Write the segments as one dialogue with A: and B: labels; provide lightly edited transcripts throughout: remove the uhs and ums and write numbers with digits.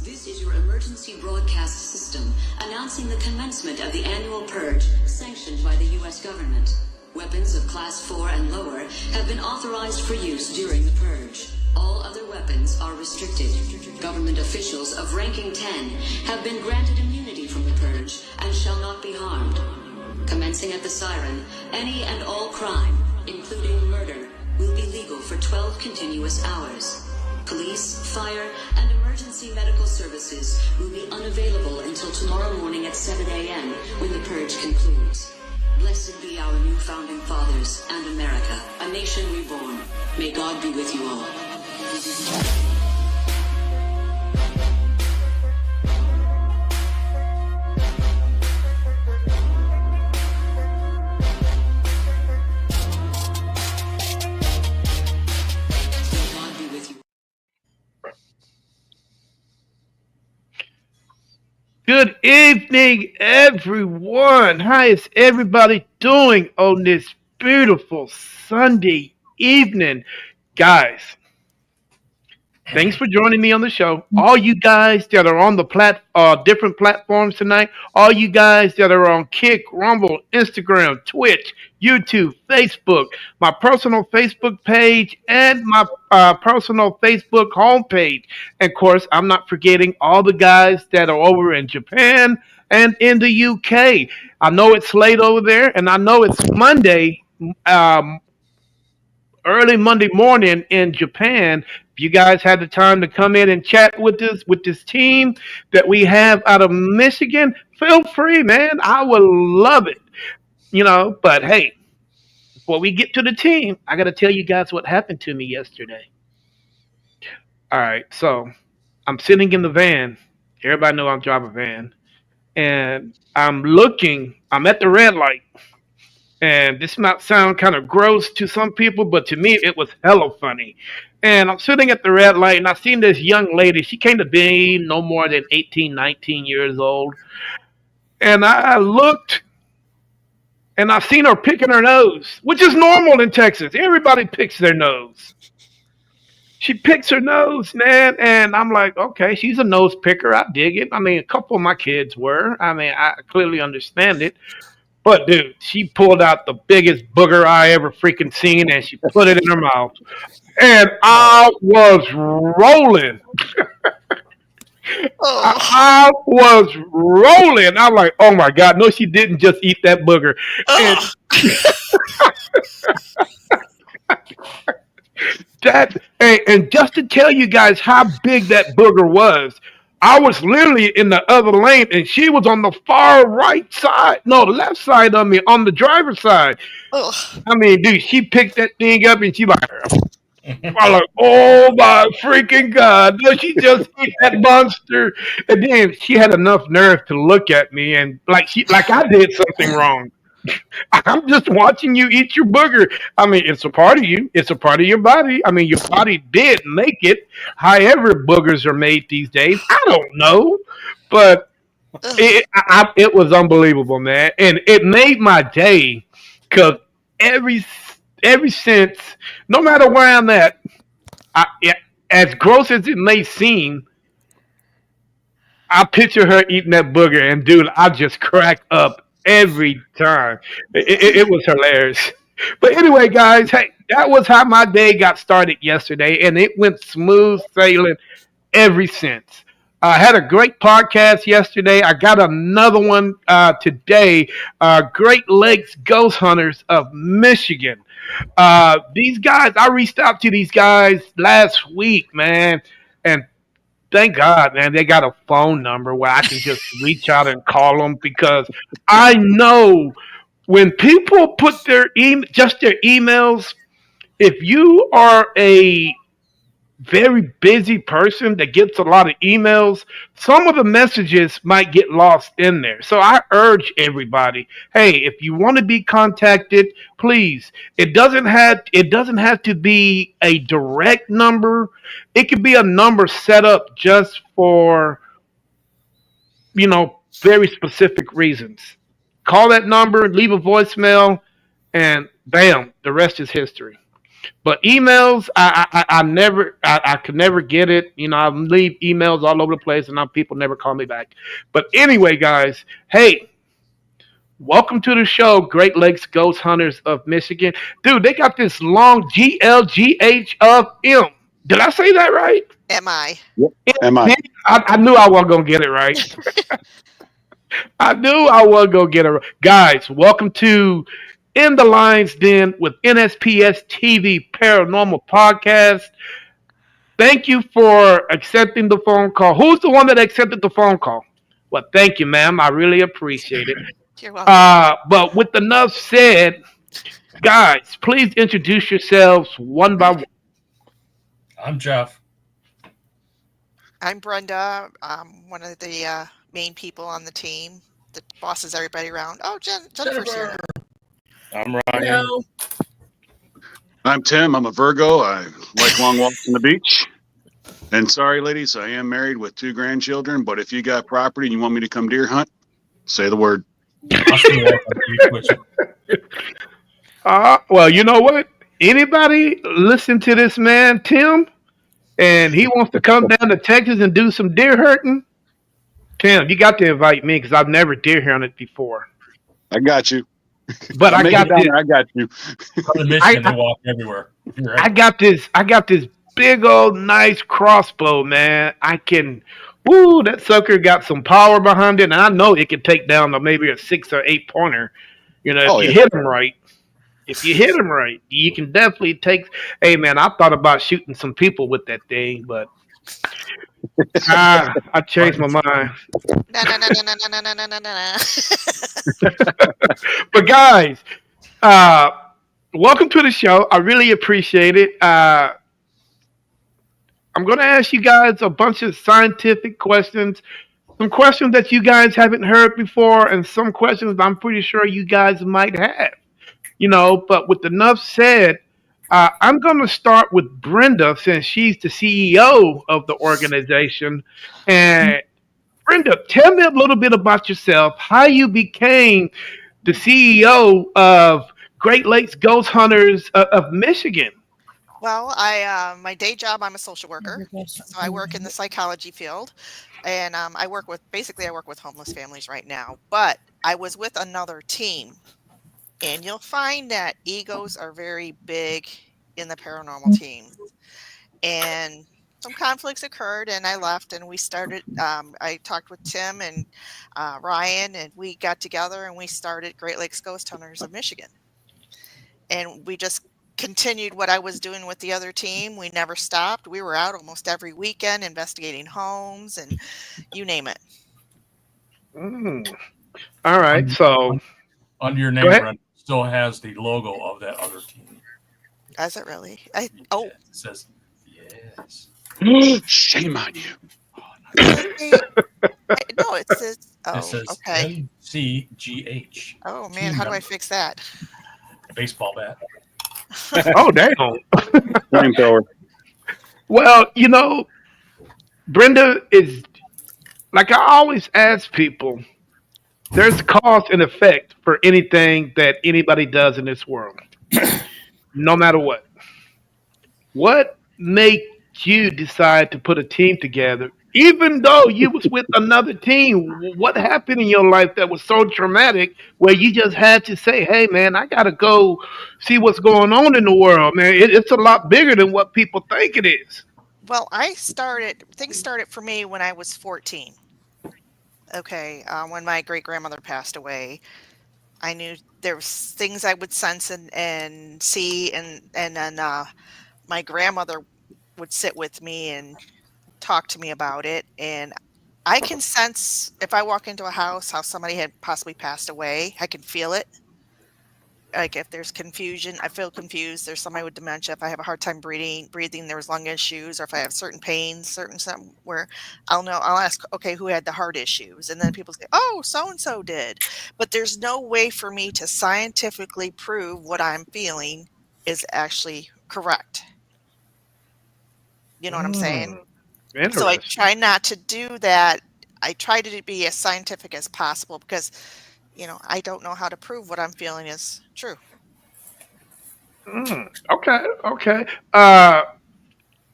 A: This is your emergency broadcast system announcing the commencement of the annual purge sanctioned by the U.S. government. Weapons of Class 4 and lower have been authorized for use during the purge. All other weapons are restricted. Government officials of ranking 10 have been granted immunity from the purge and shall not be harmed. Commencing at the siren, any and all crime, including murder, will be legal for 12 continuous hours. Police, fire, and emergency medical services will be unavailable until tomorrow morning at 7 a.m. when the purge concludes. Blessed be our new founding fathers and America, a nation reborn. May God be with you all.
B: Good evening, everyone. How is everybody doing on this beautiful Sunday evening? Guys, thanks for joining me on the show. All you guys that are on the different platforms tonight, all you guys that are on Kick, Rumble, Instagram, Twitch, YouTube, Facebook, my personal Facebook page, and my personal Facebook homepage. And of course, I'm not forgetting all the guys that are over in Japan and in the UK. I know it's late over there, and I know it's Monday. Early Monday morning in Japan. If you guys had the time to come in and chat with us, with this team that we have out of Michigan, feel free, man. I would love it. But hey, before we get to the team, I got to tell you guys what happened to me yesterday. All right, so I'm sitting in the van. Everybody know I drive a van. And I'm at the red light. And this might sound kind of gross to some people, but to me, it was hella funny. And I'm sitting at the red light, and I seen this young lady. She came to be no more than 18, 19 years old. And I looked, and I seen her picking her nose, which is normal in Texas. Everybody picks their nose. She picks her nose, man, and I'm like, okay, she's a nose picker. I dig it. I mean, a couple of my kids were. I mean, I clearly understand it. But, dude, she pulled out the biggest booger I ever freaking seen, and she put it in her mouth. And I was rolling. I was rolling. I'm like, oh, my God. No, she didn't just eat that booger. And just to tell you guys how big that booger was, I was literally in the other lane, and she was on the far right side. No, the left side of me, on the driver's side. I mean, dude, she picked that thing up, and she like, I'm like, oh my freaking God. No, she just ate that monster. And then she had enough nerve to look at me and like I did something wrong. I'm just watching you eat your booger. I mean, it's a part of you. It's a part of your body. I mean, your body did make it. However boogers are made these days, I don't know. But it was unbelievable, man. And it made my day because every since, no matter where I'm at, as gross as it may seem, I picture her eating that booger. And, dude, I just cracked up every time. It was hilarious. But anyway, guys, hey, that was how my day got started yesterday, and it went smooth sailing ever since. I had a great podcast yesterday. I got another one today. Great Lakes Ghost Hunters of Michigan. These guys, I reached out to these guys last week, man, and thank God, man, they got a phone number where I can just reach out and call them because I know when people put their emails, if you are a very busy person that gets a lot of emails, some of the messages might get lost in there. So I urge everybody, hey, if you want to be contacted, please. It doesn't have to be a direct number. It could be a number set up just for, very specific reasons. Call that number, leave a voicemail, and bam, the rest is history. But emails, I could never get it. I leave emails all over the place, and now people never call me back. But anyway, guys, hey, welcome to the show, Great Lakes Ghost Hunters of Michigan. Dude, they got this long GLGH of M. Did I say that right?
C: Am I?
D: Yep. Am I?
B: I knew I wasn't gonna get it right. I knew I wasn't gonna get it right. Guys, welcome to In the Lines Den with NSPS TV Paranormal Podcast. Thank you for accepting the phone call. Who's the one that accepted the phone call? Well, thank you, ma'am. I really appreciate it.
C: You're welcome.
B: But with enough said, guys, please introduce yourselves one by one.
E: I'm Jeff.
C: I'm Brenda. I'm one of the main people on the team that bosses everybody around. Oh, Jennifer's here.
E: I'm Ryan.
D: I'm Tim. I'm a Virgo. I like long walks on the beach. And sorry, ladies, I am married with 2 grandchildren. But if you got property and you want me to come deer hunt, say the word.
B: Well, you know what? Anybody listen to this man, Tim, and he wants to come down to Texas and do some deer hunting? Tim, you got to invite me because I've never deer hunted before.
D: I got you.
B: But I got this.
D: I got you.
E: Michigan, they walk everywhere. Right.
B: I got this big old nice crossbow, man. That sucker got some power behind it, and I know it can take down maybe a 6 or 8 pointer. If you hit him right. If you hit him right, you can definitely take. Hey, man, I thought about shooting some people with that thing, but I changed my mind.
C: No.
B: But guys, welcome to the show. I really appreciate it. I'm going to ask you guys a bunch of scientific questions, some questions that you guys haven't heard before, and some questions I'm pretty sure you guys might have. But with enough said, I'm going to start with Brenda since she's the CEO of the organization. And Brenda, tell me a little bit about yourself, how you became the CEO of Great Lakes Ghost Hunters of Michigan.
C: Well, my day job, I'm a social worker, so I work in the psychology field, and I work with homeless families right now. But I was with another team, and you'll find that egos are very big in the paranormal team, and some conflicts occurred, and I left, and we started. I talked with Tim and Ryan, and we got together, and we started Great Lakes Ghost Hunters of Michigan, and we just continued what I was doing with the other team. We never stopped. We were out almost every weekend investigating homes and you name it.
B: All right. So
E: under your name, Brent still has the logo of that other team.
C: Is it really?
E: It says yes.
D: Shame on you.
C: No, it says
E: okay. MCGH.
C: Oh man, how do I fix that?
E: Baseball bat.
B: Oh, damn.
D: Flamethrower.
B: Well, Brenda is, like I always ask people, there's cause and effect for anything that anybody does in this world, no matter what. What made you decide to put a team together, even though you was with another team? What happened in your life that was so traumatic where you just had to say, hey, man, I got to go see what's going on in the world, man. It's a lot bigger than what people think it is.
C: Well, things started for me when I was 14. Okay, when my great-grandmother passed away, I knew there was things I would sense and see, and then my grandmother would sit with me and talk to me about it, and I can sense if I walk into a house how somebody had possibly passed away. I can feel it. Like if there's confusion, I feel confused. There's somebody with dementia. If I have a hard time breathing, there's lung issues, or if I have certain pains, something where I'll ask, okay, who had the heart issues? And then people say, oh, so-and-so did. But there's no way for me to scientifically prove what I'm feeling is actually correct. You know what I'm saying? So I try not to do that. I try to be as scientific as possible because, I don't know how to prove what I'm feeling is true.
B: Okay, okay.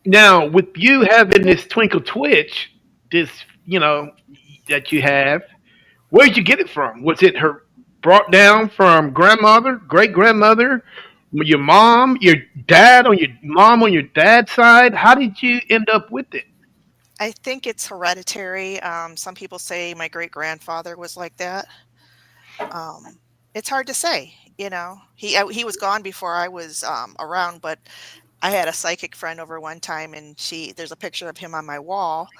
B: Now with you having this Twinkle Twitch, this you know that you have, where'd you get it from? Was it her brought down from grandmother, great grandmother, your mom, your dad on your mom on your dad's side? How did you end up with it?
C: I think it's hereditary. Some people say my great grandfather was like that. Um, it's hard to say. He was gone before I was around, but I had a psychic friend over one time, and there's a picture of him on my wall,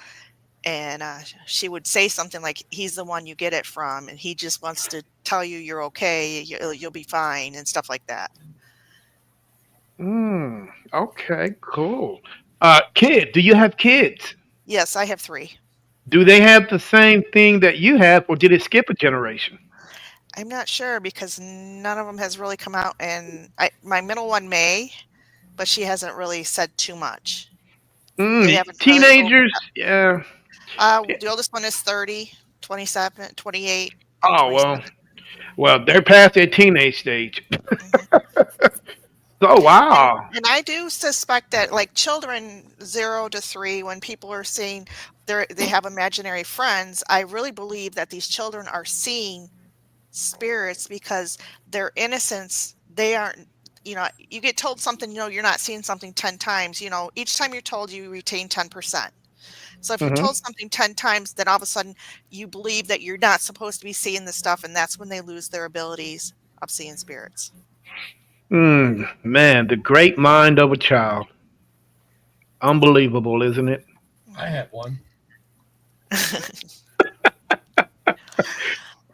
C: and she would say something like, "He's the one you get it from, and he just wants to tell you you're okay, you'll be fine," and stuff like that.
B: Okay, cool. Kid, do you have kids?
C: Yes, I have three.
B: Do they have the same thing that you have, or did it skip a generation?
C: I'm not sure because none of them has really come out, and my middle one may, but she hasn't really said too much. They haven't really
B: Teenagers, yeah.
C: the oldest one is 30, 27, 28, and
B: Oh well,
C: 27.
B: they're past their teenage stage.
C: Mhm.
B: So
C: And
B: wow.
C: and I do suspect that, like, children 0 to 3, when people are saying they have imaginary friends, I really believe that these children are seeing spirits because their innocence, they aren't, you get told something, you're not seeing something 10 times, each time you're told, you retain 10%. So if you're
B: hmm
C: told something 10 times, then all of a sudden you believe that you're not supposed to be seeing this stuff, and that's when they lose their abilities of seeing spirits.
B: Man, the great mind of a child. Unbelievable, isn't it?
E: I have one.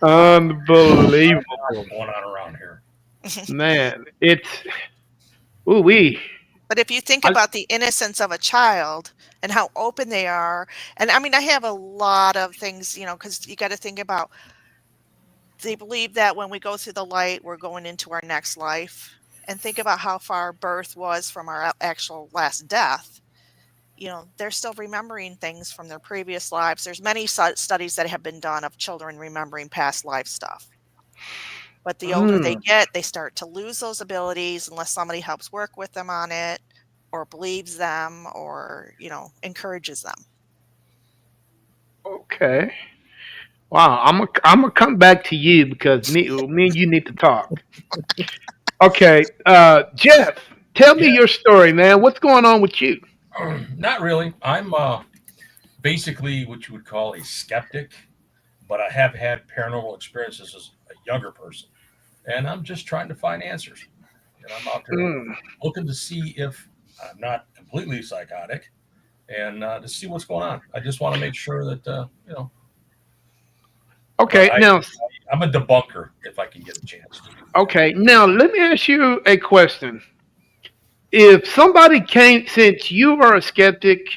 B: Unbelievable.
E: Going on around here.
B: Man, it's ooh wee.
C: But if you think
B: I,
C: about the innocence of a child and how open they are, and I mean, I have a lot of things, because you got to think about, they believe that when we go through the light, we're going into our next life. And think about how far birth was from our actual last death. They're still remembering things from their previous lives. There's many studies that have been done of children remembering past life stuff. But the older they
B: mm,
C: get, they start to lose those abilities unless somebody helps work with them on it or believes them or, encourages them.
B: okay. Wow, I'm gonna come back to you because me and you need to talk. Okay, Jeff, tell me
E: Yeah.
B: your story, man. What's going on with you?
E: Not really. I'm basically what you would call a skeptic, but I have had paranormal experiences as a younger person, and I'm just trying to find answers. And I'm out there
B: Mm,
E: looking to see if I'm not completely psychotic and to see what's going on. I just want to make sure that
B: okay, now
E: I'm a debunker if I can get a chance to.
B: okay, now let me ask you a question. If somebody came, since you are a skeptic,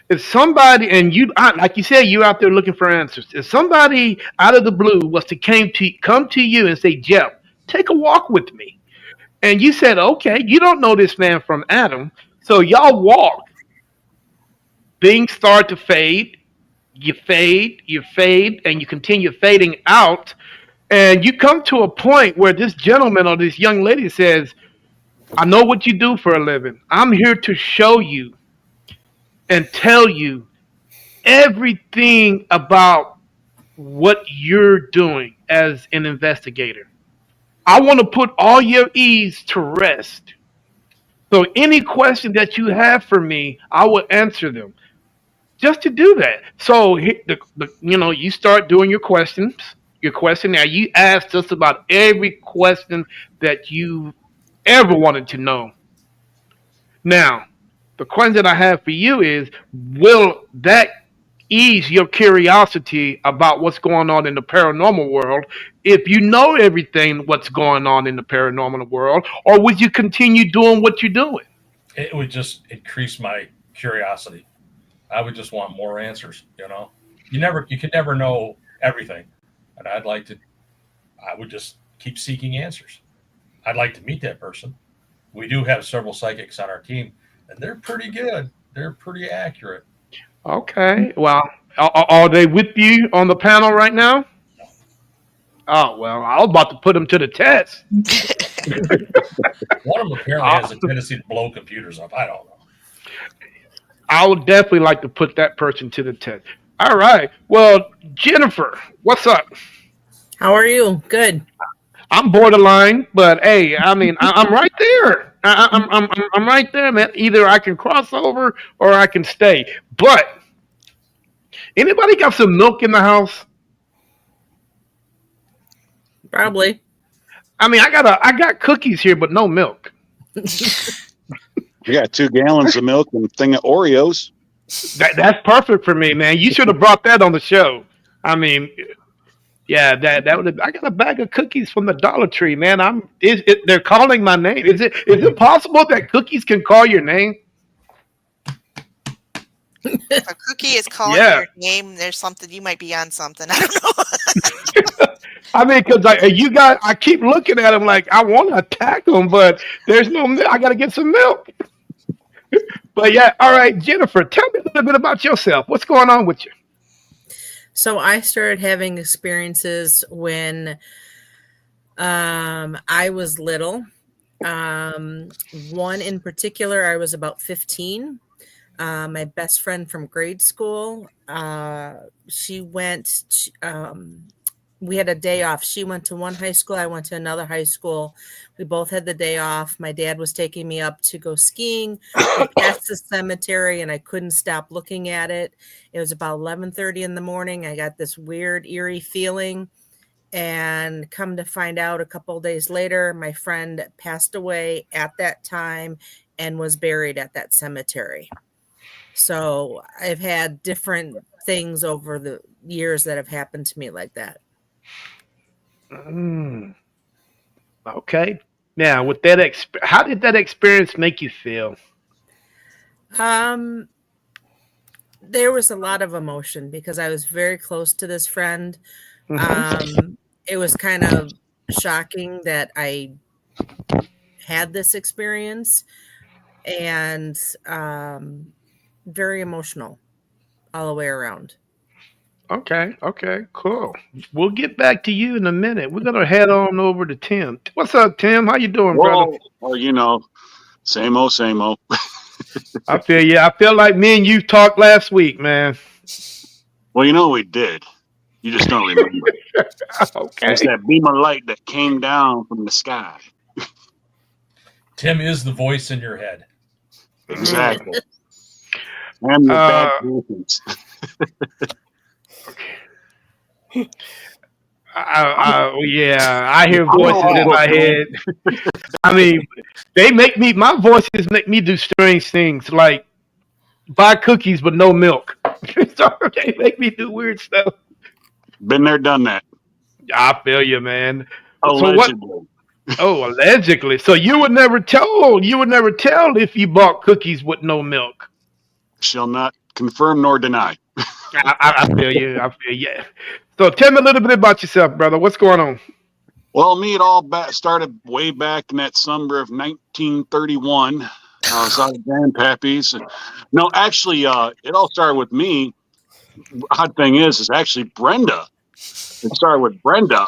B: if somebody and like you said, you out there looking for answers. If somebody out of the blue was to come to you and say, Jeff, take a walk with me, and you said, okay, you don't know this man from Adam, so y'all walk. Things start to fade. You fade, and you continue fading out, and you come to a point where this gentleman or this young lady says, I know what you do for a living. I'm here to show you and tell you everything about what you're doing as an investigator. I want to put all your ease to rest. So any question that you have for me, I will answer them. Just to do that. So you start doing your questions. Your questionnaire. You ask just about every question that you ever wanted to know. Now, the question that I have for you is, will that ease your curiosity about what's going on in the paranormal world if you know everything what's going on in the paranormal world, or would you continue doing what you're doing?
E: It would just increase my curiosity. I would just want more answers. You can never know everything, and I would just keep seeking answers. I'd like to meet that person. We do have several psychics on our team, and they're pretty good. They're pretty accurate.
B: Okay. Well, are they with you on the panel right now? Oh well, I was about to put them to the test.
E: One of them apparently has a tendency to blow computers up. I don't know.
B: I would definitely like to put that person to the test. All right. Well, Jennifer, what's up?
F: How are you? Good.
B: I'm borderline, but hey, I mean, I'm right there. I'm right there, man. Either I can cross over or I can stay. But anybody got some milk in the house?
F: Probably.
B: I mean, I got cookies here, but no milk.
D: We got 2 gallons of milk and a thing of Oreos.
B: That's perfect for me, man. You should have brought that on the show. I mean, yeah, that would have. I got a bag of cookies from the Dollar Tree, man. They're calling my name. Is it possible that cookies can call your name?
C: If a cookie is calling your name, there's something, you might be on something. I don't know.
B: I mean, because I keep looking at them like I want to attack them, but there's no milk. I got to get some milk. But yeah, all right, Jennifer, tell me a little bit about yourself. What's going on with you?
F: So I started having experiences when I was little. One in particular, I was about 15. My best friend from grade school, she went, we had a day off. She went to one high school. I went to another high school. We both had the day off. My dad was taking me up to go skiing. We passed the cemetery and I couldn't stop looking at it. It was about 11:30 in the morning. I got this weird, eerie feeling. And come to find out a couple of days later, my friend passed away at that time and was buried at that cemetery. So I've had different things over the years that have happened to me like that.
B: Okay. Now, with that, how did that experience make you feel?
F: There was a lot of emotion because I was very close to this friend. It was kind of shocking that I had this experience, and very emotional all the way around.
B: Okay, cool. We'll get back to you in a minute. We're gonna head on over to Tim. What's up, Tim? How you doing, brother?
D: Well, same old, same old.
B: I feel you. I feel like me and you talked last week, man.
D: Well, we did. You just don't remember.
B: Okay.
D: It's that beam of light that came down from the sky.
E: Tim is the voice in your head.
D: Exactly. And the bad patience.
B: I hear voices in my head. I mean, my voices make me do strange things, like buy cookies but no milk. So they make me do weird stuff.
D: Been there, done that.
B: I feel you, man.
D: Allegedly.
B: Allegedly. So you would never tell if you bought cookies with no milk.
D: Shall not confirm nor deny.
B: I feel you. So tell me a little bit about yourself, brother. What's going on?
D: Well, it all started way back in that summer of 1931. I was out of Grandpappy's. No, actually, it all started with me. Odd thing is actually Brenda. It started with Brenda.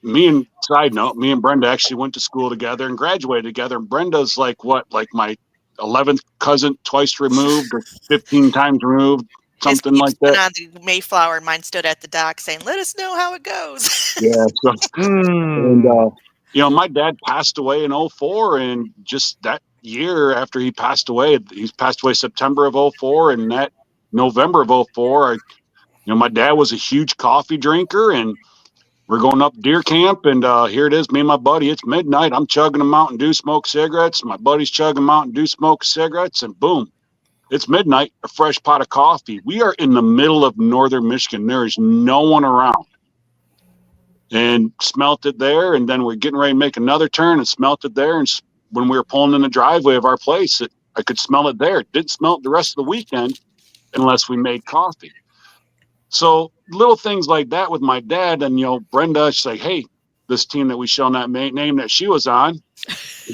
D: Me and Brenda actually went to school together and graduated together. And Brenda's like my 11th cousin, twice removed or 15 times removed. Something like that.
C: On the Mayflower, and mine stood at the dock saying, "Let us know how it goes."
D: Yeah. So, and my dad passed away in 2004, and just that year after he passed away September of 2004, and that November of 2004, my dad was a huge coffee drinker, and we're going up deer camp, and here it is, me and my buddy. It's midnight. I'm chugging a Mountain Dew, smoke cigarettes. My buddy's chugging Mountain Dew, smoke cigarettes, and boom. It's midnight, a fresh pot of coffee. We are in the middle of northern Michigan. There is no one around. And smelt it there, and then we're getting ready to make another turn and smelt it there. And when we were pulling in the driveway of our place, I could smell it there. It didn't smell it the rest of the weekend unless we made coffee. So little things like that with my dad. And, Brenda, she's like, hey, this team that we shall not name that she was on,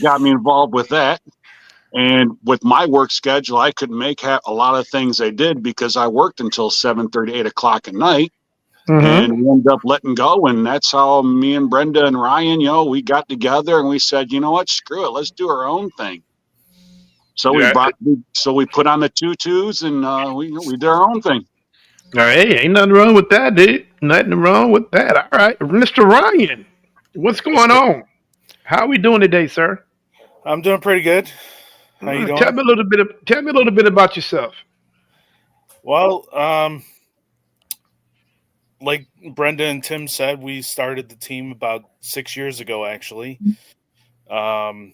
D: got me involved with that. And with my work schedule, I couldn't make a lot of things I did because I worked until 7:30, 8 o'clock at night. And we ended up letting go. And that's how me and Brenda and Ryan, we got together and we said, you know what, screw it. Let's do our own thing. So we put on the tutus and we did our own thing.
B: Hey, ain't nothing wrong with that, dude. Nothing wrong with that. All right. Mr. Ryan, what's going on? How are we doing today, sir?
G: I'm doing pretty good. How you doing?
B: Tell me a little bit about yourself.
G: Well, like Brenda and Tim said, we started the team about 6 years ago, actually. Brenda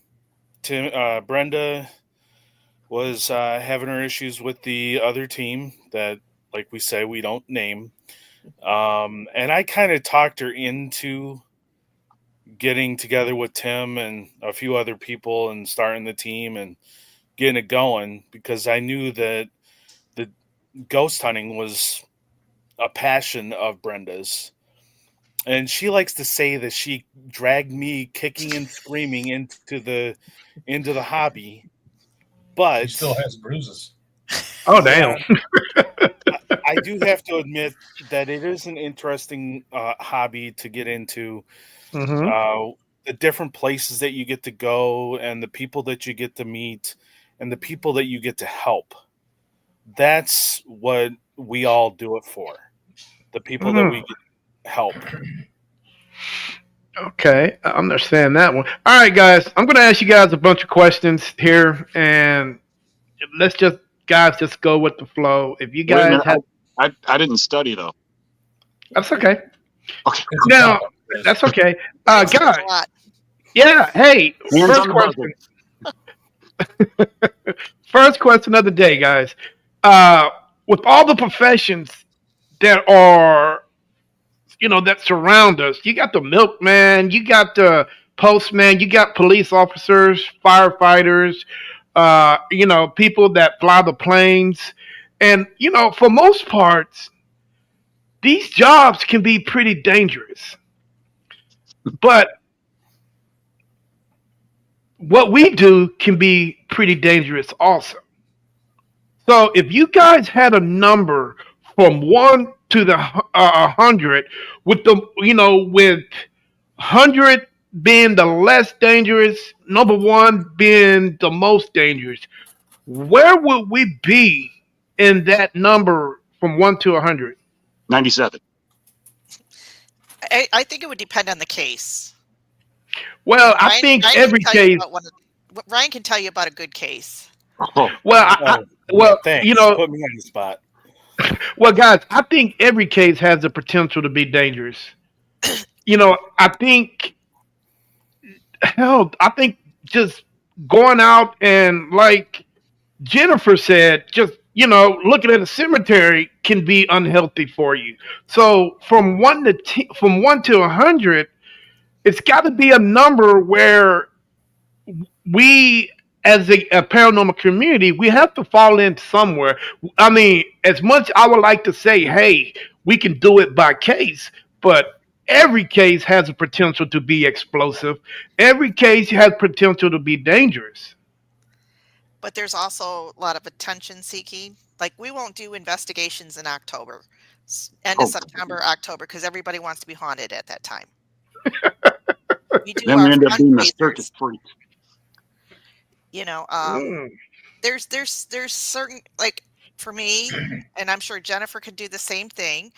G: was having her issues with the other team that, like we say, we don't name. And I kind of talked her into getting together with Tim and a few other people and starting the team and getting it going, because I knew that the ghost hunting was a passion of Brenda's. And she likes to say that she dragged me kicking and screaming into the hobby. But
E: He still has bruises.
B: Oh, damn.
G: I do have to admit that it is an interesting hobby to get into. The different places that you get to go and the people that you get to meet and the people that you get to help. That's what we all do it for. The people that we get to help.
B: Okay, I understand that one. All right, guys, I'm going to ask you guys a bunch of questions here, and let's just go with the flow. If you guys
D: I didn't study though.
B: That's okay.
D: Okay.
B: Now, that's okay. Guys,
C: A lot.
B: yeah, hey,
D: Hands
B: first
D: on the
B: question. First question of the day, guys. With all the professions that are, that surround us, you got the milkman, you got the postman, you got police officers, firefighters, people that fly the planes. And, for most parts, these jobs can be pretty dangerous. But what we do can be pretty dangerous also. So if you guys had a number from 1 to the 100, with with 100 being the less dangerous, number 1 being the most dangerous, where would we be in that number from 1 to 100?
D: 97.
C: I think it would depend on the case.
B: Well, I think every case.
C: Ryan can tell you about a good case.
D: Oh.
B: Well,
G: thanks. Put me on the spot.
B: Well, guys, I think every case has the potential to be dangerous. I think just going out and, like Jennifer said, just looking at a cemetery can be unhealthy for you. So from 1 to 100, it's got to be a number where we, as a paranormal community, we have to fall in somewhere. I mean, as much I would like to say, hey, we can do it by case, but every case has a potential to be explosive. Every case has potential to be dangerous.
C: But there's also a lot of attention seeking. Like, we won't do investigations in October, end of September, October, because everybody wants to be haunted at that time.
D: Then we end up being a circus freak.
C: There's certain, like, for me, and I'm sure Jennifer could do the same thing.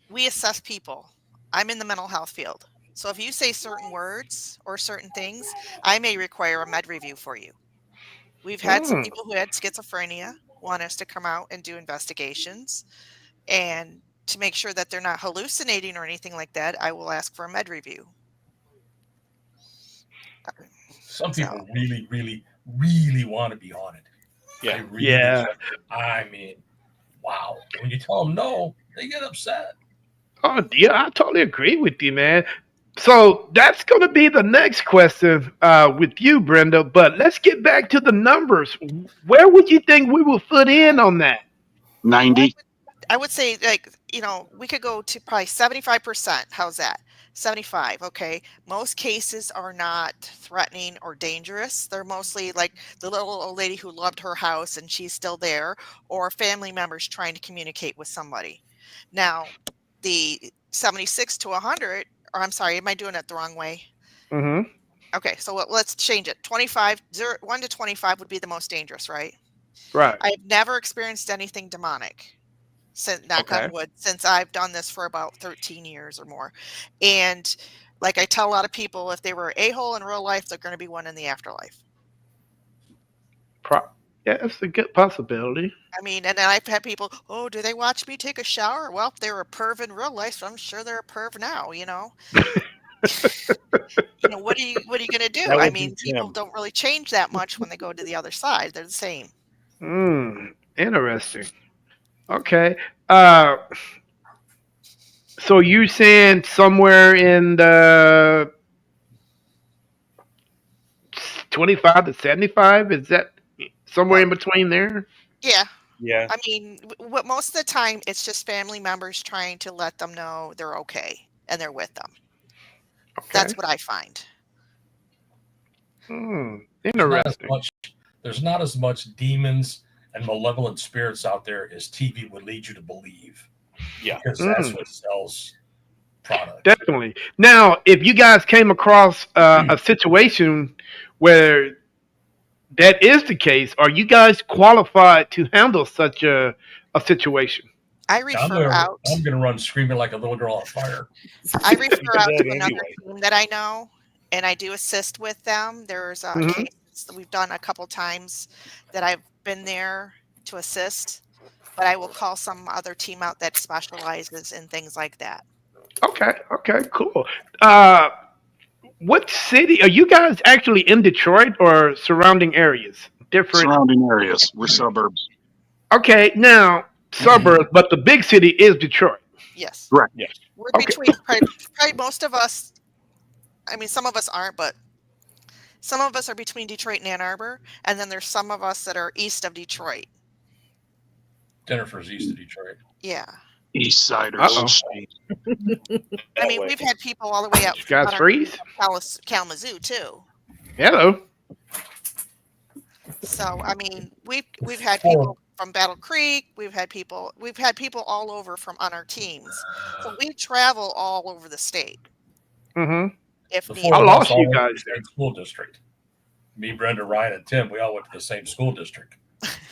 C: We assess people. I'm in the mental health field. So if you say certain words or certain things, I may require a med review for you. We've had some people who had schizophrenia want us to come out and do investigations, and to make sure that they're not hallucinating or anything like that, I will ask for a med review.
E: Some people really, really, really want to be haunted.
G: Yeah.
B: Yeah.
E: I mean, wow. When you tell them no, they get upset.
B: Oh, yeah, I totally agree with you, man. So that's going to be the next question with you, Brenda. But let's get back to the numbers. Where would you think we will fit in on that?
D: 90.
C: I would say, like, we could go to probably 75%. How's that? 75. Okay. Most cases are not threatening or dangerous. They're mostly like the little old lady who loved her house and she's still there, or family members trying to communicate with somebody. Now, the 76 to 100, or I'm sorry, am I doing it the wrong way?
B: Mm-hmm.
C: Okay, so let's change it. 25, 1 to 25 would be the most dangerous, right?
B: Right.
C: I've never experienced anything demonic, since knock
B: Okay.
C: on wood, since I've done this for about 13 years or more. And like I tell a lot of people, if they were a-hole in real life, they're going to be one in the afterlife.
B: Yeah, it's a good possibility.
C: I mean, and then I've had people, oh, do they watch me take a shower? Well, if they were a perv in real life, so I'm sure they're a perv now, you know. What are you gonna do?
G: That
C: I
G: would be
C: mean, people
G: Tim.
C: don't really change that much when they go to the other side. They're the same.
B: Interesting. Okay. So you saying somewhere in the 25 to 75? Is that somewhere in between there?
C: Yeah.
G: Yeah.
C: I mean, what most of the time it's just family members trying to let them know they're okay and they're with them.
B: Okay.
C: That's what I find.
B: Interesting.
E: There's not as much demons and malevolent spirits out there as TV would lead you to believe.
G: Yeah.
E: Because that's what sells products.
B: Definitely. Now, if you guys came across a situation where that is the case, are you guys qualified to handle such a situation?
C: I refer out.
E: I'm going to run screaming like a little girl on fire.
C: I refer out to another
G: anyway.
C: team that I know, and I do assist with them. There's cases that we've done a couple times that I've been there to assist, but I will call some other team out that specializes in things like that.
B: Okay, cool. What city are you guys actually in? Detroit or surrounding areas? Different
D: Surrounding areas. We're suburbs.
B: Okay, now suburbs, but the big city is Detroit.
C: Yes.
D: Correct.
G: Yeah.
C: We're
B: Okay.
C: between probably most of us. I mean, some of us aren't, but some of us are between Detroit and Ann Arbor, and then there's some of us that are east of Detroit.
E: Jennifer's east of Detroit.
C: Yeah.
D: East Siders.
C: I mean, we've had people all the way up
B: You guys
C: from
B: freeze?
C: Kalamazoo too.
B: Hello.
C: So I mean, we've had people from Battle Creek. We've had people all over from on our teams. So we travel all over the state.
B: Mm-hmm.
C: If
E: The
C: need.
E: four
B: I
E: of
B: lost
E: us all
B: you
E: went to
B: guys
E: the same school district. Me, Brenda, Ryan, and Tim, we all went to the same school district.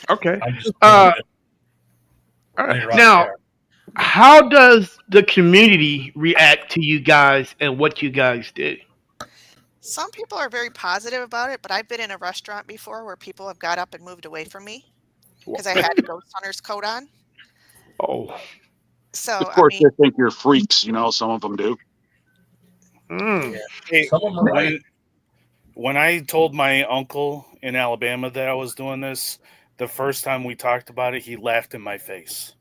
B: Okay.
E: I'm just
B: All right. Now, how does the community react to you guys and what you guys do?
C: Some people are very positive about it, but I've been in a restaurant before where people have got up and moved away from me because I had a Ghost Hunter's coat on.
B: Oh.
C: So
D: Of course, they think you're freaks. Some of them do.
G: Hey,
E: some of them are right.
G: when I told my uncle in Alabama that I was doing this, the first time we talked about it, he laughed in my face.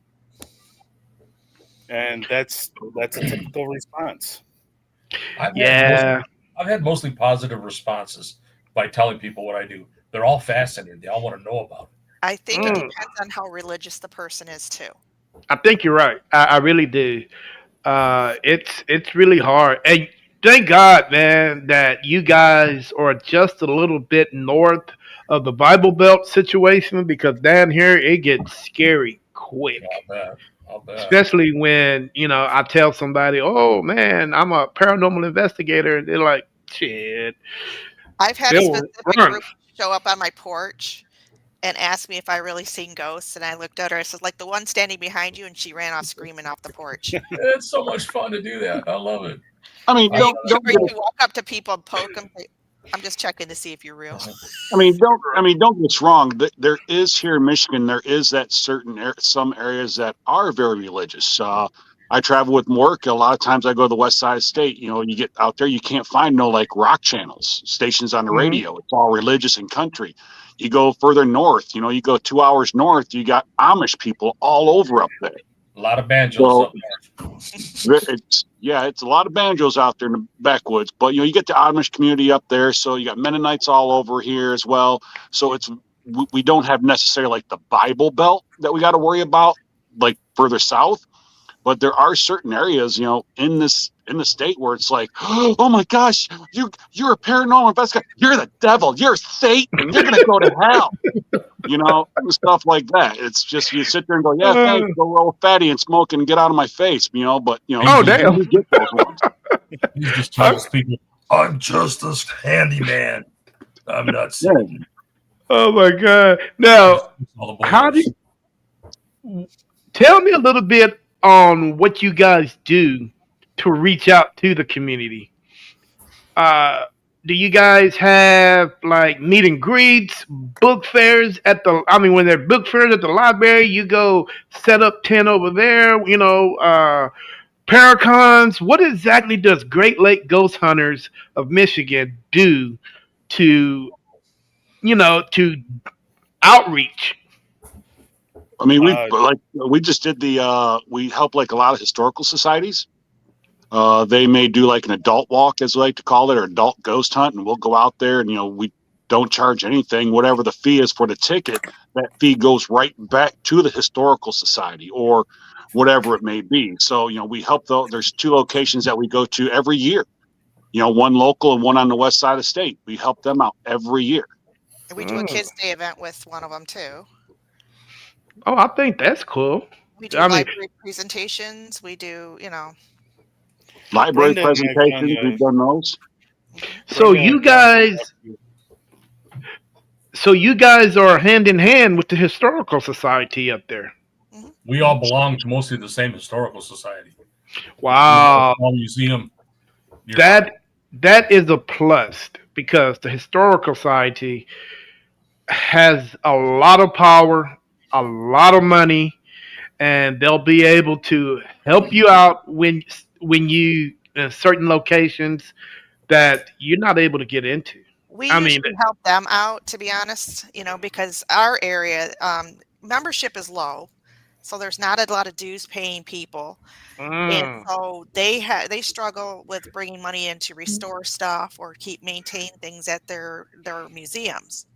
G: And that's a typical response.
E: I've had mostly positive responses by telling people what I do. They're all fascinated. They all want to know about it.
C: I think it depends on how religious the person is too.
B: I think you're right. I really do. It's really hard. And thank God, man, that you guys are just a little bit north of the Bible Belt situation, because down here it gets scary quick.
E: I'll bet.
B: Especially when, I tell somebody, oh man, I'm a paranormal investigator, and they're like, shit.
C: I've had a
B: Bill,
C: specific
B: run.
C: group show up on my porch and asked me if I really seen ghosts, and I looked at her. I said, like the one standing behind you, and she ran off screaming off the porch.
E: It's so much fun to do that. I love it.
D: I mean, don't
C: You walk up to people and poke them. I'm just checking to see if you're real.
D: don't get us wrong. There is here in Michigan, there is that some areas that are very religious. I travel with work. A lot of times I go to the west side of the state. You get out there, you can't find no like rock channels, stations on the radio. It's all religious and country. You go further north, you go 2 hours north, you got Amish people all over up there.
E: A lot of banjos up there.
D: It's a lot of banjos out there in the backwoods, but you get the Amish community up there, so you got Mennonites all over here as well. So we don't have necessarily like the Bible Belt that we got to worry about like further south, but there are certain areas, in the state where it's like, oh my gosh, you're a paranormal investigator, you're the devil, you're Satan, you're gonna go to hell. you know, stuff like that. It's just you sit there and go, yeah, thanks, go roll fatty and smoke and get out of my face, you know. But you know,
B: Oh,
D: you
B: damn.
D: do get those ones.
E: He just tells people, "I'm just a handyman. I'm not
D: Yeah.
E: saying."
B: Oh my God! Now,
E: All the
B: how do
E: boilers.
B: tell me a little bit on what you guys do to reach out to the community? Uh, do you guys have like meet and greets, book fairs at the? I mean, when they're book fairs at the library, you go set up tent over there. You know, Paracons. What exactly does Great Lake Ghost Hunters of Michigan do to, to outreach?
D: I mean,
G: Uh,
D: we just did we help like a lot of historical societies. They may do like an adult walk, as we like to call it, or adult ghost hunt, and we'll go out there and, you know, we don't charge anything. Whatever the fee is for the ticket, that fee goes right back to the historical society or whatever it may be. So, you know, we help there's 2 locations that we go to every year, you know, one local and one on the west side of the state. We help them out every year.
C: And we do a kids' day event with one of them too.
B: Oh, I think that's cool.
C: We do
B: I mean,
C: library presentations. We do, you know.
D: Library
G: Brenda and I
D: presentations,
G: found,
D: we've done those.
B: so
G: Brenda
B: you
G: and
B: guys, so you guys are hand in hand with the historical society up there.
E: We all belong to mostly the same historical society.
B: Wow,
E: Small museum.
B: that is a plus because the historical society has a lot of power, a lot of money, and they'll be able to help you out when you in certain locations that you're not able to get into.
C: We
B: I mean,
C: usually help them out, to be honest, you know, because our area membership is low, so there's not a lot of dues paying people, and so they struggle with bringing money in to restore stuff or keep maintain things at their museums.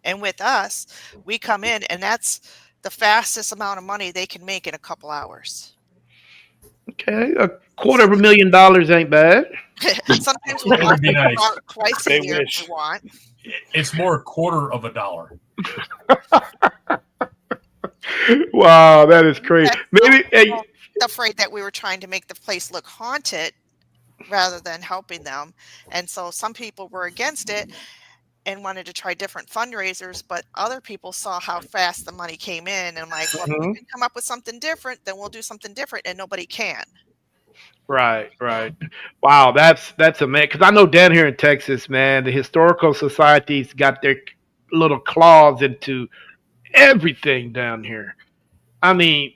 C: And with us, we come in, and that's the fastest amount of money they can make in a couple hours.
B: okay, $250,000 ain't bad.
C: Sometimes we'll
E: It
C: ask
E: would be
C: them
E: nice.
C: about it twice
G: They
C: a year if
G: wish.
C: they want.
E: It's more $0.25.
B: Wow, that is crazy. Maybe
C: Afraid that we were trying to make the place look haunted rather than helping them. And so some people were against it and wanted to try different fundraisers, but other people saw how fast the money came in and like, well, if you can come up with something different, then we'll do something different, and nobody can.
B: right. Wow, that's amazing. Because I know down here in Texas, man, the historical societies got their little claws into everything down here. I mean,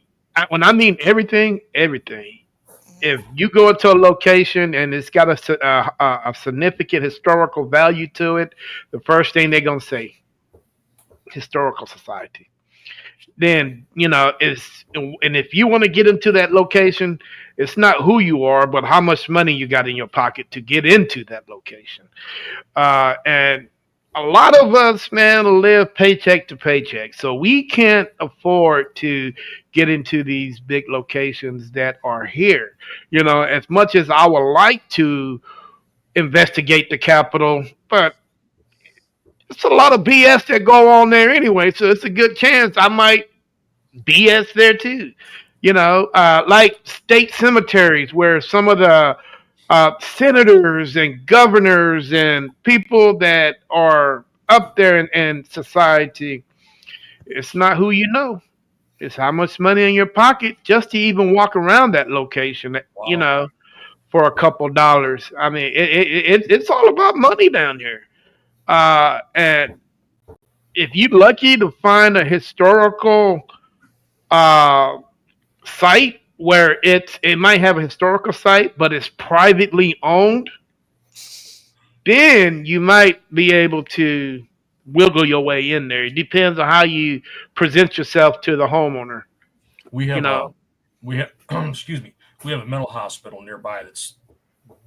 B: when I mean everything, everything. If you go into a location and it's got a significant historical value to it, the first thing they're gonna say, historical society. Then and if you want to get into that location, it's not who you are, but how much money you got in your pocket to get into that location. And a lot of us, man, live paycheck to paycheck, so we can't afford to get into these big locations that are here. As much as I would like to investigate the Capitol, but it's a lot of BS that go on there anyway, so it's a good chance I might BS there too. Like state cemeteries where some of the senators and governors and people that are up there in society, it's not who you know. It's how much money in your pocket just to even walk around that location,
E: Wow.
B: for a couple dollars. I mean, it's all about money down here. And if you're lucky to find a historical uh, site where it might have a historical site, but it's privately owned, then you might be able to wiggle your way in there. It depends on how you present yourself to the homeowner.
E: We have
B: You know,
E: we have excuse me. We have a mental hospital nearby that's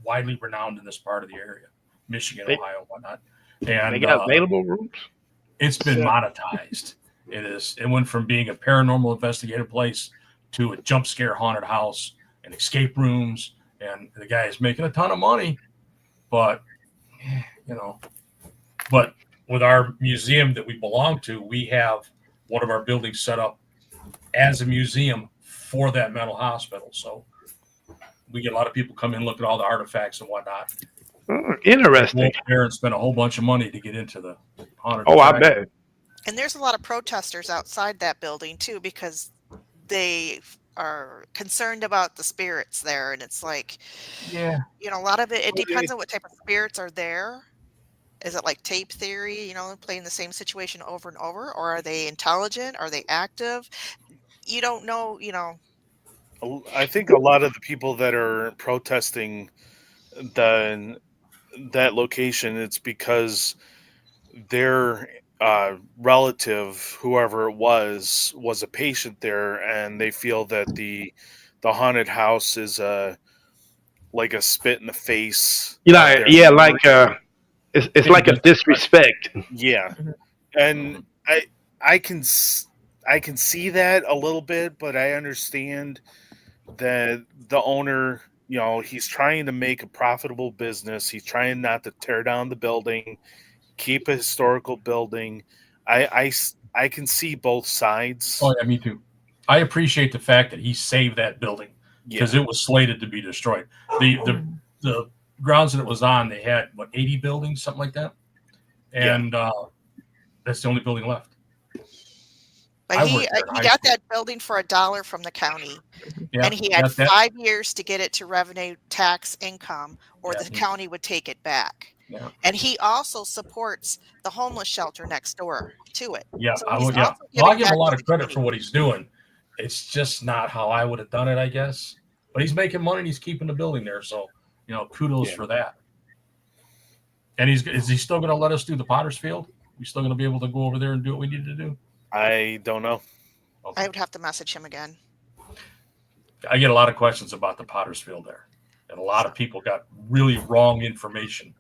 E: widely renowned in this part of the area, Michigan,
B: They-
E: Ohio, whatnot.
B: they
E: And
B: got available rooms.
E: it's been monetized. It went from being a paranormal investigative place to a jump scare haunted house and escape rooms, and the guy is making a ton of money. But but with our museum that we belong to, we have one of our buildings set up as a museum for that mental hospital. So we get a lot of people come in, look at all the artifacts and whatnot.
B: Interesting.
E: Go there and spend a whole bunch of money to get into the haunted.
B: Oh, I
E: attraction.
B: bet.
C: And there's a lot of protesters outside that building too, because they are concerned about the spirits there. And it's like,
B: Yeah.
C: you know, a lot of it depends on what type of spirits are there. Is it like tape theory, you know, playing the same situation over and over? Or are they intelligent? Are they active? You don't know, you know.
G: I think a lot of the people that are protesting that location, it's because their relative, whoever it was a patient there, and they feel that the haunted house is like a spit in the face.
B: You know,
G: of their
B: yeah,
G: memory.
B: like it's like a disrespect.
G: Yeah, and I can see that a little bit, but I understand that the owner, you know, he's trying to make a profitable business. He's trying not to tear down the building, keep a historical building. I can see both sides.
E: Oh yeah, me too. I appreciate the fact that he saved that building because
G: Yeah.
E: it was slated to be destroyed. The grounds that it was on, they had 80 buildings, something like that, and that's the only building left.
C: But
E: I
C: he
E: worked there in high
C: got
E: school.
C: that building for $1 from the county,
E: Yeah,
C: and he had
E: that-
C: 5 years to get it to revenue tax income, or
E: Yeah.
C: the county would take it back.
E: Yeah.
C: And he also supports the homeless shelter next door to it.
E: Yeah,
C: So
E: I
C: he's
E: would. Yeah,
C: also
E: well, I
C: giving
E: give him a
C: back
E: lot
C: to
E: of
C: the
E: credit for
C: community.
E: what he's doing. It's just not how I would have done it, I guess. But he's making money and he's keeping the building there, so kudos
G: Yeah.
E: for that. And is he still going to let us do the Potter's Field? We still going to be able to go over there and do what we need to do?
G: I don't know.
E: Okay.
C: I would have to message him again.
E: I get a lot of questions about the Potter's Field there, and a lot of people got really wrong information.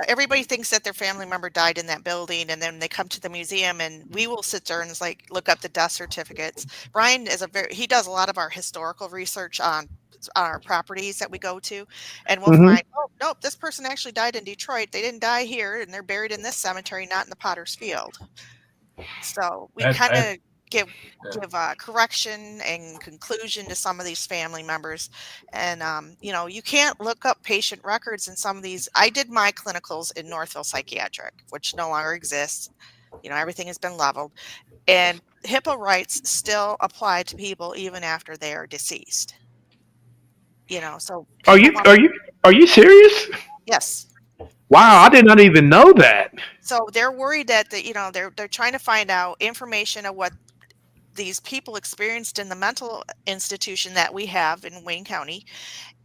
C: Everybody thinks that their family member died in that building, and then they come to the museum, and we will sit there and like look up the death certificates. Brian is he does a lot of our historical research on our properties that we go to, and we'll find, oh nope, this person actually died in Detroit. They didn't die here, and they're buried in this cemetery, not in the Potter's Field. So we kind of give correction and conclusion to some of these family members. And you can't look up patient records in some of these. I did my clinicals in Northville Psychiatric, which no longer exists. Everything has been leveled, and HIPAA rights still apply to people even after they are deceased. So
B: Are you serious?
C: yes.
B: Wow, I did not even know that.
C: So they're worried that they're trying to find out information of what these people experienced in the mental institution that we have in Wayne County.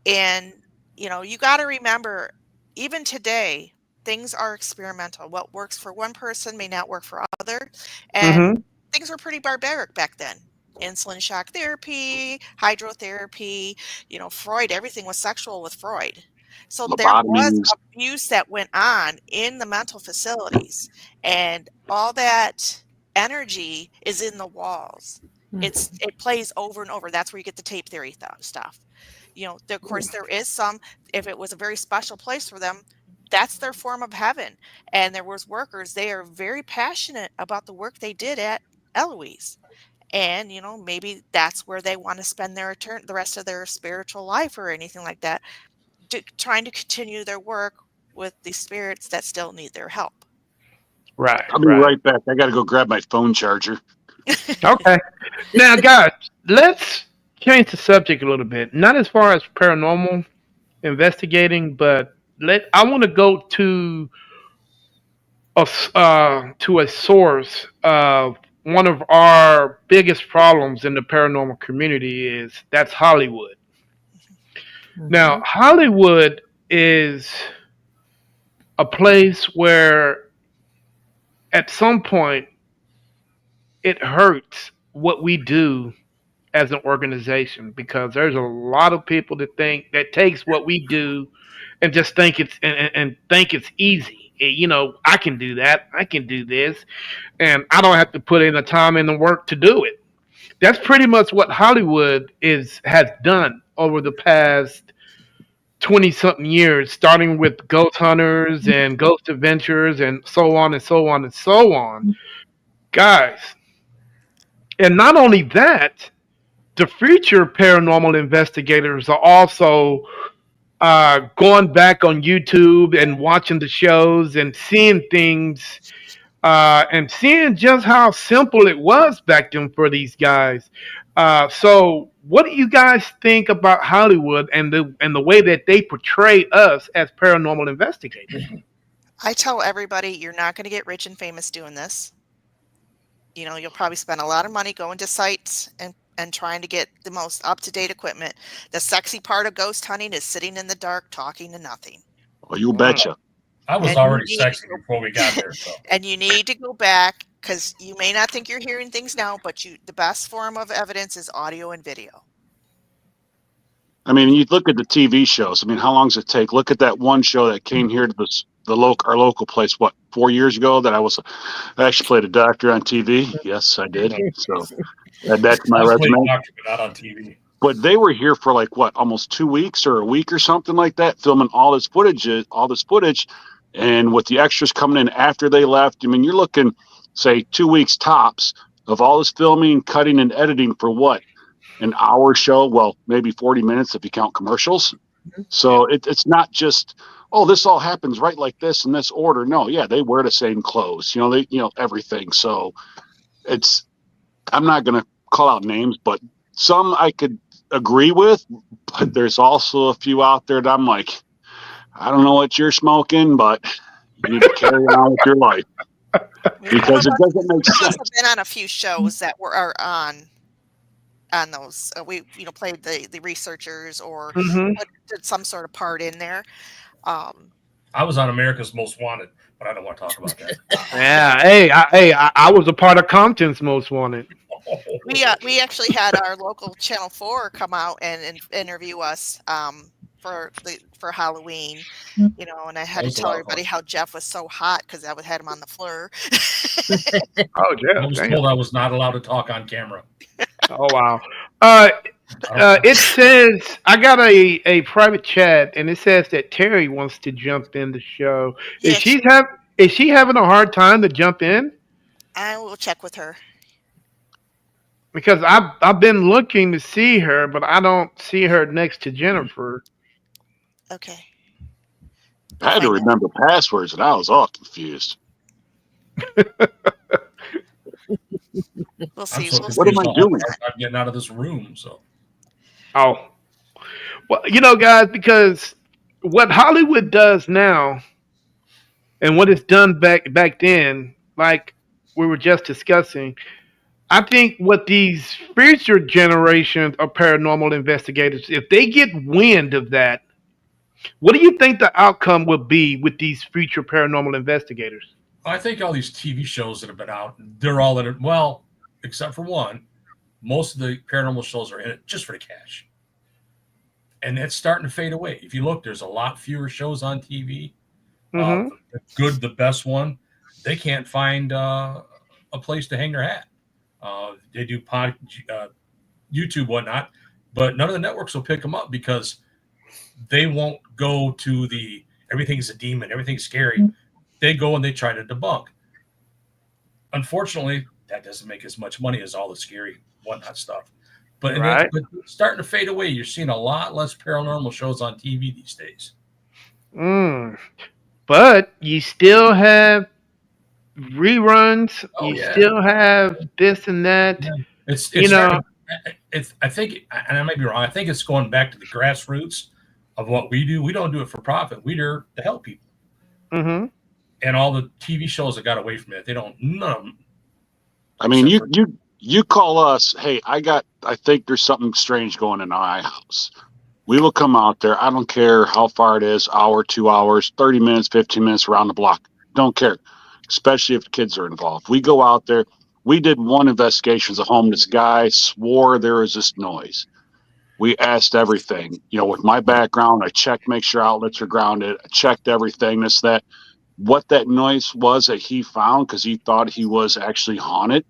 C: And you got to remember, even today, things are experimental. What works for one person may not work for other, and things were pretty barbaric back then. Insulin shock therapy, hydrotherapy, Freud, everything was sexual with Freud. So there was abuse that went on in the mental facilities, and all that energy is in the walls. It plays over and over. That's where you get the tape theory stuff. Of course, there is some, if it was a very special place for them, that's their form of heaven. And there was workers, they are very passionate about the work they did at Eloise. And, maybe that's where they want to spend the rest of their spiritual life or anything like that, trying to continue their work with the spirits that still need their help.
B: Right.
D: I'll be right back. I got to go grab my phone charger.
B: Okay. Now, guys, let's change the subject a little bit. Not as far as paranormal investigating, but I want to go to a source of one of our biggest problems in the paranormal community that's Hollywood. Now, Hollywood is a place where at some point it hurts what we do as an organization, because there's a lot of people that takes what we do and just think it's easy. I can do that. I can do this, and I don't have to put in the time and the work to do it. That's pretty much what Hollywood has done over the past 20-something years, starting with Ghost Hunters and Ghost Adventures and so on and so on and so on. Guys, and not only that, the future paranormal investigators are also going back on YouTube and watching the shows and seeing things and seeing just how simple it was back then for these guys. So, what do you guys think about Hollywood and the way that they portray us as paranormal investigators?
C: I tell everybody you're not going to get rich and famous doing this. You know, you'll probably spend a lot of money going to sites and trying to get the most up-to-date equipment. The sexy part of ghost hunting is sitting in the dark talking to nothing.
D: Well, you betcha.
E: I was
C: And
E: already
C: you need
E: sexy
C: to-
E: before we got there. So
C: And you need to go back because you may not think you're hearing things now, but the best form of evidence is audio and video.
D: I mean, you look at the TV shows. I mean, how long does it take? Look at that one show that came here to our local place. What, 4 years ago? I actually played a doctor on TV. Yes, I did. So add that to my
E: I was playing
D: resume.
E: doctor, but not on TV.
D: But they were here for like what, almost 2 weeks or a week or something like that, filming all this footage, and with the extras coming in after they left. I mean, you're looking, say, 2 weeks tops of all this filming, cutting, and editing for what? An hour show? Well, maybe 40 minutes if you count commercials. So it's not just, oh, this all happens right like this in this order. No, yeah, they wear the same clothes, everything. So I'm not going to call out names, but some I could agree with, but there's also a few out there that I'm like, I don't know what you're smoking, but you need to carry on with your life because it doesn't make sense.
C: I've been on a few shows that are on those. We played the researchers or did some sort of part in there.
E: I was on America's Most Wanted, but I don't want to talk about that.
B: Yeah, I was a part of Compton's Most Wanted.
C: We actually had our local Channel 4 come out and interview us for Halloween, and I had to tell everybody how Jeff was so hot because I had him on the floor.
B: Oh, yeah.
E: I was told I was not allowed to talk on camera.
B: Oh, wow. It says, I got a private chat, and it says that Terry wants to jump in the show.
C: Yeah,
B: Is she having a hard time to jump in?
C: I will check with her.
B: Because I've been looking to see her, but I don't see her next to Jennifer.
C: Okay.
D: I had to remember passwords, and I was all confused.
C: We'll see.
D: What am I doing?
E: I'm getting out of this room, so.
B: Oh. Well, guys, because what Hollywood does now and what it's done back then, like we were just discussing, I think what these future generations of paranormal investigators, if they get wind of that, what do you think the outcome will be with these future paranormal investigators?
E: I think all these TV shows that have been out, they're all in it. Well, except for one, most of the paranormal shows are in it just for the cash. And it's starting to fade away. If you look, there's a lot fewer shows on TV. The best one, they can't find a place to hang their hat. They do YouTube, whatnot, but none of the networks will pick them up because they won't go to everything's a demon, everything's scary. They go and they try to debunk. Unfortunately, that doesn't make as much money as all the scary whatnot stuff. But it's starting to fade away. You're seeing a lot less paranormal shows on TV these days.
B: But you still have reruns. Still have this and that.
E: Yeah. I think, and I might be wrong, I think it's going back to the grassroots of what we do. We don't do it for profit. We're there to help people.
B: Mm-hmm.
E: And all the TV shows that got away from it, they don't. None of them.
D: I mean, you call us. Hey, I think there's something strange going in my house. We will come out there. I don't care how far it is, hour, 2 hours, 30 minutes, 15 minutes around the block. Don't care, especially if kids are involved. We go out there. We did one investigation as a home. This guy swore there was this noise. We asked everything. With my background, I checked, make sure outlets are grounded. I checked everything, this, that. What that noise was that he found, because he thought he was actually haunted,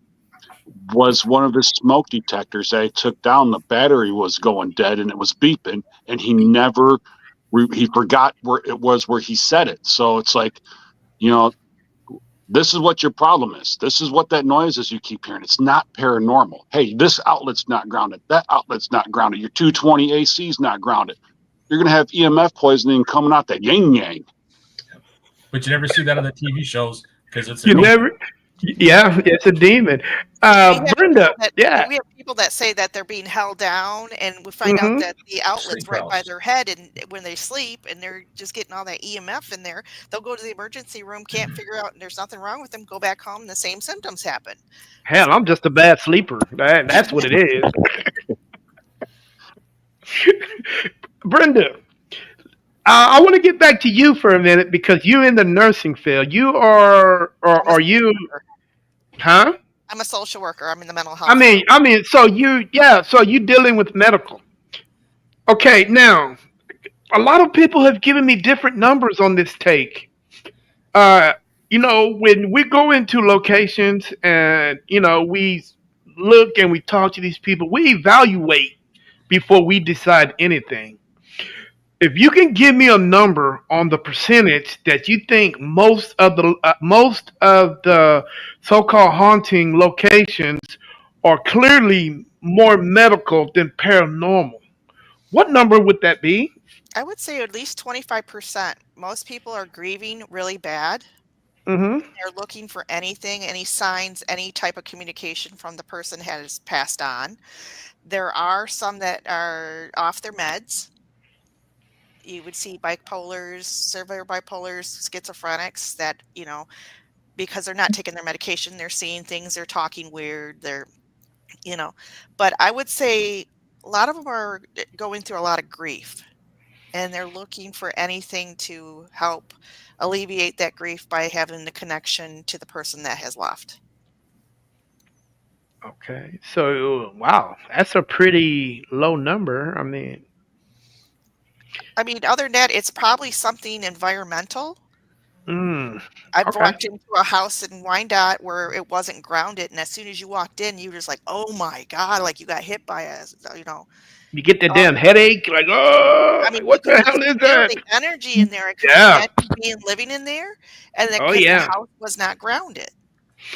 D: was one of the smoke detectors they took down. The battery was going dead and it was beeping, and he never he forgot where it was where he said it. So it's like, you know, this is what your problem is. This is what that noise is you keep hearing. It's not paranormal. Hey, this outlet's not grounded. That outlet's not grounded. Your 220 AC is not grounded. You're going to have EMF poisoning coming out that yin-yang.
E: But you never see that on the TV shows because it's
B: Yeah, it's a demon. Brenda,
C: we have people that say that they're being held down, and we find out that the outlet's right by their head, and when they sleep and they're just getting all that EMF in there, they'll go to the emergency room, can't figure out, and there's nothing wrong with them, go back home, and the same symptoms happen.
B: Hell, I'm just a bad sleeper. That's what it is. Brenda, I want to get back to you for a minute because you're in the nursing field. You are you? Huh?
C: I'm a social worker. I'm in the mental health.
B: I mean, so you dealing with medical. Okay, now a lot of people have given me different numbers on this take. You know, when we go into locations and you know we look and we talk to these people, we evaluate before we decide anything. If you can give me a number on the percentage that you think most of the so-called haunting locations are clearly more medical than paranormal, what number would that be?
C: I would say at least 25%. Most people are grieving really bad.
B: Mm-hmm.
C: They're looking for anything, any signs, any type of communication from the person has passed on. There are some that are off their meds. You would see bipolars, severe bipolars, schizophrenics that, you know, because they're not taking their medication, they're seeing things, they're talking weird, they're, you know. But I would say a lot of them are going through a lot of grief, and they're looking for anything to help alleviate that grief by having the connection to the person that has left.
B: Okay, so wow, that's a pretty low number.
C: I mean, other than that, it's probably something environmental. I've
B: okay.
C: walked into a house in Wyandotte where it wasn't grounded, and as soon as you walked in, you were just like, "Oh my God!" Like you got hit by a, you know.
B: You get that damn headache, like, oh,
C: I mean,
B: what
C: you
B: the
C: could
B: hell is
C: just feel
B: that?
C: the energy in there. I could
B: Yeah.
C: imagine being living in there, and then
B: Oh,
C: 'cause
B: yeah.
C: the house was not grounded.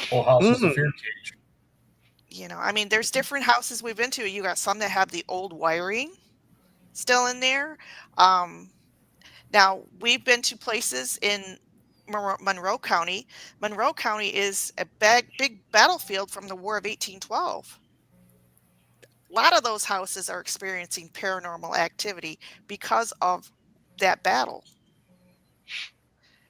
E: Whole house is a fear cage.
C: You know, I mean, there's different houses we've been to. You got some that have the old wiring still in there. Now we've been to places in Monroe County. Monroe County is a big battlefield from the War of 1812. A lot of those houses are experiencing paranormal activity because of that battle.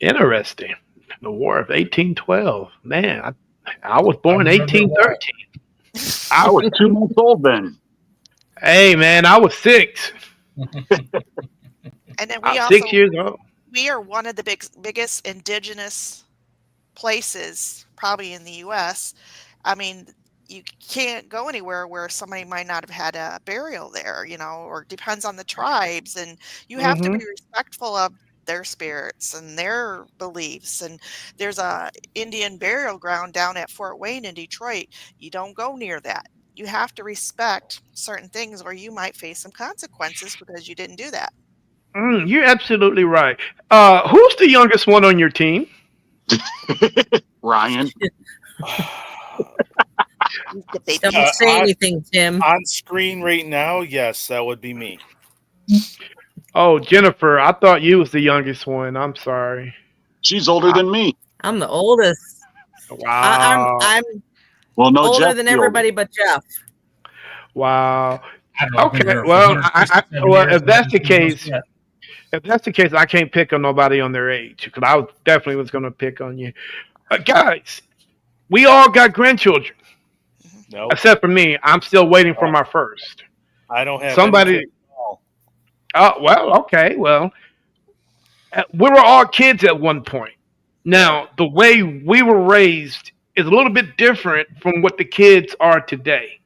B: Interesting. The War of 1812. Man, I was born
E: I remember
B: 1813.
D: I was 2 months old then.
B: Hey, man, I was 6.
C: And then
B: I
C: we
B: was
C: also
B: 6 years old.
C: we are one of the biggest indigenous places probably in the U.S. I mean, you can't go anywhere where somebody might not have had a burial there, you know, or depends on the tribes, and you have to be respectful of their spirits and their beliefs. And there's a Indian burial ground down at Fort Wayne in Detroit. You don't go near that. You have to respect certain things, or you might face some consequences because you didn't do that.
B: You're absolutely right. Who's the youngest one on your team?
D: Ryan.
F: Don't say anything, Tim.
G: On screen right now, yes, that would be me.
B: Oh, Jennifer, I thought you was the youngest one. I'm sorry.
D: She's older than me.
F: I'm the oldest.
B: Wow.
F: I'm
D: Well, no,
F: older
D: Jeff
F: than
D: the
F: everybody but Jeff.
B: Wow.
E: I don't know, I've been
B: Okay.
E: there for
B: Well,
E: 167
B: well,
E: years,
B: if that's the
E: and I haven't seen
B: case,
E: those yet.
B: if that's the case, I can't pick on nobody on their age because I definitely was going to pick on you. Guys, we all got grandchildren
G: No,
B: except for me. I'm still waiting for my first.
G: I don't have
B: Somebody.
G: any kids at all.
B: Oh, well, okay. Well, we were all kids at one point. Now, the way we were raised is a little bit different from what the kids are today.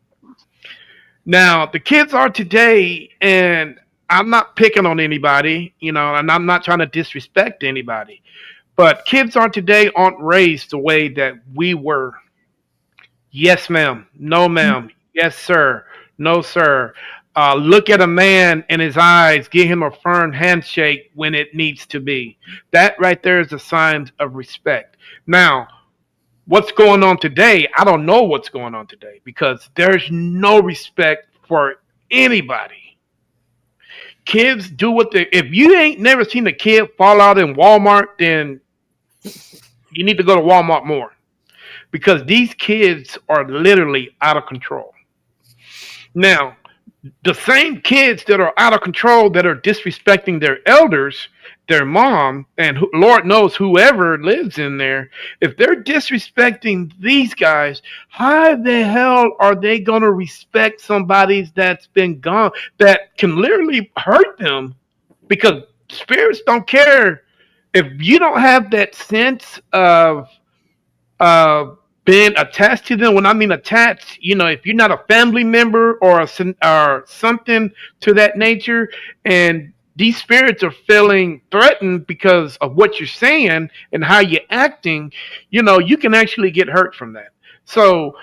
B: Now, the kids are today, and I'm not picking on anybody, you know, and I'm not trying to disrespect anybody, but kids are today aren't raised the way that we were. Yes, ma'am. No, ma'am. Yes, sir. No, sir. look at a man in his eyes, give him a firm handshake when it needs to be. That right there is a sign of respect. Now, what's going on today? I don't know what's going on today because there's no respect for anybody. Kids do what they. If you ain't never seen a kid fall out in Walmart, then you need to go to Walmart more because these kids are literally out of control. Now, the same kids that are out of control that are disrespecting their elders, their mom, and Lord knows whoever lives in there, if they're disrespecting these guys, how the hell are they going to respect somebody that's been gone that can literally hurt them? Because spirits don't care. If you don't have that sense of being attached to them. When I mean attached, if you're not a family member or something to that nature, and these spirits are feeling threatened because of what you're saying and how you're acting, you can actually get hurt from that. So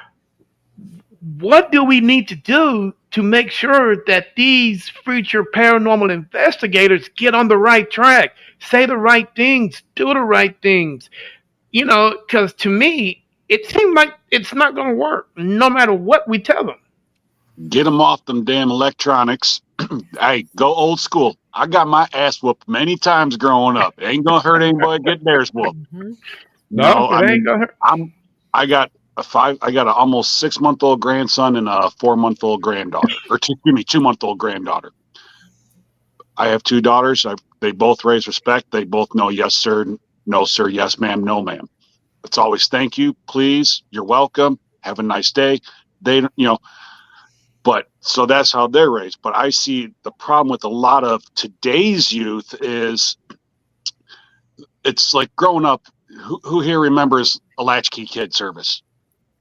B: what do we need to do to make sure that these future paranormal investigators get on the right track, say the right things, do the right things? Because to me, it seems like it's not going to work, no matter what we tell them.
D: Get them off them damn electronics. Hey, go old school. I got my ass whooped many times growing up. It ain't gonna hurt anybody getting theirs whooped.
B: Mm-hmm. No, it ain't gonna hurt.
D: I got an almost 6-month-old grandson and a 4-month-old granddaughter, or 2-month-old granddaughter. I have 2 daughters. They both raise respect. They both know yes, sir, no, sir, yes, ma'am, no, ma'am. It's always thank you, please, you're welcome, have a nice day. But so that's how they're raised. But I see the problem with a lot of today's youth is it's like growing up. Who here remembers a latchkey kid service?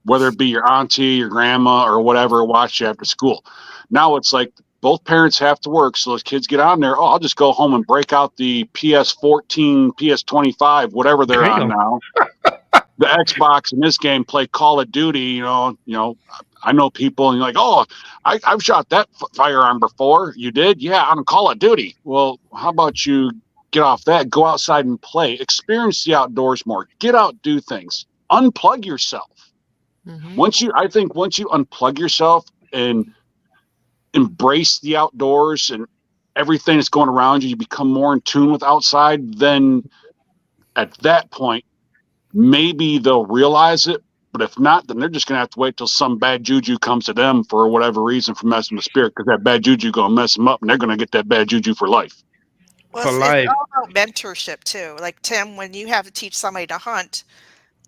D: Whether it be your auntie, your grandma, or whatever, watch you after school. Now it's like both parents have to work, so those kids get on there. Oh, I'll just go home and break out the PS14, PS25, whatever they're on now. The Xbox in this game, play Call of Duty. I know people, and you're like, oh, I've shot that firearm before. You did? Yeah, on Call of Duty. Well, how about you get off that, go outside and play, experience the outdoors more, get out, do things, unplug yourself. Mm-hmm. Once you unplug yourself and embrace the outdoors and everything that's going around you, you become more in tune with outside, then at that point, maybe they'll realize it. But if not, then they're just going to have to wait till some bad juju comes to them for whatever reason for messing with spirit, because that bad juju going to mess them up, and they're going to get that bad juju for life.
C: Well, it's all about mentorship too. Like Tim, when you have to teach somebody to hunt,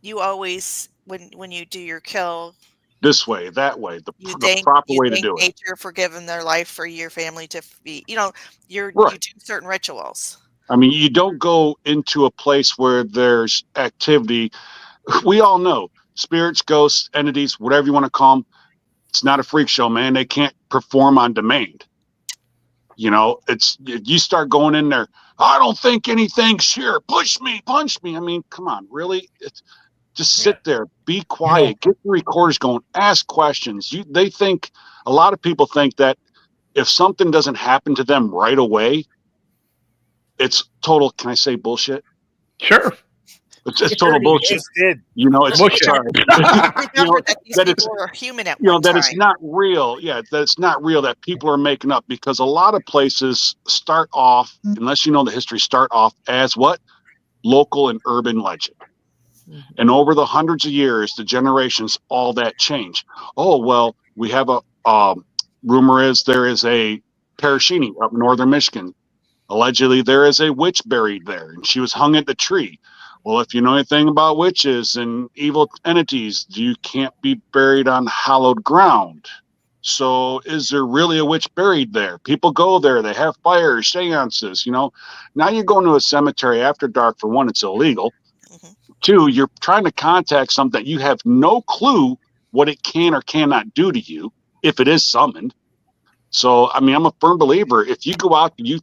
C: you always, when you do your kill,
D: this way, that way, the proper way to do it.
C: Nature for giving their life for your family to be. You do certain rituals.
D: I mean, you don't go into a place where there's activity. We all know spirits, ghosts, entities, whatever you want to call them. It's not a freak show, man. They can't perform on demand. You start going in there. I don't think anything's here. Push me, punch me. I mean, come on, really? Just sit there, be quiet, get the recorders going, ask questions. A lot of people think that if something doesn't happen to them right away, it's total, can I say bullshit?
B: Sure.
D: It's total bullshit. It's
B: bullshit.
C: That people are human at one time.
D: It's not real. Yeah, that it's not real, that people are making up, because a lot of places start off, unless you know the history, start off as what? Local and urban legend. Mm-hmm. And over the hundreds of years, the generations, all that changed. Oh, well, we have rumor is there is a Parashini up in northern Michigan. Allegedly, there is a witch buried there, and she was hung at the tree. Well, if you know anything about witches and evil entities, you can't be buried on hallowed ground. So is there really a witch buried there? People go there. They have fires, seances, Now you're going to a cemetery after dark. For one, it's illegal. Mm-hmm. 2, you're trying to contact something that you have no clue what it can or cannot do to you if it is summoned. So, I mean, I'm a firm believer. If you go out, you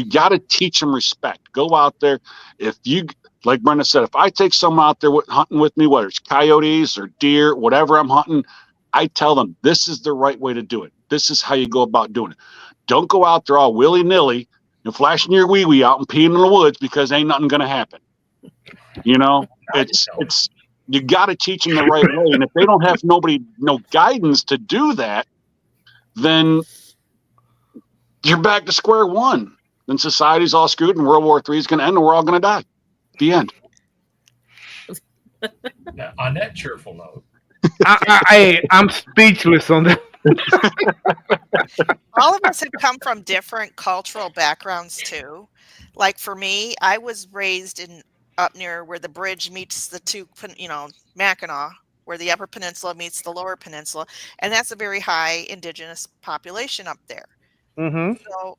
D: got to teach them respect. Go out there. Like Brenda said, if I take someone out there hunting with me, whether it's coyotes or deer, whatever I'm hunting, I tell them this is the right way to do it. this is how you go about doing it. Don't go out there all willy-nilly and flashing your wee-wee out and peeing in the woods because ain't nothing going to happen. You know, it's you got to teach them the right way. And if they don't have no guidance to do that, then you're back to square one. Then society's all screwed and World War III is going to end and we're all going to die. The end.
E: Now, on that cheerful note,
B: I'm speechless on that.
C: All of us have come from different cultural backgrounds too. Like for me, I was raised up near where the bridge meets the two, Mackinac, where the Upper Peninsula meets the Lower Peninsula, and that's a very high indigenous population up there.
B: Mm-hmm.
C: So,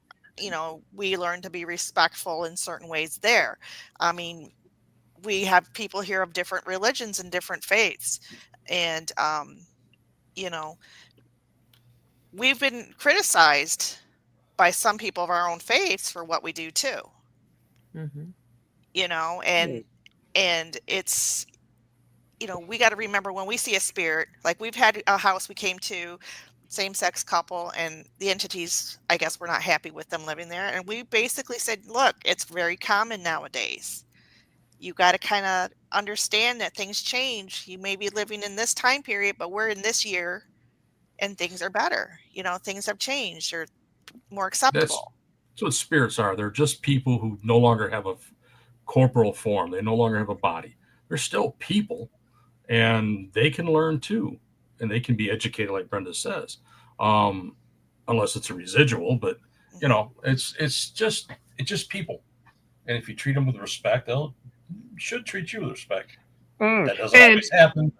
C: we learn to be respectful in certain ways there. I mean, we have people here of different religions and different faiths, and we've been criticized by some people of our own faiths for what we do too.
F: Mm-hmm.
C: And it's, we got to remember when we see a spirit, like we've had a house we came to, same-sex couple, and the entities, I guess, were not happy with them living there. And we basically said, look, it's very common nowadays. You got to kind of understand that things change. You may be living in this time period, but we're in this year and things are better. Things have changed or more acceptable.
E: That's what spirits are. They're just people who no longer have a corporal form. They no longer have a body. They're still people, and they can learn too, and they can be educated, like Brenda says, unless it's a residual. But it's just people, and if you treat them with respect, they'll should treat you with respect. That doesn't always happen,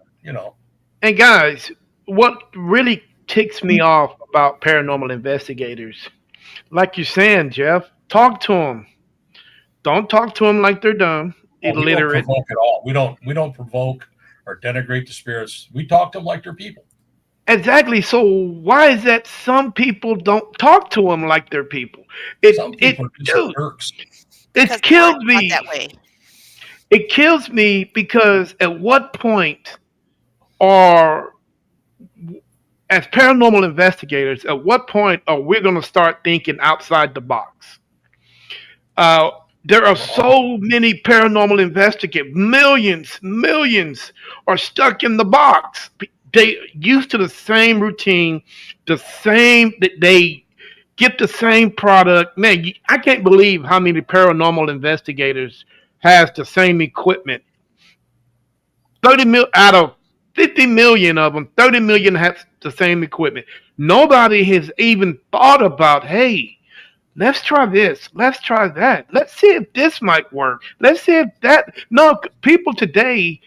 B: And guys, what really ticks me off about paranormal investigators, like you're saying, Jeff, talk to them. Don't talk to them like they're dumb, illiterate.
E: We don't provoke at all. We don't provoke or denigrate the spirits. We talk to them like they're people.
B: Exactly. So why is that some people don't talk to them like they're people?
E: Some people are just jerks.
B: It kills me.
C: That way.
B: It kills me because at what point as paranormal investigators, at what point are we going to start thinking outside the box? There are so many paranormal investigators, millions are stuck in the box. They used to the same routine, they get the same product. Man, I can't believe how many paranormal investigators has the same equipment. 30 million out of 50 million of them, 30 million have the same equipment. Nobody has even thought about, hey, let's try this. Let's try that. Let's see if this might work. Let's see if that. No, people today,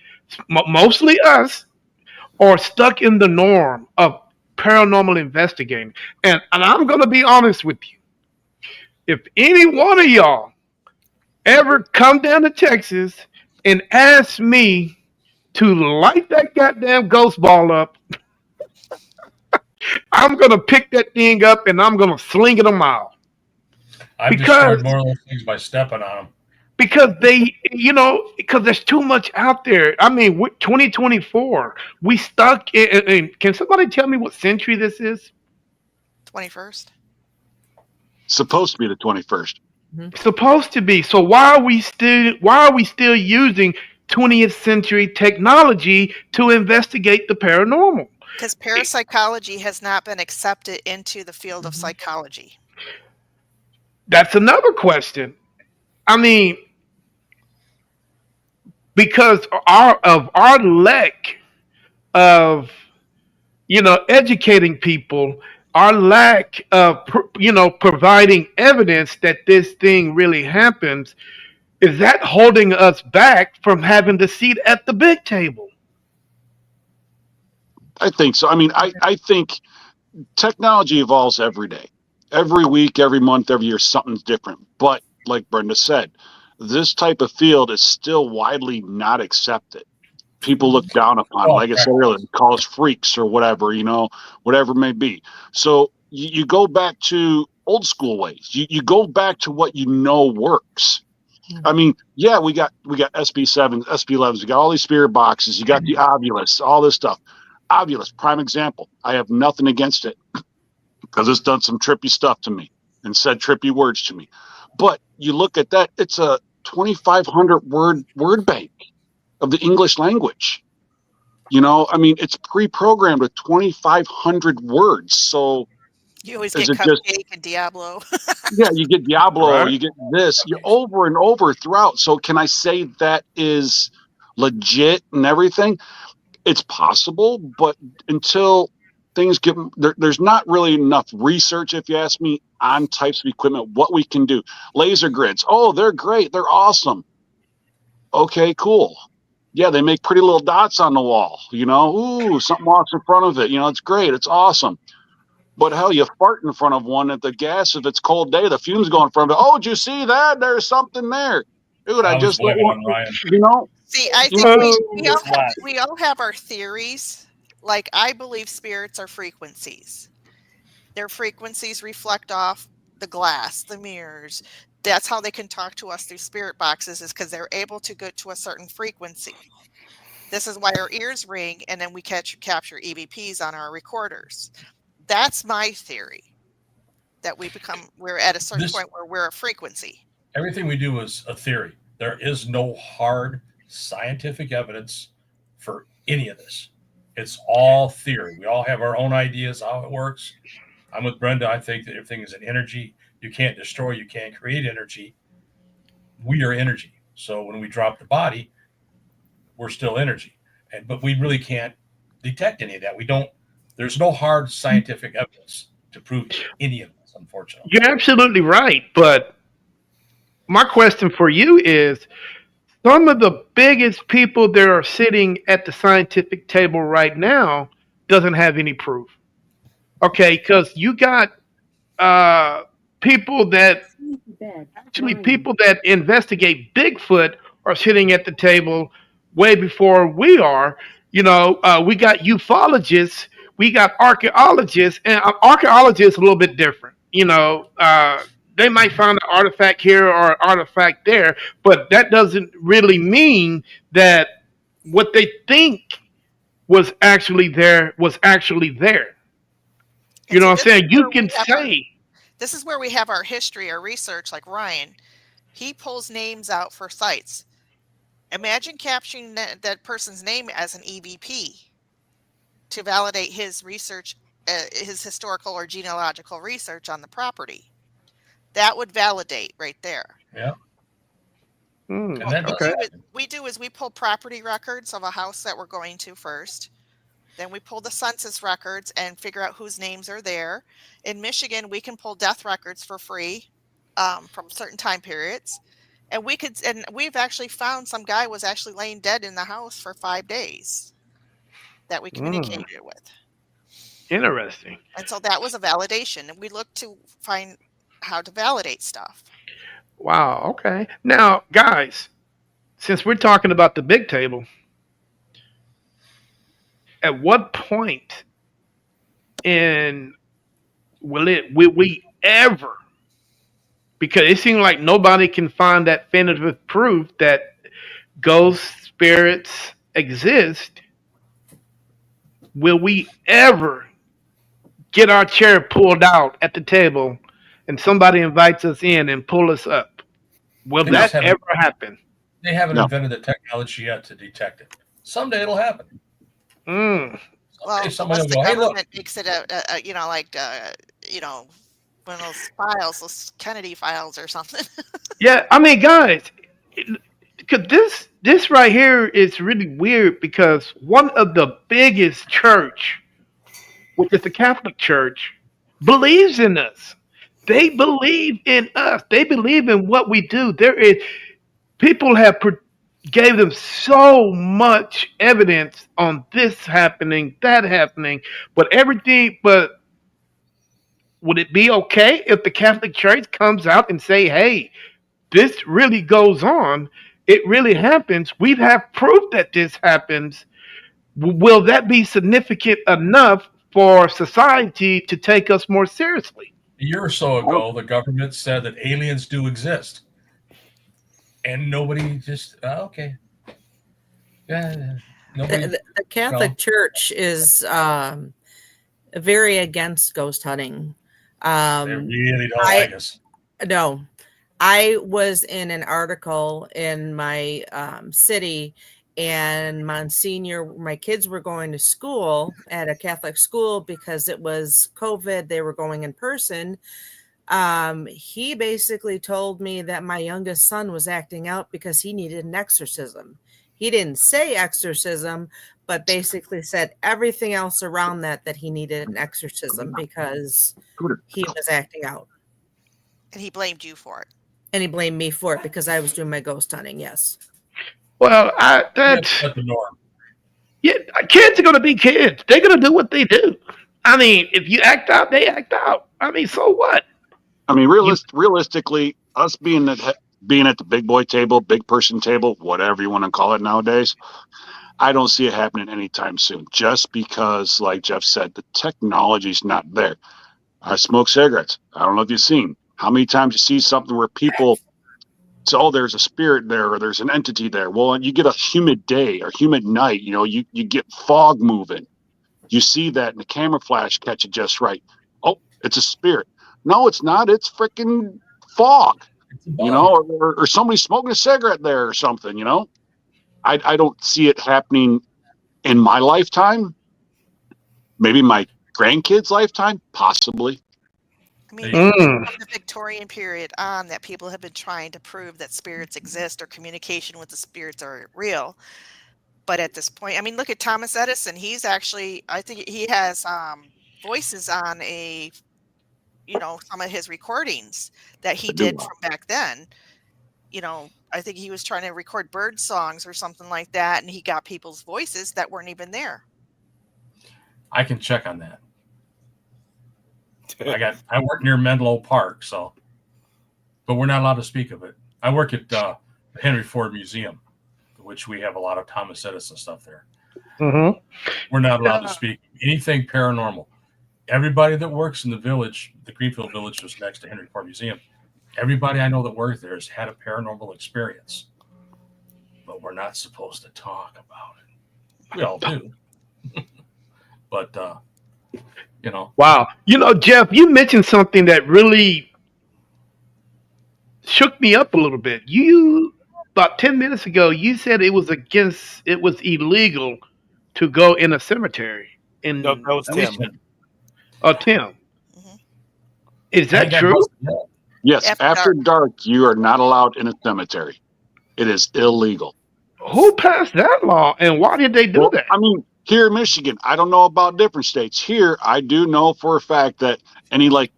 B: mostly us, are stuck in the norm of paranormal investigating. And I'm going to be honest with you. If any one of y'all ever come down to Texas and ask me to light that goddamn ghost ball up, I'm going to pick that thing up and I'm going to sling it a mile.
E: I've destroyed more of those things by stepping on them.
B: Because because there's too much out there. I mean, 2024, we stuck in, can somebody tell me what century this is?
C: 21st.
D: Supposed to be the 21st.
B: Supposed to be. So why are we still using 20th century technology to investigate the paranormal?
C: Because parapsychology has not been accepted into the field of psychology.
B: That's another question. I mean, because of our lack of, educating people, our lack of, providing evidence that this thing really happens, is that holding us back from having the seat at the big table?
D: I think so. I mean, I think technology evolves every day. Every week, every month, every year, something's different. But like Brenda said, this type of field is still widely not accepted. People look down upon, like I said earlier, call us freaks or whatever, whatever it may be. So you go back to old school ways. You go back to what works. I mean, yeah, we got SB7s, SB11s, we got all these spirit boxes, you got the Ovilus, all this stuff. Ovilus, prime example. I have nothing against it. because it's done some trippy stuff to me and said trippy words to me. But you look at that, it's a 2,500 word bank of the English language. You know, I mean, it's pre-programmed with 2,500 words. So
C: You always
D: is
C: get
D: it just,
C: Cupcake and Diablo.
D: yeah, you get Diablo,
B: Right.
D: you get this, you over and over throughout. So can I say that is legit and everything? It's possible, but until things get there's not really enough research, if you ask me, on types of equipment, what we can do. Laser grids, oh, they're great, they're awesome. Okay, cool. Yeah, they make pretty little dots on the wall, you know. Ooh, something walks in front of it, you know, it's great, it's awesome. But hell, you fart in front of one at the gas, if it's cold day, the fumes go in front of it. Oh, did you see that? There's something there. Dude, I
E: I was
D: just don't
E: blaming
D: want,
E: on Ryan.
D: you know.
C: See, I think
B: Oh.
C: we all have our theories. Like, I believe spirits are frequencies. Their frequencies reflect off the glass, the mirrors. That's how they can talk to us through spirit boxes, is because they're able to go to a certain frequency. This is why our ears ring, and then we capture EVPs on our recorders. That's my theory. That we're at a certain point where we're a frequency.
E: Everything we do is a theory. There is no hard scientific evidence for any of this. It's all theory. We all have our own ideas how it works. I'm with Brenda. I think that everything is an energy. You can't destroy, you can't create energy. We are energy. So when we drop the body, we're still energy. But we really can't detect any of that. There's no hard scientific evidence to prove any of this, unfortunately.
B: You're absolutely right. But my question for you is, some of the biggest people that are sitting at the scientific table right now doesn't have any proof. Okay, because you got people that investigate Bigfoot are sitting at the table way before we are. You know, we got ufologists, we got archaeologists, and archaeologists a little bit different. You know, they might find an artifact here or an artifact there, but that doesn't really mean that what they think was actually there was actually there. You know what I'm saying? You can say.
C: This is where we have our history, our research, like Ryan. He pulls names out for sites. Imagine capturing that person's name as an EVP to validate his research, his historical or genealogical research on the property. That would validate right there.
E: Yeah.
C: What we do is we pull property records of a house that we're going to first. Then we pull the census records and figure out whose names are there. In Michigan, we can pull death records for free from certain time periods. And we've actually found some guy was actually laying dead in the house for 5 days that we communicated with.
B: Interesting.
C: And so that was a validation. And we looked to find how to validate stuff.
B: Wow. Okay. Now, guys, since we're talking about the big table, at what point will we ever, because it seems like nobody can find that definitive proof that ghost spirits exist, will we ever get our chair pulled out at the table and somebody invites us in and pull us up? Will that ever happen?
E: They haven't invented the technology yet to detect it. Someday it'll happen.
C: Well, unless the government makes it one of those files, those Kennedy files or something.
B: Yeah, I mean, guys, because this right here is really weird, because one of the biggest church, which is the Catholic Church, believes in us. They believe in us. They believe in what we do. People have gave them so much evidence on this happening, that happening, but would it be okay if the Catholic Church comes out and say, hey, this really goes on, it really happens, we have proof that this happens? Will that be significant enough for society to take us more seriously?
E: A year or so ago, the government said that aliens do exist. And nobody just, okay. Yeah,
F: the Catholic Church is very against ghost hunting.
E: They really don't
F: I-
E: like us.
F: No, I was in an article in my city, and Monsignor, my kids were going to school at a Catholic school because it was COVID. They were going in person. He basically told me that my youngest son was acting out because he needed an exorcism. He didn't say exorcism, but basically said everything else around that he needed an exorcism because he was acting out.
C: And he blamed you for it.
F: And he blamed me for it because I was doing my ghost hunting. Yes.
B: Well, that's
E: That's the norm.
B: yeah. Kids are gonna be kids. They're gonna do what they do. I mean, if you act out, they act out. I mean, so what?
D: I mean, realistically, us being at the big boy table, big person table, whatever you want to call it nowadays, I don't see it happening anytime soon. Just because, like Jeff said, the technology's not there. I smoke cigarettes. I don't know if you've seen how many times you see something where people say, "Oh, there's a spirit there, or there's an entity there." Well, you get a humid day or humid night. You know, you get fog moving. You see that, and the camera flash catch it just right. Oh, it's a spirit. No, it's not. It's freaking fog. You know, or somebody smoking a cigarette there or something. You know, I don't see it happening in my lifetime. Maybe my grandkids' lifetime, possibly.
C: I mean,
B: Mm.
C: from the Victorian period on, that people have been trying to prove that spirits exist or communication with the spirits are real. But at this point, I mean, look at Thomas Edison. He's actually, I think he has voices on some of his recordings that he did from back then. You know, I think he was trying to record bird songs or something like that, and he got people's voices that weren't even there.
E: I can check on that. I work near Menlo Park, but we're not allowed to speak of it. I work at the Henry Ford Museum, which we have a lot of Thomas Edison stuff there.
B: Mm-hmm.
E: We're not allowed to speak anything paranormal. Everybody that works in the village, the Greenfield Village was next to Henry Ford Museum. Everybody I know that works there has had a paranormal experience, but we're not supposed to talk about it. We all do. But,
B: Wow. You know, Jeff, you mentioned something that really shook me up a little bit. About 10 minutes ago, you said it was illegal to go in a cemetery.
G: No, that was Tim.
B: Oh, Tim.
C: Mhm.
B: Is that true?
D: Yes,
C: After
D: after dark, you are not allowed in a cemetery. It is illegal.
B: Who passed that law and why did they do
D: Well,
B: that?
D: I mean, here in Michigan, I don't know about different states. Here, I do know for a fact that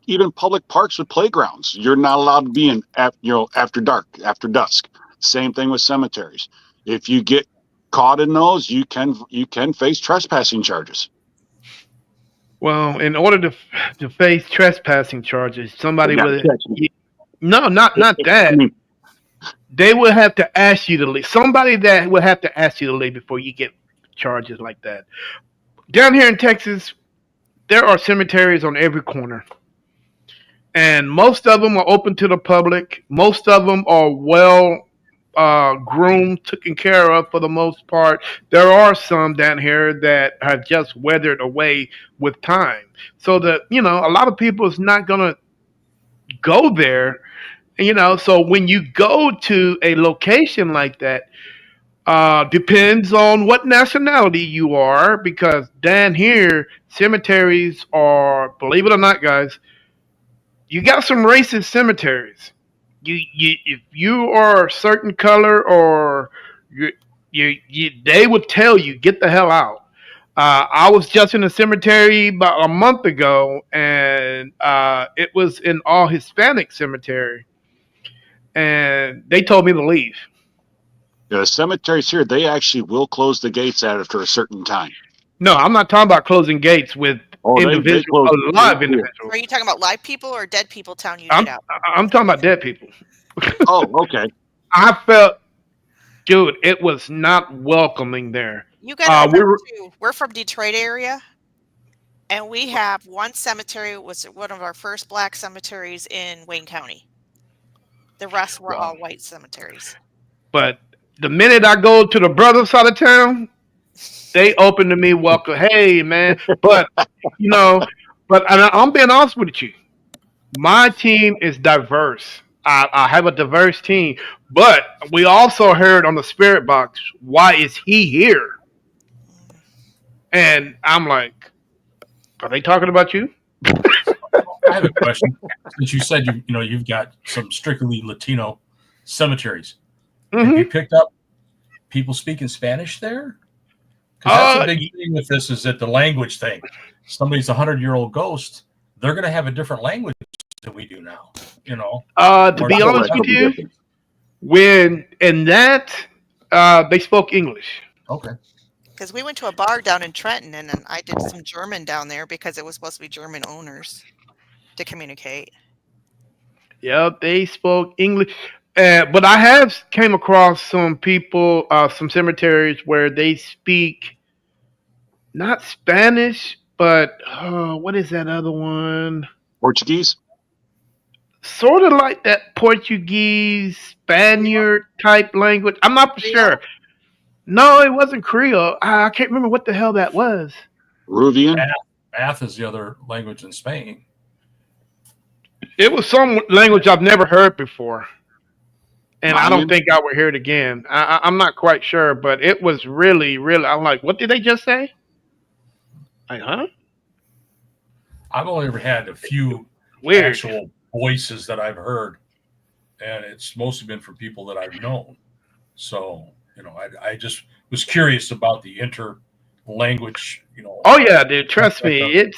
D: even public parks with playgrounds, you're not allowed to be in after dark, after dusk. Same thing with cemeteries. If you get caught in those, you can face trespassing charges.
B: Well, in order to face trespassing charges, somebody
D: Yeah,
B: would
D: catch
B: no, not that.
D: I mean,
B: They would have to ask you to leave. Somebody that would have to ask you to leave before you get charges like that. Down here in Texas, there are cemeteries on every corner. And most of them are open to the public. Most of them are well groomed, taken care of for the most part. There are some down here that have just weathered away with time. So that, a lot of people is not going to go there. So when you go to a location like that, depends on what nationality you are, because down here, cemeteries are, believe it or not, guys, you got some racist cemeteries. If you are a certain color or they would tell you, get the hell out. I was just in a cemetery about a month ago, and it was an all Hispanic cemetery. And they told me to leave.
D: the cemeteries here, they actually will close the gates after a certain time.
B: No, I'm not talking about closing gates with individuals, alive individuals.
C: Are you talking about live people or dead people telling you to
B: I'm
C: get out?
B: talking about dead people.
D: Oh, okay.
B: I felt, dude, it was not welcoming there.
C: You got to
B: we
C: remember
B: were-
C: too, we're from Detroit area, and we have one cemetery, was one of our first black cemeteries in Wayne County. The rest were all white cemeteries.
B: But the minute I go to the brother side of town, they open to me, welcome, hey man. But I'm being honest with you. My team is diverse. I have a diverse team, but we also heard on the Spirit Box, why is he here? And I'm like, are they talking about you?
E: I have a question. Since you said you've got some strictly Latino cemeteries, have you picked up people speaking Spanish there? Because that's a big thing with this, is that the language thing. Somebody's 100-year-old ghost, they're going to have a different language than we do now.
B: To be honest with you, they spoke English.
E: Okay.
C: Because we went to a bar down in Trenton, and then I did some German down there because it was supposed to be German owners to communicate.
B: Yep, they spoke English. But I have came across some people, some cemeteries where they speak not Spanish, but what is that other one?
D: Portuguese?
B: Sort of like that Portuguese, Spaniard type language. I'm not for sure. No, it wasn't Creole. I can't remember what the hell that was.
D: Peruvian?
E: Math is the other language in Spain.
B: It was some language I've never heard before. And
D: Mayan?
B: I don't think I would hear it again. I'm not quite sure, but it was really, really. I'm like, what did they just say? Like, huh?
E: I've only ever had a few
B: Weird.
E: actual voices that I've heard, and it's mostly been from people that I've known. So, I just was curious about the inter-language,
B: Oh, yeah, dude. Trust me.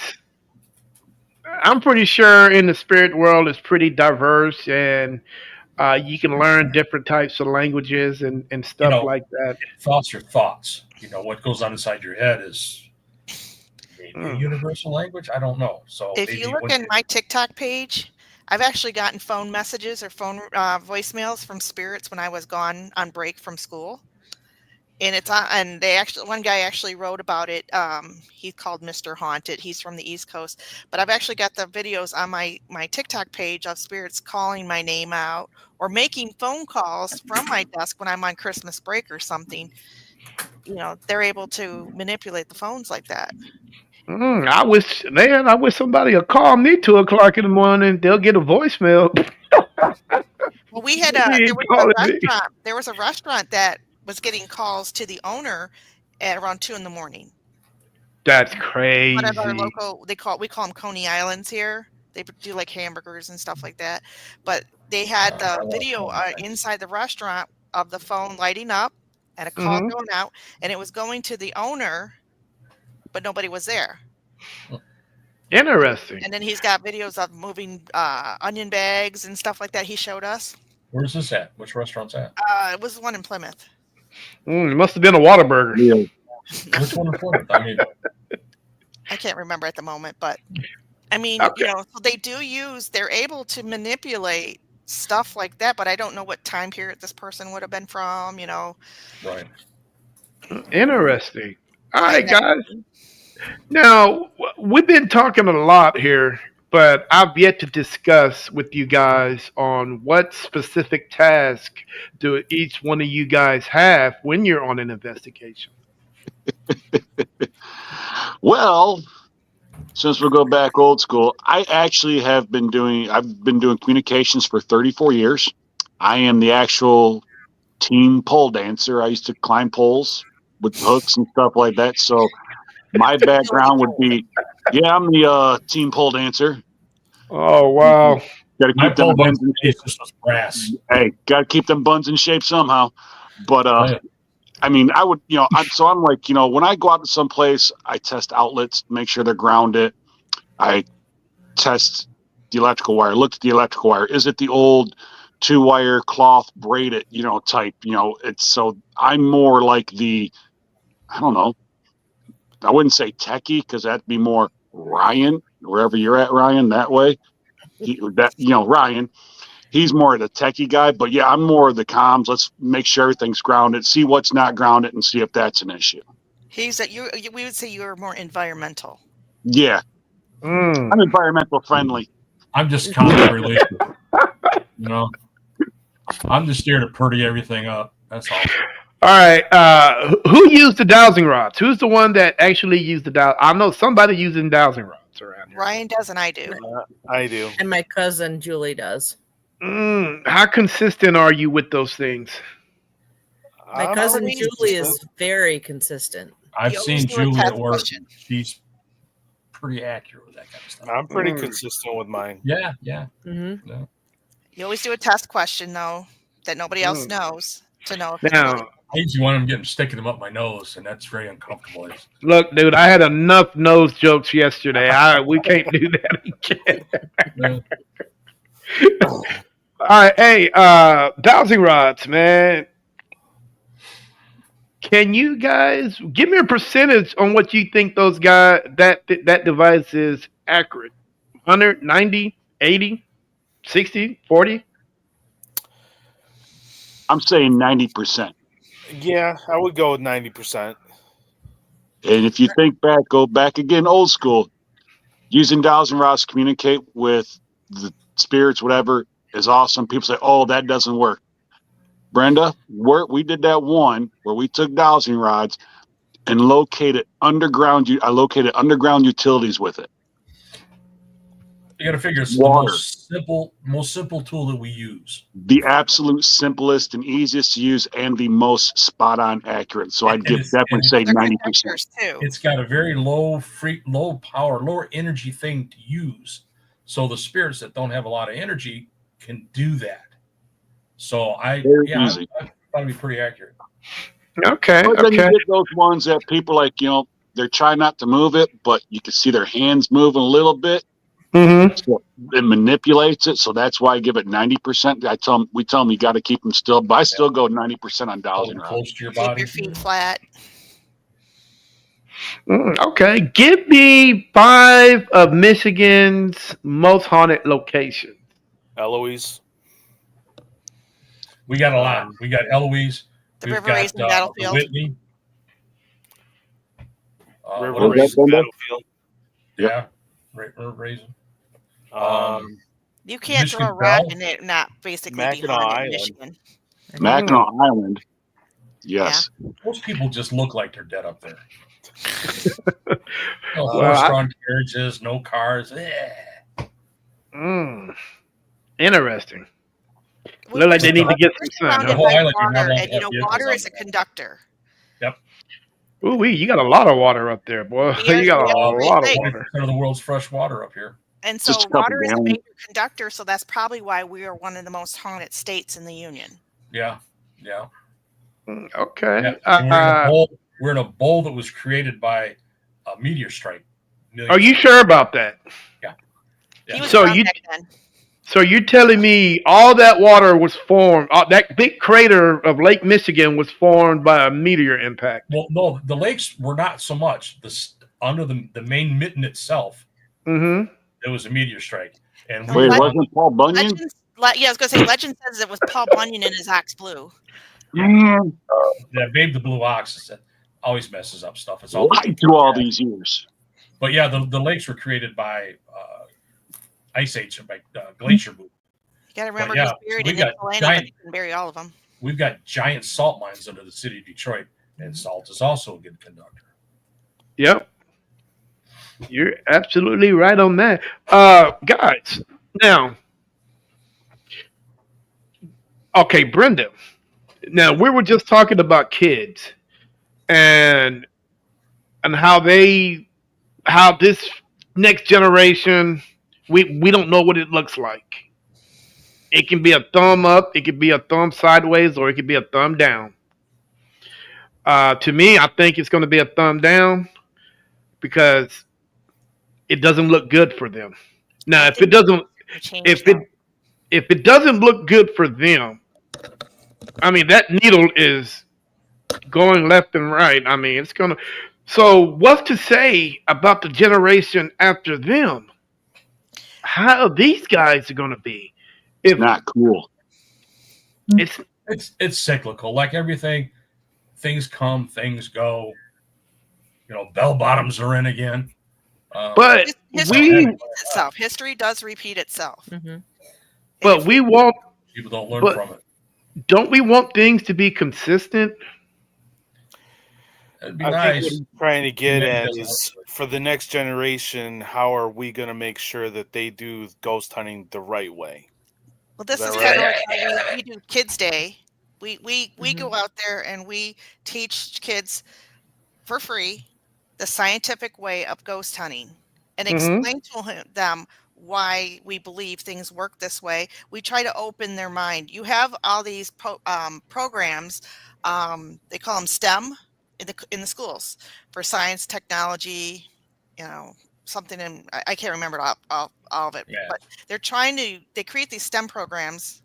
B: I'm pretty sure in the spirit world it's pretty diverse, and you can learn different types of languages and stuff like that.
E: Thoughts are thoughts. What goes on inside your head is maybe a universal language. I don't know. So
C: if you look in my TikTok page, I've actually gotten phone messages or phone voicemails from spirits when I was gone on break from school. And one guy actually wrote about it. He's called Mr. Haunted. He's from the East Coast, but I've actually got the videos on my TikTok page of spirits calling my name out or making phone calls from my desk when I'm on Christmas break or something. They're able to manipulate the phones like that.
B: I wish somebody would call me 2:00 in the morning. They'll get a voicemail.
C: Well, there was a restaurant that was getting calls to the owner at around 2 a.m.
B: That's crazy.
C: One of our local, we call them Coney Islands here. They do like hamburgers and stuff like that. But they had the video inside the restaurant of the phone lighting up and a call going out, and it was going to the owner, but nobody was there.
B: Interesting.
C: And then he's got videos of moving onion bags and stuff like that. He showed us.
E: Where's this at? Which restaurant's at?
C: It was one in Plymouth.
B: It must have been a Whataburger.
D: Yeah.
E: Which one in Plymouth? I mean,
C: I can't remember at the moment, but I mean,
B: Okay.
C: so they're able to manipulate stuff like that, but I don't know what time period this person would have been from,
E: right.
B: Interesting. All right, guys. Now, we've been talking a lot here, but I've yet to discuss with you guys on what specific task do each one of you guys have when you're on an investigation.
D: Well, since we'll go back old school, I've been doing communications for 34 years. I am the actual team pole dancer. I used to climb poles with hooks and stuff like that. So my background would be, I'm the team pole dancer.
B: Oh, wow.
D: Got to
E: My
D: keep them
E: pole
D: buns in shape.
E: was brass.
D: Hey, got to keep them buns in shape somehow. But
E: Right.
D: I mean, I would, I'm like, when I go out to someplace, I test outlets, make sure they're grounded. I test the electrical wire, look at the electrical wire. Is it the old 2-wire cloth braided, type, so I'm more like I don't know. I wouldn't say techie because that'd be more Ryan, wherever you're at, Ryan, that way. Ryan. He's more of the techie guy, but yeah, I'm more of the comms. Let's make sure everything's grounded, see what's not grounded, and see if that's an issue.
C: We would say you're more environmental.
D: Yeah, I'm environmental friendly.
E: I'm just common related. I'm just here to purdy everything up. That's all.
B: All right. Who used the dowsing rods? Who's the one that actually used the dowsing? I know somebody using dowsing rods. routes around here.
C: Ryan does, and I do.
G: I do.
F: And my cousin Julie does.
B: How consistent are you with those things?
F: My
G: I'm
F: cousin
G: pretty
F: Julie
G: consistent.
F: is very consistent.
E: I've
C: You always
E: seen
C: do a
E: Julie
C: test
E: at work.
C: question.
E: She's pretty accurate with that kind of stuff.
G: I'm pretty consistent with mine.
E: Yeah, yeah.
F: Mm-hmm.
E: yeah.
C: You always do a test question, though, that nobody else knows to know if it's
B: Now,
C: really-
E: I usually want them getting sticking them up my nose, and that's very uncomfortable.
B: look, dude, I had enough nose jokes yesterday. We can't do that again. All right, hey, dowsing rods, man. Can you guys give me a percentage on what you think those guys that device is accurate? 100, 90, 80, 60, 40?
D: I'm saying 90%.
G: Yeah, I would go with 90%.
D: And if you think back, go back again, old school. Using dowsing rods to communicate with the spirits, whatever, is awesome. People say, "Oh, that doesn't work." Brenda, we did that one where we took dowsing rods and located underground. I located underground utilities with it.
E: You got to figure it's
D: Water.
E: the most simple tool that we use.
D: The absolute simplest and easiest to use, and the most spot on accurate. So I'd definitely say
C: They're
D: 90%.
C: conductors, too.
E: It's got a very low power, lower energy thing to use. So the spirits that don't have a lot of energy can do that. So
D: Very easy.
E: I thought it'd be pretty accurate.
B: Okay,
D: But then you
B: okay.
D: get those ones that people like, they're trying not to move it, but you can see their hands moving a little bit.
B: Mm-hmm.
D: So it manipulates it, so that's why I give it 90%. We tell them you got to keep them still, but I still go 90% on dowsing
E: Hold it
D: rods.
E: close to your
C: Keep
E: body.
C: your feet flat.
B: Okay, give me 5 of Michigan's most haunted locations.
G: Eloise.
E: We got a lot. We got Eloise.
C: The
E: We've
C: River
E: got
C: Raisin Battlefield.
E: Whitney.
G: River
E: what else?
G: Raisin Battlefield.
E: Yeah, River Raisin.
C: You can't
E: Michigan
C: throw a rock
E: Bell.
C: and it not basically be
G: Mackinac
C: haunted in
G: Island.
C: Michigan.
D: Mackinac Island. Yes.
E: Most people just look like they're dead up there. No
B: Well,
E: horse-drawn carriages, no cars.
B: Interesting. Look like they need to get some sun.
C: Surrounded
E: The whole
C: by
E: island, you have
C: water,
E: like
C: and you know,
E: vehicles
C: water
E: on
C: is a
E: there.
C: conductor.
B: Ooh, you got a lot of water up there, boy.
C: Yeah,
B: You got
C: yeah,
B: a
C: Great
B: lot of
C: Lakes.
B: water.
E: 20% of the world's fresh water up here.
C: And so
D: Just a couple
C: water is a
D: gallons.
C: major conductor, so that's probably why we are one of the most haunted states in the union.
E: Yeah.
B: Okay.
E: Yeah. And we're in a bowl that was created by a meteor strike.
B: Are you sure about that?
C: He was
B: So
C: around
B: you-
C: back then.
B: So you're telling me all that water was formed, that big crater of Lake Michigan was formed by a meteor impact?
E: Well, no, the lakes were not so much. Under the main mitten itself,
B: Mm-hmm.
E: there was a meteor strike. And
D: Wait,
C: What?
D: wasn't Paul Bunyan?
C: Legends, I was going to say, legend says it was Paul Bunyan in his Ox Blue.
D: Man,
E: that Babe the Blue Ox that always messes up stuff. It's all
D: lied through all these years.
E: But yeah, the lakes were created by ice age, by glacier move.
C: You got to remember
E: yeah,
C: he's buried
E: we
C: in
E: got
C: Ypsilanti,
E: giant-
C: but you can bury all of them.
E: We've got giant salt mines under the city of Detroit, and salt is also a good conductor.
B: Yep. You're absolutely right on that. Guys, now, okay, Brenda. Now, we were just talking about kids and how this next generation, we don't know what it looks like. It can be a thumb up, it could be a thumb sideways, or it could be a thumb down. To me, I think it's going to be a thumb down because it doesn't look good for them. Now, if it doesn't look good for them, I mean, that needle is going left and right. I mean, it's going to. So, what's to say about the generation after them? How these guys are going to be? If
D: Not cool.
E: It's cyclical, like everything. Things come, things go. You know, bell bottoms are in again.
B: but
C: History
B: we,
C: repeats itself. History does repeat itself.
F: Mm-hmm.
B: but we want.
E: people don't learn
B: but-
E: from it.
B: Don't we want things to be consistent?
E: It'd be
G: I think what
E: nice.
G: he's trying to get
E: Maybe
G: at
E: doesn't
G: is
E: look
G: for the next generation, how are we going to make sure that they do ghost hunting the right way?
C: Well, this
G: that
C: is
G: right?
C: kind of like how we do Kids Day. We
F: Mhm.
C: go out there and we teach kids for free the scientific way of ghost hunting and
B: Mhm.
C: explain to them why we believe things work this way. We try to open their mind. You have all these programs. They call them STEM in the schools for science, technology, you know, something in I can't remember all of it,
E: Yeah.
C: but they create these STEM programs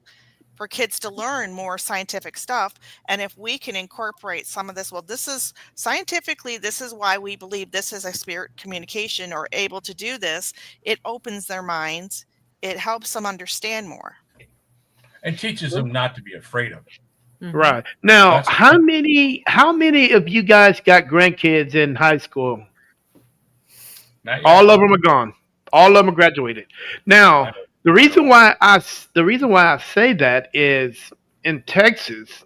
C: for kids to learn more scientific stuff. And if we can incorporate some of this, well, this is scientifically, this is why we believe this is a spirit communication or able to do this. It opens their minds. It helps them understand more.
E: and teaches them not to be afraid of it.
F: Mhm.
B: Right. Now,
E: That's
B: how many of you guys got grandkids in high school?
E: not yet.
B: All of them are gone. All of them are graduated. Now, the reason why I say that is in Texas,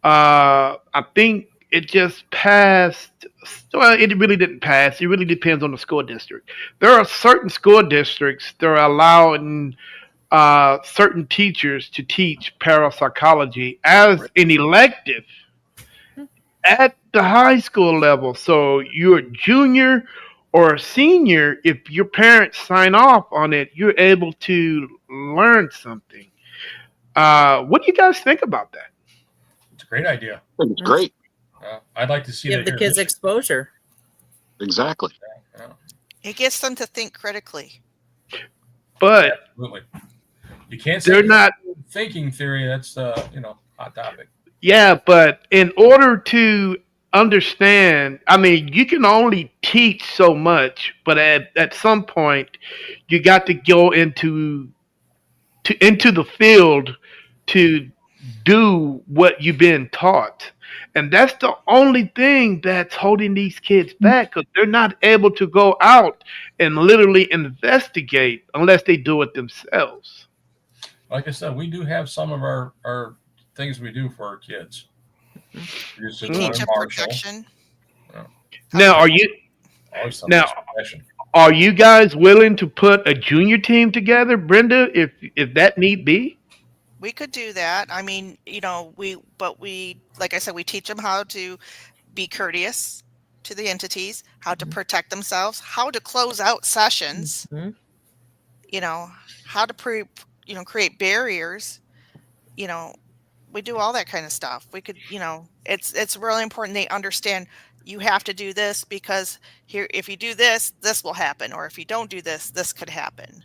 B: I think it just passed. Well, it really didn't pass. It really depends on the school district. There are certain school districts that are allowing certain teachers to teach parapsychology as an elective at the high school level. So you're a junior or a senior, if your parents sign off on it, you're able to learn something. What do you guys think about that?
E: It's a great idea.
D: I think it's great.
E: I'd like to see
F: Give
E: that
F: the
E: here
F: kids
E: this
F: exposure.
D: Exactly.
E: year.
C: It gets them to think critically.
B: But
E: Absolutely. You can't say
B: they're not.
E: thinking theory. That's hot topic.
B: Yeah, but in order to understand, I mean, you can only teach so much, but at some point, you got to go into the field to do what you've been taught. And that's the only thing that's holding these kids back because they're not able to go out and literally investigate unless they do it themselves.
E: Like I said, we do have some of our things we do for our kids. We just
C: We
E: did one
C: teach
E: in
C: them
E: Marshall.
C: protection.
B: Now,
E: Always some
B: Now-
E: protection.
B: are you guys willing to put a junior team together, Brenda, if that need be?
C: We could do that. I mean, like I said, we teach them how to be courteous to the entities, how to protect themselves, how to close out sessions,
F: Mhm.
C: How to create barriers, we do all that kind of stuff. We could, it's really important they understand you have to do this because here, if you do this, this will happen, or if you don't do this, this could happen.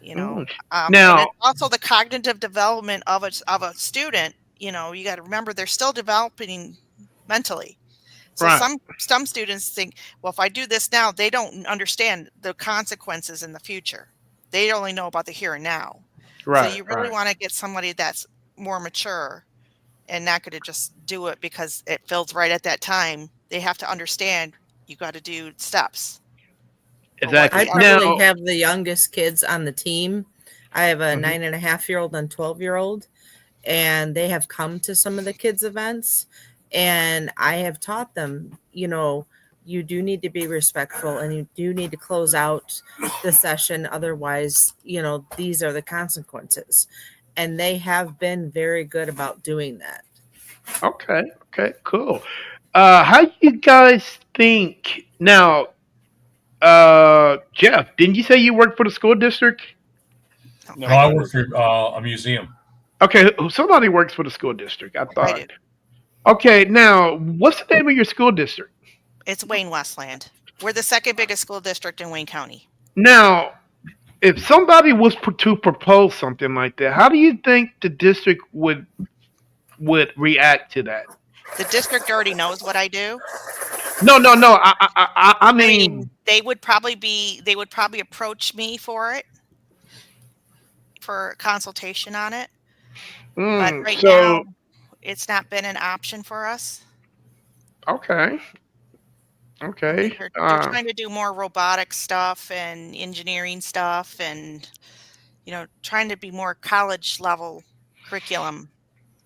B: Mm.
C: And
B: Now-
C: it's also the cognitive development of a student. You got to remember they're still developing mentally. So
B: Right.
C: some students think, well, if I do this now, they don't understand the consequences in the future. They only know about the here and now.
B: Right.
C: So you really
B: right.
C: want to get somebody that's more mature and not going to just do it because it feels right at that time. They have to understand you got to do steps.
B: Exactly.
F: I
C: Yeah.
F: probably
B: Now,
F: have the youngest kids on the team. I have a
B: Mhm.
F: 9.5-year-old and 12-year-old, and they have come to some of the kids' events. And I have taught them, you do need to be respectful and you do need to close out the session. Otherwise, these are the consequences. And they have been very good about doing that.
B: okay, cool. How do you guys think now? Jeff, didn't you say you work for the school district?
E: No, I work for a museum.
B: Okay, somebody works for the school district. I
C: I
B: thought.
C: do.
B: Okay, now what's the name of your school district?
C: It's Wayne Westland. We're the second biggest school district in Wayne County.
B: Now, if somebody was to propose something like that, how do you think the district would react to that?
C: The district already knows what I do.
B: No. I mean,
C: They would probably approach me for consultation on it. But right now, it's not been an option for us.
B: okay.
C: They're trying to do more robotic stuff and engineering stuff and, trying to be more college level curriculum.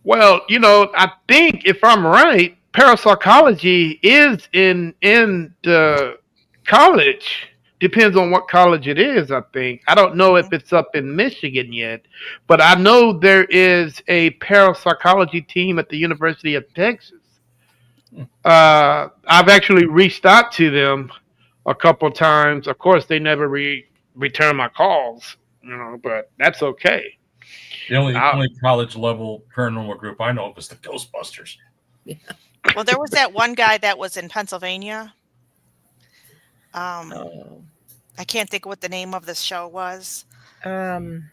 B: Well, I think if I'm right, parapsychology is in the college. Depends on what college it is, I think. I don't know if it's up in Michigan yet, but I know there is a parapsychology team at the University of Texas. I've actually reached out to them a couple times. Of course, they never return my calls, but that's okay.
E: The only college level paranormal group I know of is the Ghostbusters.
C: Well, there was that one guy that was in Pennsylvania. I can't think of what the name of this show was. And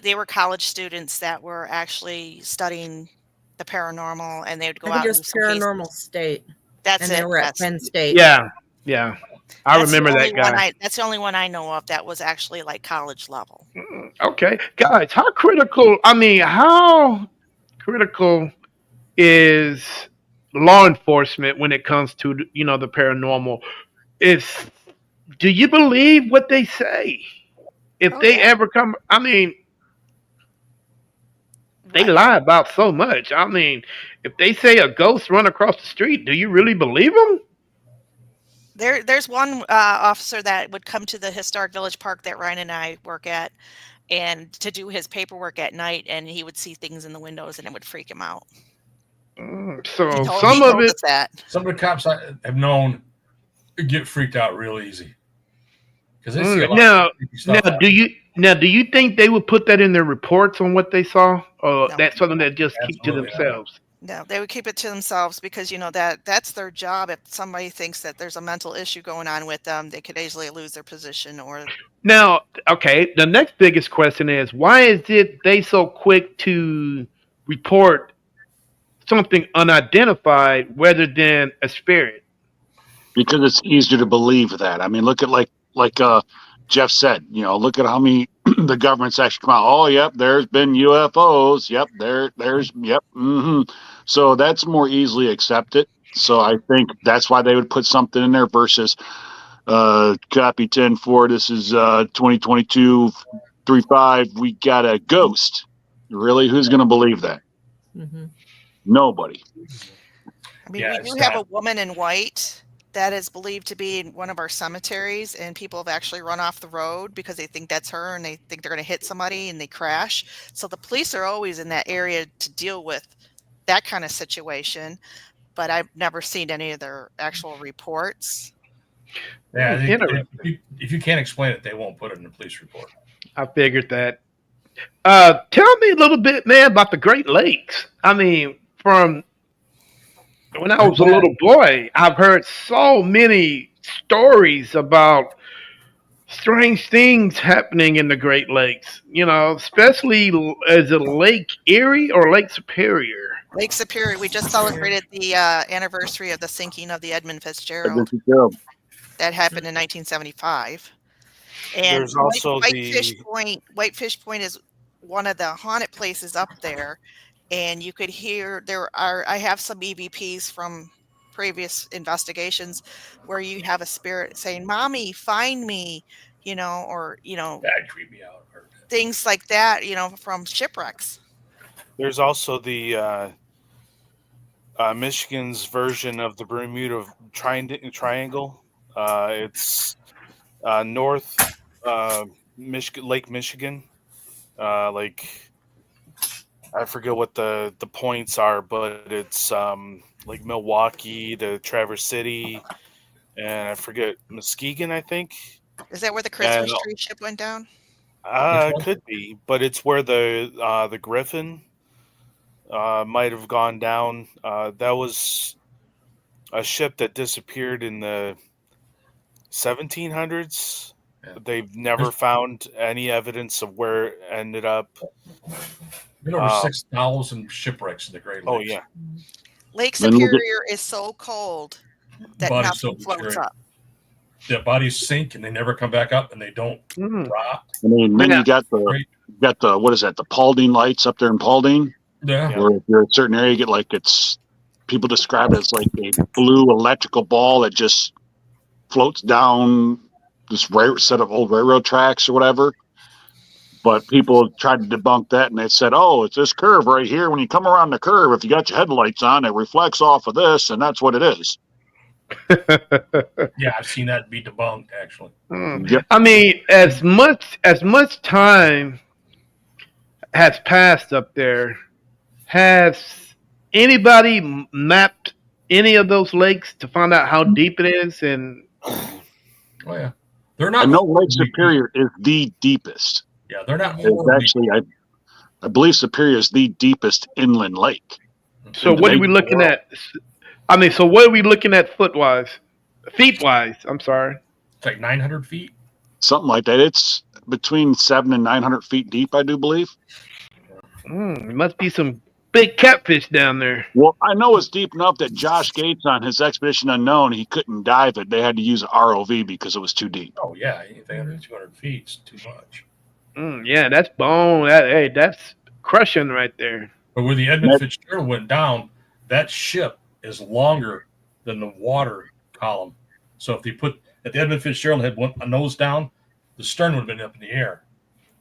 C: they were college students that were actually studying the paranormal, and they would go
F: I think
C: out.
F: it was Paranormal State.
C: That's
F: and
C: it.
F: they were at Penn State.
B: Yeah. I remember that guy.
C: That's the only one I know of that was actually like college level.
B: Okay, guys, how critical is law enforcement when it comes to the paranormal? Do you believe what they say? If they ever come, they lie about so much. If they say a ghost run across the street, do you really believe them?
C: There's one officer that would come to the historic village park that Ryan and I work at, and to do his paperwork at night, and he would see things in the windows, and it would freak him out.
B: So some of
E: the cops I have known get freaked out real easy because they see a lot of stuff.
B: Do you think they would put that in their reports on what they saw, or that's something that just keep to themselves?
C: No, they would keep it to themselves because that's their job. If somebody thinks that there's a mental issue going on with them, they could easily lose their position. Now,
B: okay, the next biggest question is, why is they so quick to report something unidentified rather than a spirit?
D: Because it's easier to believe that. Look at like Jeff said, look at how many the government's actually come out. Oh, yep, there's been UFOs. Yep, yep. Mm-hmm. So that's more easily accepted. So I think that's why they would put something in there versus copy 10-4. This is 2022-35. We got a ghost. Really? Who's going to believe that?
F: Mm-hmm.
D: Nobody.
C: We do have a woman in white that is believed to be in one of our cemeteries, and people have actually run off the road because they think that's her, and they think they're going to hit somebody, and they crash. So the police are always in that area to deal with that kind of situation, but I've never seen any of their actual reports.
E: Yeah, if you can't explain it, they won't put it in the police report.
B: I figured that. Tell me a little bit, man, about the Great Lakes. From when I was a little boy, I've heard so many stories about strange things happening in the Great Lakes, especially is it Lake Erie or Lake Superior?
C: Lake Superior. We just celebrated the anniversary of the sinking of the Edmund Fitzgerald. That happened in 1975. And
G: there's also
C: Whitefish Point is one of the haunted places up there. And you could hear I have some EVPs from previous investigations where you have a spirit saying, "Mommy, find me,"
E: that creeped me out.
C: Things like that, from shipwrecks.
G: There's also the Michigan's version of the Bermuda Triangle. It's north Lake Michigan, I forget what the points are, but it's like Milwaukee to Traverse City, and I forget Muskegon, I think.
C: Is that where the Christmas tree ship went down?
G: Could be, but it's where the Griffin might have gone down. That was a ship that disappeared in the 1700s. Yeah. They've never found any evidence of where it ended up.
E: Been over 6,000 shipwrecks in the Great Lakes.
G: Oh, yeah.
C: Lake Superior is so cold that nothing floats up.
E: The bodies sink and they never come back up, and they don't rot.
D: Then you got the what is that? The Paulding lights up there in Paulding.
E: Yeah.
D: Where if you're in a certain area, you get people describe it as like a blue electrical ball that just floats down this set of old railroad tracks or whatever. But people tried to debunk that, and they said, "Oh, it's this curve right here. When you come around the curve, if you got your headlights on, it reflects off of this, and that's what it is."
E: Yeah, I've seen that be debunked actually.
D: Yep.
B: I mean, as much time has passed up there, has anybody mapped any of those lakes to find out how deep it is? And
E: Oh yeah, they're not.
D: I know Lake
E: horribly
D: Superior is the deepest.
E: deep. Yeah, they're not.
D: It's
E: horribly
D: actually, I believe Superior is the deepest inland lake.
B: so, what are we looking at? I mean, so what are we looking at feet wise? I'm sorry.
E: It's like 900 feet.
D: Something like that. It's between 700 and 900 feet deep, I do believe.
B: There must be some big catfish down there.
D: Well, I know it's deep enough that Josh Gates on his Expedition Unknown, he couldn't dive it. They had to use an ROV because it was too deep.
E: Oh yeah, anything under 200 feet is too much.
B: Yeah, that's bone. That's crushing right there.
E: But where the Edmund Fitzgerald went down, that ship is longer than the water column. So if the Edmund Fitzgerald had a nose down, the stern would have been up in the air.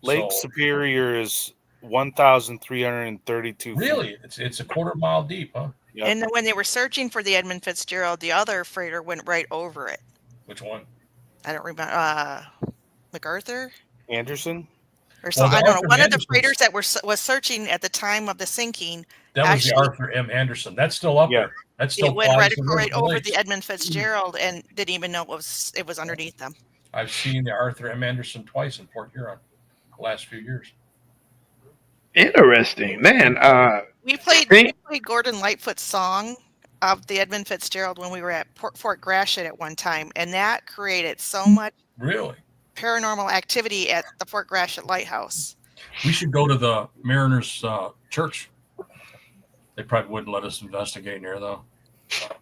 G: Lake
E: So,
G: Superior is 1,332 feet.
E: really, it's a quarter mile deep, huh?
G: Yep.
C: And when they were searching for the Edmund Fitzgerald, the other freighter went right over it.
E: Which one?
C: I don't remember. MacArthur
G: Anderson?
C: or so.
E: Well, the
C: I don't know.
E: Arthur
C: One of the
E: Anderson's-
C: freighters that was searching at the time of the sinking.
E: That was the
C: Actually-
E: Arthur M. Anderson. That's still up
G: Yeah.
E: there. That's still
C: It went
E: flies
C: right,
E: the
C: right
E: river
C: over
E: lakes.
C: the Edmund Fitzgerald and didn't even know it was underneath them.
E: I've seen the Arthur M. Anderson twice in Port Huron the last few years.
B: Interesting, man.
C: We played Gordon Lightfoot's song of the Edmund Fitzgerald when we were at Fort Gratiot at one time, and that created so much
E: Really?
C: paranormal activity at the Fort Gratiot Lighthouse.
E: We should go to the Mariners church. They probably wouldn't let us investigate near though.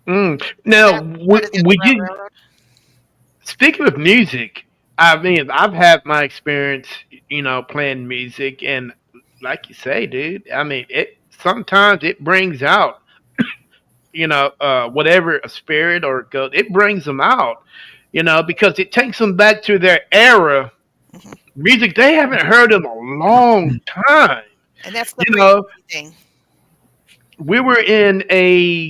B: Now,
C: Part of the
B: would you?
C: railroad.
B: Speaking of music, I mean, I've had my experience, playing music, and like you say, dude, I mean, sometimes it brings out, whatever a spirit or a ghost, it brings them out, because it takes them back to their era. Music they haven't heard in a long time.
C: And that's the thing.
B: We were in a,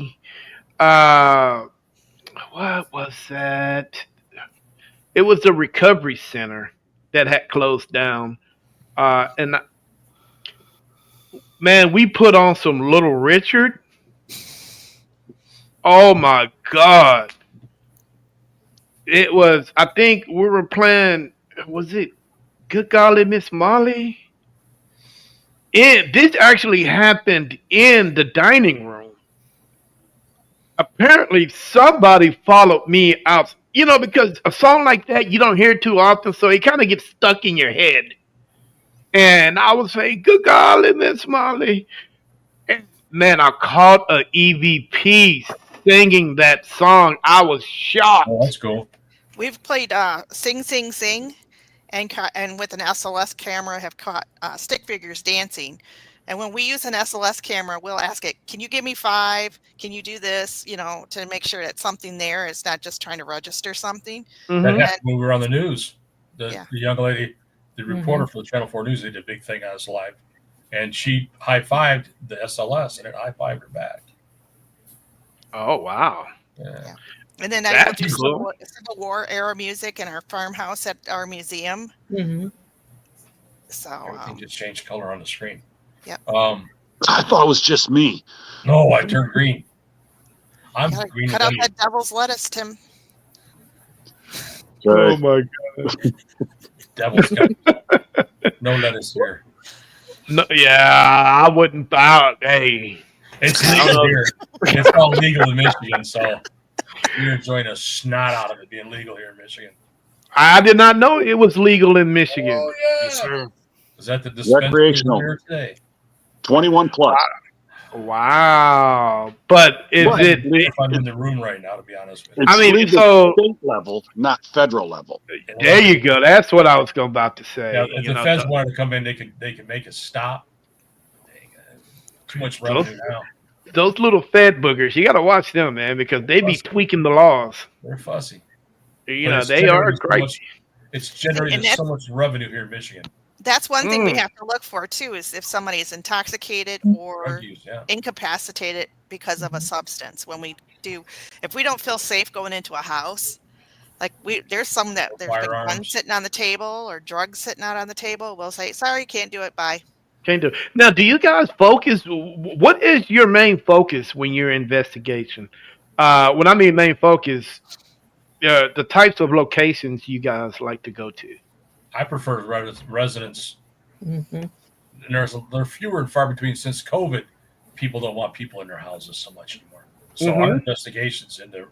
B: what was that? It was a recovery center that had closed down. And man, we put on some Little Richard. Oh my God. It was, I think we were playing, was it Good Golly Miss Molly? This actually happened in the dining room. Apparently somebody followed me out, because a song like that you don't hear too often, so it kind of gets stuck in your head. And I was saying, good golly, Miss Molly. And man, I caught a EVP singing that song. I was shocked.
E: Oh, that's cool.
C: We've played Sing Sing Sing and with an SLS camera have caught stick figures dancing. And when we use an SLS camera, we'll ask it, can you give me 5? Can you do this? To make sure that something there. It's not just trying to register something.
B: Mhm.
E: That happened when we were on the news. The
C: Yeah.
E: young lady, the reporter for the Channel 4 News, they did a big thing on us live. And she high-fived the SLS, and it high-fived her back.
B: Oh, wow.
E: Yeah.
C: And then I will
B: That's
C: do
B: cool.
C: Civil War era music in our farmhouse at our museum.
F: Mm-hmm.
C: So
E: Everything just changed color on the screen.
C: Yep.
D: I thought it was just me.
E: No, I turned green. I'm
C: gotta
E: green.
C: cut
E: with
C: out
E: you.
C: that devil's lettuce, Tim.
B: Oh my God.
E: Devil's got no lettuce here.
B: No, yeah, I wouldn't. Hey,
E: It's legal here. It's all legal in Michigan, so you're enjoying a snot out of it being legal here in Michigan.
B: I did not know it was legal in Michigan.
E: Oh yeah.
G: Yes, sir.
E: Is that the dispensary
D: Recreational.
E: here today?
D: 21 plus.
B: Wow. But is
D: What?
B: it?
E: If I'm in the room right now, to be honest with you.
D: It's
B: I mean,
D: legal
B: so
D: state level, not federal level.
B: there you go. That's what I was about to say.
E: Yeah, if the feds wanted to come in, they could make a stop. Dang, too much revenue now.
B: those little Fed boogers, you got to watch them, man, because they be tweaking the laws.
E: They're fussy.
B: You
E: But
B: know,
E: it's
B: they are
E: generated so
B: great.
E: much- It's generated
C: And that's-
E: so much revenue here in Michigan.
C: That's one thing we
B: Mm.
C: have to look for too, is if somebody is intoxicated
E: Drug
C: or
E: use, yeah.
C: incapacitated because of a substance. If we don't feel safe going into a house, like there's some that there's been guns
E: Firearms.
C: sitting on the table or drugs sitting out on the table. We'll say, sorry, can't do it. Bye.
B: Can't do. Now, do you guys focus? What is your main focus when you're investigation? When I mean main focus, the types of locations you guys like to go to.
E: I prefer residents.
F: Mhm.
E: And they're fewer and far between since COVID. People don't want people in their houses so much anymore. So our investigations into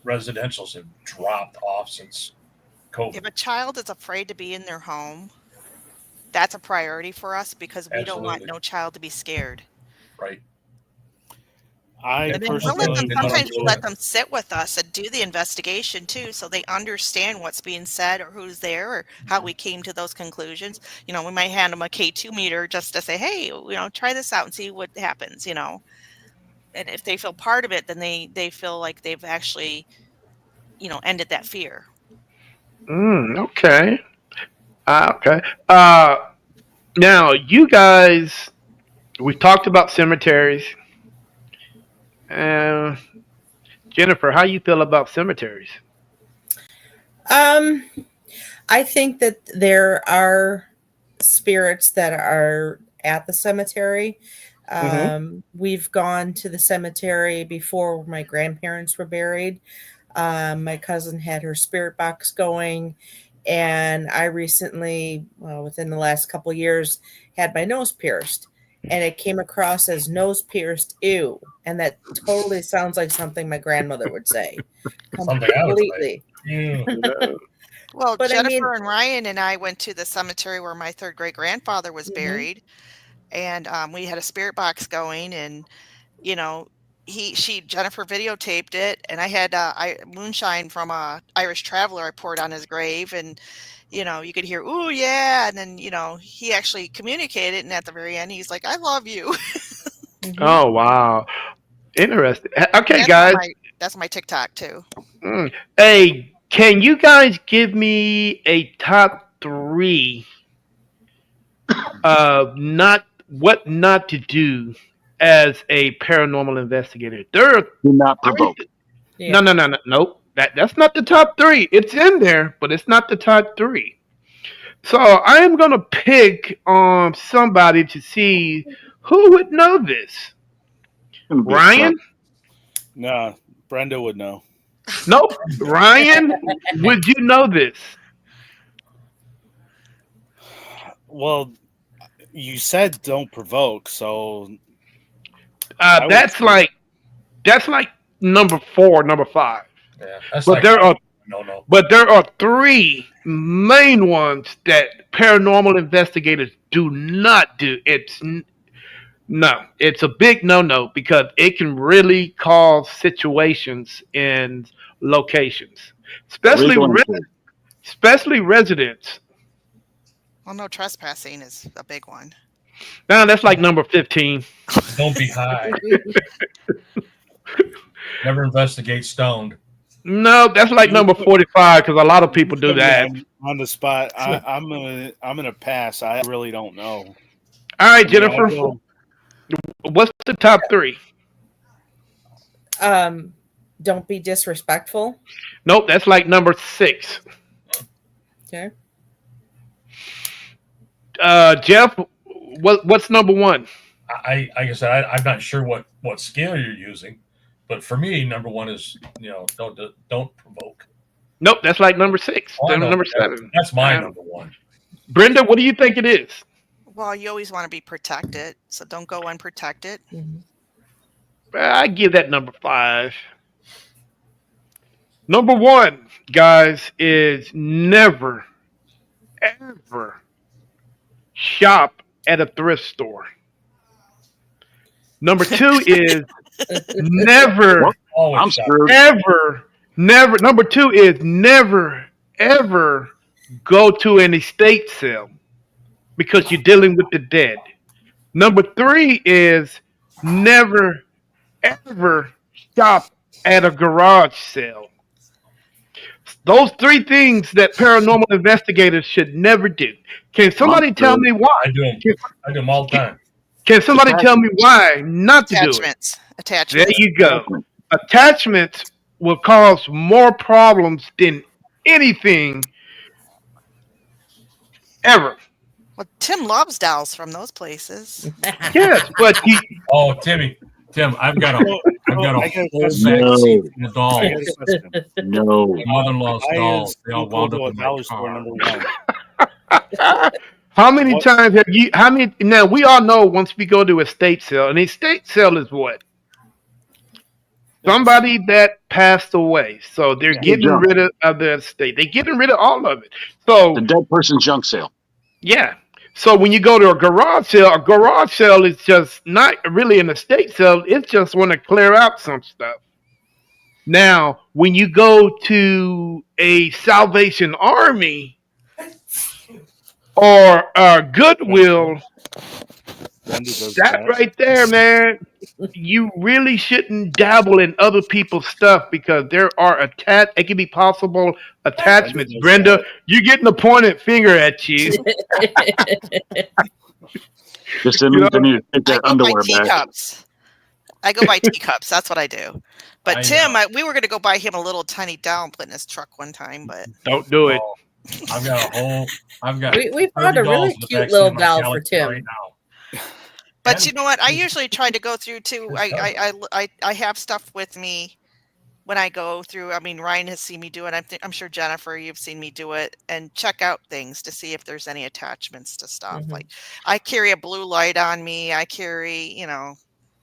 E: residentials have dropped off since COVID.
C: If a child is afraid to be in their home, that's a priority for us because we don't want
E: Absolutely.
C: no child to be scared.
E: Right.
G: I
C: And then
G: personally,
C: sometimes we'll let them sit with us and do the investigation too, so they understand what's being said or who's there or how we came to those conclusions. We might hand them a K2 meter just to say, hey, try this out and see what happens, And if they feel part of it, then they feel like they've actually, ended that fear.
B: Okay. Okay. Now, you guys, we talked about cemeteries. Jennifer, how you feel about cemeteries?
F: I think that there are spirits that are at the cemetery. We've gone to the cemetery before my grandparents were buried. My cousin had her spirit box going, and I recently, within the last couple of years, had my nose pierced, and it came across as nose pierced ew, and that totally sounds like something my grandmother would say.
E: Something I would say.
F: Completely.
C: Well,
F: But I
C: Jennifer
F: mean-
C: and Ryan and I went to the cemetery where my third great grandfather was buried, and we had a spirit box going, and Jennifer videotaped it, and I had moonshine from a Irish traveler I poured on his grave, and you could hear, ooh, yeah, and then he actually communicated, and at the very end he's like, I love you.
B: Oh, wow. Interesting. Okay,
C: That's
B: guys.
C: that's my TikTok too.
B: Hey, can you guys give me a top 3 of what not to do as a paranormal investigator? There are
D: Do not provoke.
F: Yeah.
B: No. Nope. That's not the top 3. It's in there, but it's not the top 3. So I am gonna pick on somebody to see who would know this. Ryan?
G: no, Brenda would know.
B: Nope. Ryan, would you know this?
G: Well, you said don't provoke, so I would
B: That's
G: say-
B: like number 4, number 5.
E: Yeah. That's
B: But
E: like
B: there are
E: no.
B: But there are 3 main ones that paranormal investigators do not do. It's a big no because it can really cause situations in locations, especially
D: Legal and
B: especially residents.
C: Well, no trespassing is a big one.
B: Now that's like number 15.
E: Don't be high. Never investigate stoned.
B: No, that's like number 45 because a lot of people do that.
G: on the spot. I'm gonna pass. I really don't know.
B: All right,
G: I mean, I'll
B: Jennifer,
G: go-
B: what's the top 3?
F: Don't be disrespectful.
B: Nope, that's like number 6.
F: Okay.
B: Jeff, what's number 1?
E: I like I said, I'm not sure what scale you're using, but for me, number 1 is don't provoke.
B: Nope, that's like number 6.
E: Oh, I know.
B: Number 7.
E: That's my
B: Yeah.
E: number 1.
B: Brenda, what do you think it is?
C: Well, you always want to be protected, so don't go unprotected.
B: I give that number 5. Number 1, guys, is never, ever shop at a thrift store. Number 2 is never,
E: Always
D: I'm
E: shop.
D: screwed.
B: never. Number 2 is never, ever go to an estate sale because you're dealing with the dead. Number 3 is never, ever shop at a garage sale. Those three things that paranormal investigators should never do. Can somebody tell me why?
E: I do them. I do them all the time.
B: Can somebody tell me why not to do it?
C: Attachments.
B: There
C: Attachments.
B: you go. Attachments will cause more problems than anything ever.
C: Well, Tim loves dolls from those places.
B: Yes, but
E: Oh, Tim, I've got a
G: I got a
E: whole
G: question.
E: back seat full of
G: I
E: dolls.
G: got a question.
D: No.
E: My mother-in-law's
G: Why
E: dolls.
G: is
E: They all
G: Blue
E: wound
G: Coat
E: up in
G: a
E: my
G: dollar store
E: car.
G: number one?
B: how many times have you? How many? Now we all know once we go to a estate sale, an estate sale is what? Somebody that passed away, so they're getting
D: junk.
B: rid of the estate. They're getting rid of all of it. So
D: The dead person junk sale.
B: yeah. So when you go to a garage sale is just not really an estate sale. It's just want to clear out some stuff. Now, when you go to a Salvation Army or Goodwill,
G: Brenda does
B: that right there, man, you really shouldn't dabble in other people's stuff because there are it can be possible attachments. Brenda, you're getting the pointed finger at you.
D: Just didn't need to take
C: I
D: that
C: go by
D: underwear back.
C: teacups. I go by teacups. That's what I do. But
E: I
C: Tim,
E: know.
C: we were going to go buy him a little tiny doll and put in his truck one time, but
B: Don't do it.
E: Oh, I've got
F: We bought
E: 30
F: a really
E: dolls in the
F: cute
E: backseat
F: little
E: of my
F: doll for
E: Cadillac
F: Tim.
E: right now.
C: But
E: And-
C: you know what? I usually try to go through too. I have stuff with me when I go through. I mean, Ryan has seen me do it. I'm sure Jennifer, you've seen me do it, and check out things to see if there's any attachments to stuff.
F: Mhm.
C: Like I carry a blue light on me. I carry,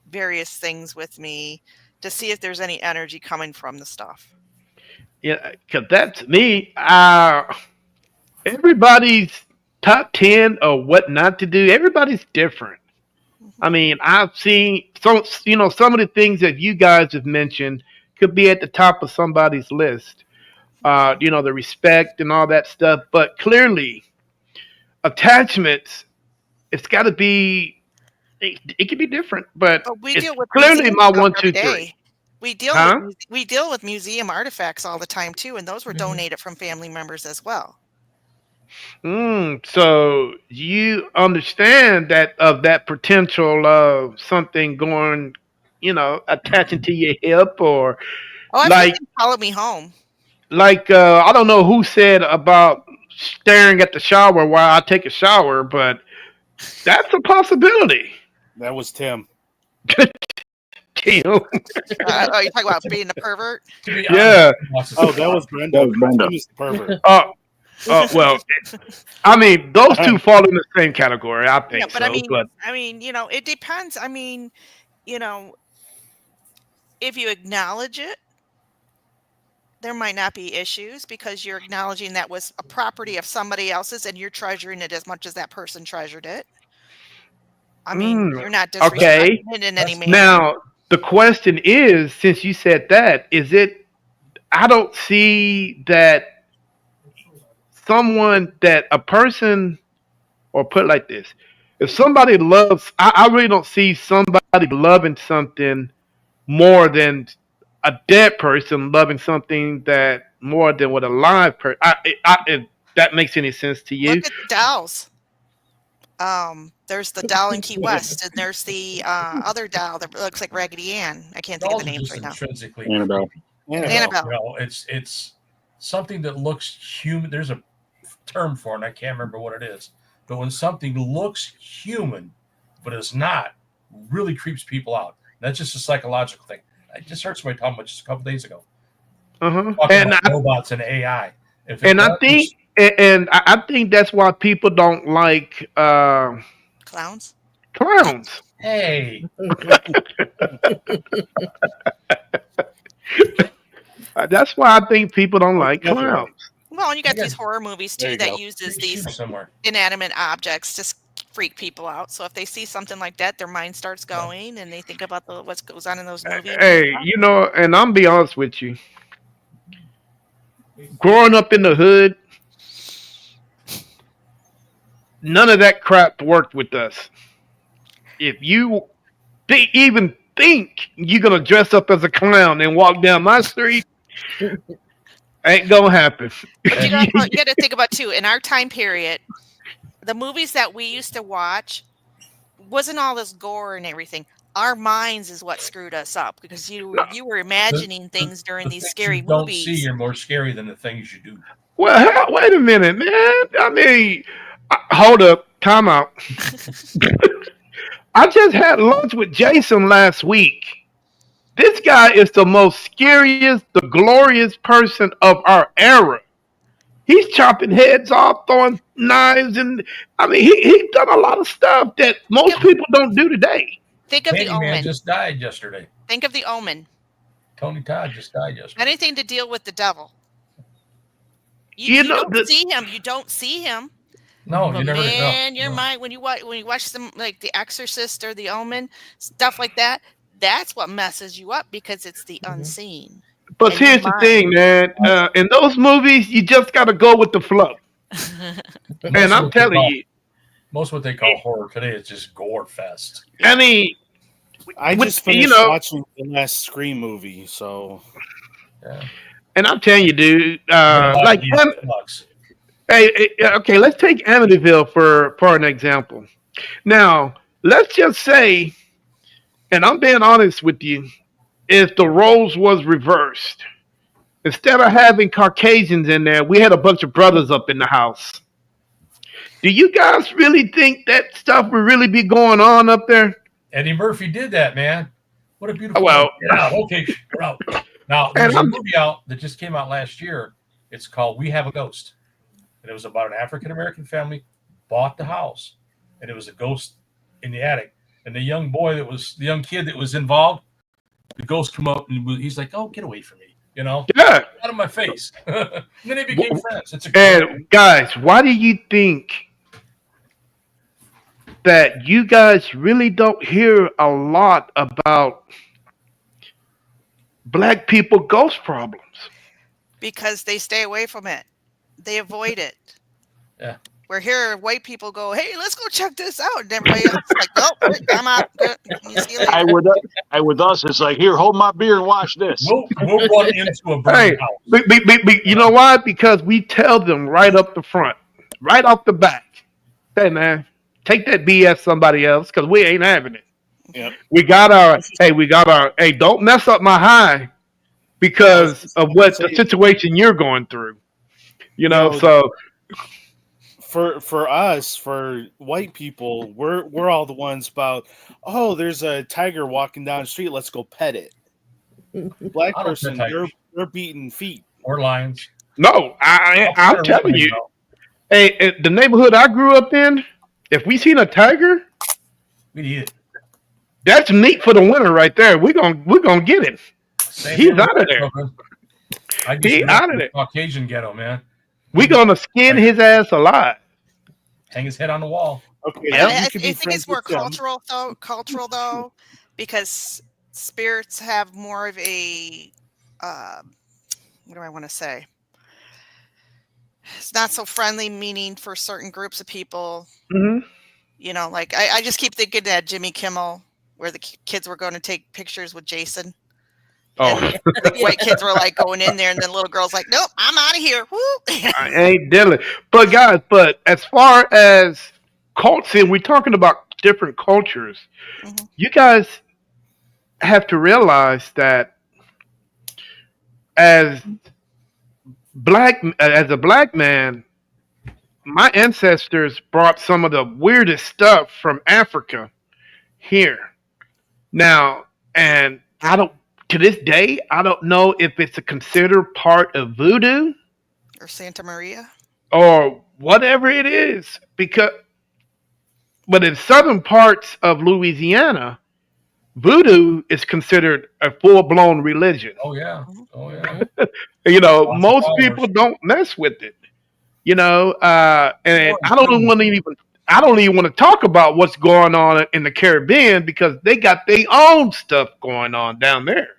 C: various things with me to see if there's any energy coming from the stuff.
B: Yeah, because that's me. Everybody's top 10 of what not to do. Everybody's different. I mean, I've seen some of the things that you guys have mentioned could be at the top of somebody's list. The respect and all that stuff. But clearly, attachments, it's got to be. It can be different, but
C: But we
B: it's
C: deal with
B: clearly
C: museum
B: my
C: stuff
B: 1,
C: every
B: 2, 3.
C: day. We deal
B: Huh?
C: we deal with museum artifacts all the time too, and those were
F: Mhm.
C: donated from family members as well.
B: So you understand that potential of something going, attaching to your hip or
C: Oh, I've
B: like
C: had them follow me home.
B: I don't know who said about staring at the shower while I take a shower, but that's a possibility.
G: That was Tim.
B: Tim.
C: Oh, you're talking about being a pervert?
E: To be
B: Yeah.
E: honest,
G: Oh, that was Brenda.
D: That was Brenda.
G: Tim is the pervert.
B: Well, I mean, those two fall in the same category, I think.
C: Yeah, but
B: so,
C: I mean,
B: but
C: it depends. I mean, if you acknowledge it, there might not be issues because you're acknowledging that was a property of somebody else's and you're treasuring it as much as that person treasured it. I mean, you're not disrespecting
B: okay.
C: it in any manner.
B: Now the question is, since you said that, I don't see that a person, or put it like this, if somebody loves, I really don't see somebody loving something more than a dead person loving something that more than what a live person. If that makes any sense to you?
C: Look at the dolls. There's the doll in Key West, and there's the other doll that looks like Raggedy Ann. I can't think
E: dolls
C: of the
E: are
C: names
E: just
C: right now.
E: intrinsically
D: Annabelle.
C: Annabelle.
E: It's something that looks human. There's a term for it, and I can't remember what it is. But when something looks human, but is not, really creeps people out. That's just a psychological thing. I just heard somebody talking about just a couple days ago.
B: Uh-huh.
E: Talking
B: And
E: about robots and AI.
B: I think that's why people don't like
C: Clowns.
B: clowns.
E: Hey,
B: That's why I think people don't like
G: That's right.
B: clowns.
C: Well, and you got
E: Yeah.
C: these horror movies
G: There
C: too
G: you
C: that
G: go.
C: uses
E: shoot
C: these
E: somewhere.
C: inanimate objects to freak people out. So if they see something like that, their mind starts going, and they think about what goes on in those movies.
B: Hey, and I'm be honest with you. Growing up in the hood, none of that crap worked with us. If you even think you're gonna dress up as a clown and walk down my street, Ain't gonna happen.
C: But you got to think about too. In our time period, the movies that we used to watch wasn't all this gore and everything. Our minds is what screwed us up because you were imagining things during these scary
E: you don't
C: movies.
E: see are more scary than the things you do.
B: Well, wait a minute, man. I mean, hold up, time out. I just had lunch with Jason last week. This guy is the most scariest, the glorious person of our era. He's chopping heads off, throwing knives, and I mean, he's done a lot of stuff that most people don't do today.
C: Think of the
E: Candyman
C: Omen.
E: just died yesterday.
C: Think of the Omen.
E: Tony Todd just died yesterday.
C: Anything to deal with the devil. You don't see him. You don't see him.
E: No, you never know.
C: Man, your mind when you watch them like The Exorcist or The Omen, stuff like that. That's what messes you up because it's the unseen.
B: But here's the thing, man. In those movies, you just got to go with the flow. And I'm telling you,
E: most of what they call horror today is just gore fest.
B: I mean,
G: I just finished watching the last Scream movie, so.
E: Yeah.
B: And I'm telling you, dude, like, okay, let's take Amityville for an example. Now, let's just say, and I'm being honest with you, if the roles was reversed, instead of having Caucasians in there, we had a bunch of brothers up in the house. Do you guys really think that stuff would really be going on up there?
E: Eddie Murphy did that, man. What a beautiful.
B: Well,
E: okay, we're out. Now, there's a movie out that just came out last year. It's called We Have a Ghost. And it was about an African-American family bought the house. And it was a ghost in the attic. And the young kid that was involved, the ghost come up and he's like, "Oh, get away from me." You know?
B: Yeah.
E: Out of my face. And then they became friends.
B: And guys, why do you think that you guys really don't hear a lot about Black people ghost problems?
C: Because they stay away from it. They avoid it.
E: Yeah.
C: Where here white people go, "Hey, let's go check this out." And everybody else is like, "Nope, I'm out." You see later.
D: I with us, it's like, here, hold my beer and watch this.
E: We'll run into a burning house.
B: You know why? Because we tell them right up the front, right off the back, "Hey, man, take that BS somebody else because we ain't having it."
G: Yep.
B: We got our, hey, don't mess up my high because of what the situation you're going through. You know, so
G: for us, for white people, we're all the ones about, "Oh, there's a tiger walking down the street, let's go pet it." Black person, they're beating feet.
E: Or lions.
B: No, I'm telling you. Hey, the neighborhood I grew up in, if we seen a tiger,
E: we'd eat it.
B: That's meat for the winter right there. We're gonna get him. He's out of there. He's out of there.
E: Caucasian ghetto, man.
B: We're gonna skin his ass alive.
E: Hang his head on the wall.
G: Okay.
C: I think it's more cultural though, because spirits have more of a what do I want to say? It's not so friendly, meaning for certain groups of people.
B: Mm-hmm.
C: You know, like I just keep thinking that Jimmy Kimmel, where the kids were going to take pictures with Jason.
B: Oh,
C: the white kids were like going in there, and then little girls like, "Nope, I'm out of here." Woo.
B: I ain't dealing. But guys, as far as culture, we're talking about different cultures. Mm-hmm. You guys have to realize that as a black man, my ancestors brought some of the weirdest stuff from Africa here. Now, and to this day, I don't know if it's considered part of voodoo
C: or Santa Maria
B: or whatever it is, but in southern parts of Louisiana, voodoo is considered a full-blown religion.
E: Oh yeah.
B: You know, most people don't mess with it. You know, and I don't even want to talk about what's going on in the Caribbean because they got their own stuff going on down there.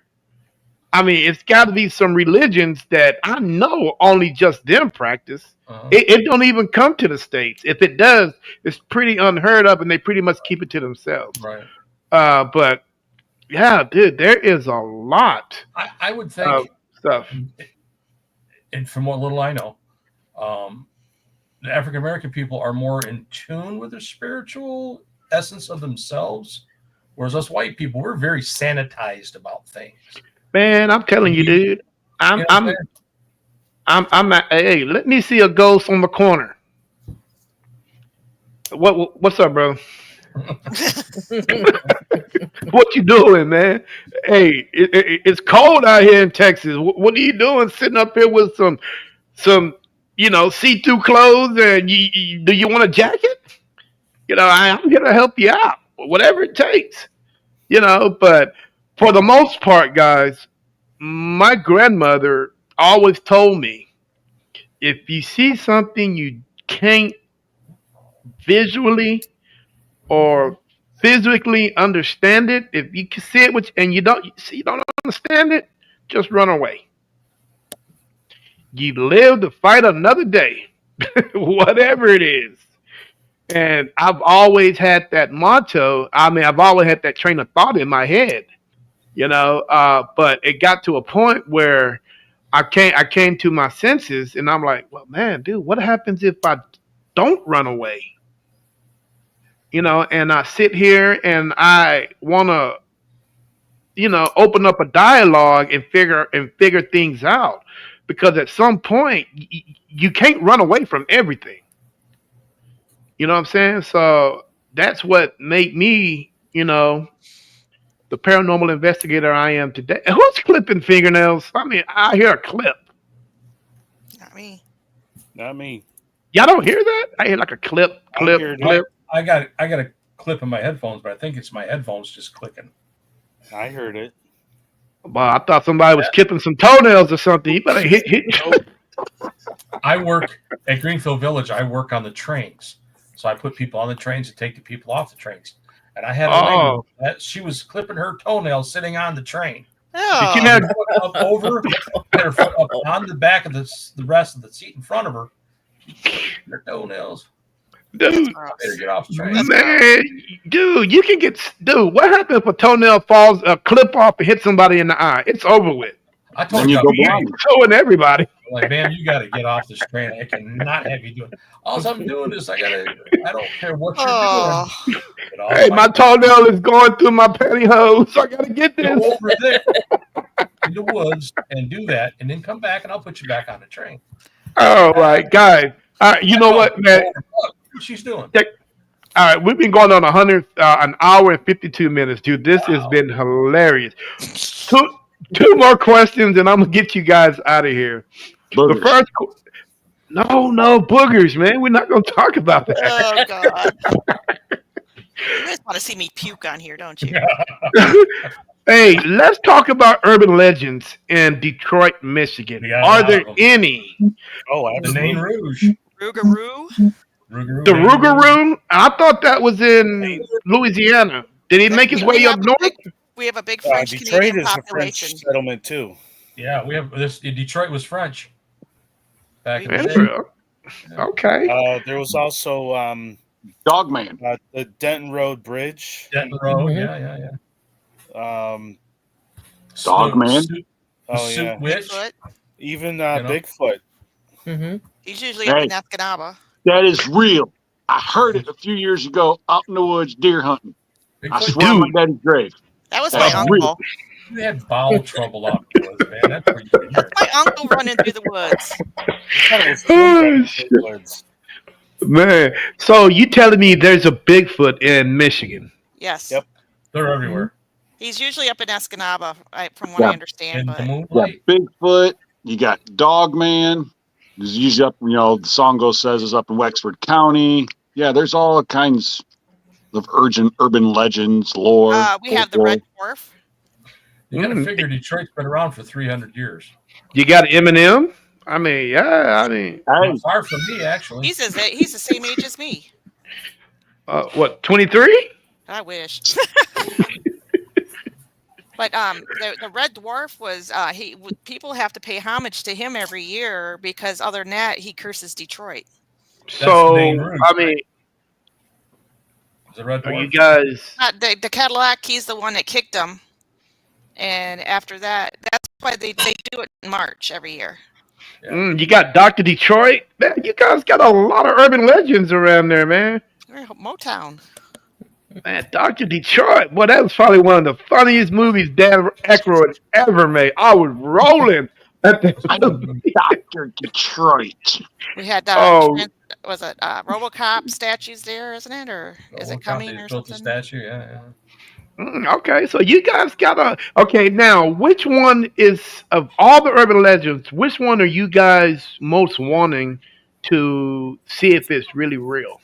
B: I mean, it's got to be some religions that I know only just them practice. Uh-huh. It don't even come to the States. If it does, it's pretty unheard of, and they pretty much keep it to themselves.
E: Right.
B: But yeah, dude, there is a lot.
E: I would think
B: stuff.
E: and from what little I know, the African American people are more in tune with the spiritual essence of themselves, whereas us white people, we're very sanitized about things.
B: Man, I'm telling you, dude.
E: You know what I'm saying?
B: I'm not, hey, let me see a ghost on the corner. What's up, bro? What you doing, man? Hey, it's cold out here in Texas. What are you doing sitting up here with some see-through clothes, and do you want a jacket? I'm here to help you out, whatever it takes. But for the most part, guys, my grandmother always told me, if you see something you can't visually or physically understand it, if you can see it and you don't understand it, just run away. You live to fight another day, whatever it is. And I've always had that motto. I mean, I've always had that train of thought in my head, but it got to a point where I came to my senses, and I'm like, well, man, dude, what happens if I don't run away? And I sit here and I want to, open up a dialogue and figure things out, because at some point you can't run away from everything. You know what I'm saying? So that's what made me, the paranormal investigator I am today. And who's clipping fingernails? I mean, I hear a clip.
C: Not me.
G: Not me.
B: Y'all don't hear that? I hear like a clip.
E: I got a clip in my headphones, but I think it's my headphones just clicking.
G: I heard it.
B: Well, I thought somebody was clipping some toenails or something. You better hit.
E: I work at Greenfield Village. I work on the trains. So I put people on the trains and take the people off the trains. And I had a lady that she was clipping her toenails sitting on the train.
C: Oh.
E: She had her foot up over, had her foot up on the back of the rest of the seat in front of her. Her toenails.
B: Dude,
E: better get off the train.
B: Man, dude, what happens if a toenail falls, a clip off and hits somebody in the eye? It's over with.
E: I told
D: you
E: you,
D: go blind.
B: Showing everybody.
E: Like, man, you got to get off this train. I cannot have you doing. All I'm doing is I don't care what you're doing.
B: Hey, my toenail is going through my pantyhose, so I got to get this.
E: Go over there in the woods and do that, and then come back, and I'll put you back on the train.
B: All right, guys. You know what, man?
E: What she's doing.
B: All right, we've been going on an hour and 52 minutes, dude. This has been hilarious. Two more questions, and I'm gonna get you guys out of here.
D: Boogers.
B: The first, no boogers, man. We're not gonna talk about that.
C: Oh God! You guys want to see me puke on here, don't you?
B: Hey, let's talk about urban legends in Detroit, Michigan. Are there any?
G: Oh,
E: The
G: absolutely.
E: Nain Rouge.
C: Rougarou.
B: The Rougarou? I thought that was in Louisiana. Did he make his way up north?
C: We have a big French
G: Detroit
C: Canadian
G: is a
C: population.
G: French settlement too.
E: Yeah, we have this. Detroit was French back in the day.
B: Interesting. Okay.
G: There was also
D: Dogman.
G: the Denton Road Bridge.
E: Denton Road. Yeah.
D: Dogman.
G: Oh yeah.
E: Witch.
C: Bigfoot.
G: Even
E: know?
G: Bigfoot.
F: Mm-hmm.
C: He's usually up in
D: Hey.
C: Escanaba.
D: That is real. I heard it a few years ago out in the woods deer hunting. I
E: Bigfoot,
D: swear on my daddy's grave.
C: That was
D: That's
C: my
D: real.
C: uncle.
E: you had bowel trouble out in the woods, man. That's where you hear.
C: My uncle running through the woods.
B: Oh, shit. Man, so you telling me there's a Bigfoot in Michigan?
C: Yes.
G: Yep.
E: They're everywhere.
C: He's usually up in Escanaba, from what I understand.
E: In
C: But
E: the
D: You got
E: moonlight.
D: Bigfoot. You got Dogman. There's usually up, the song says is up in Wexford County. Yeah, there's all kinds of urban legends, lore.
C: we have the
D: folklore.
C: Red Dwarf.
E: You got to figure Detroit's been around for 300 years.
B: You got Eminem? I mean,
D: Hey,
E: Not far from me, actually.
C: He's the same age as me.
B: what, 23?
C: I wish. But the Red Dwarf was people have to pay homage to him every year because other than that he curses Detroit.
B: So,
E: the Nain Rouge,
B: I mean,
E: Is it Red
B: are
E: Dwarf?
B: you guys...
C: The Cadillac, he's the one that kicked him, and after that, that's why they do it in March every year.
B: You got Dr. Detroit. Man, you guys got a lot of urban legends around there, man.
C: Motown.
B: Man, Dr. Detroit. Well, that was probably one of the funniest movies Dan Aykroyd ever made. I was rolling at the
D: Dr. Detroit.
C: We had
B: Oh,
C: was it RoboCop statues there, isn't it, or is it coming
E: They
C: or
E: built
C: something?
E: the statue. Yeah.
B: okay. So you guys got a okay. Now, which one is of all the urban legends? Which one are you guys most wanting to see if it's really real?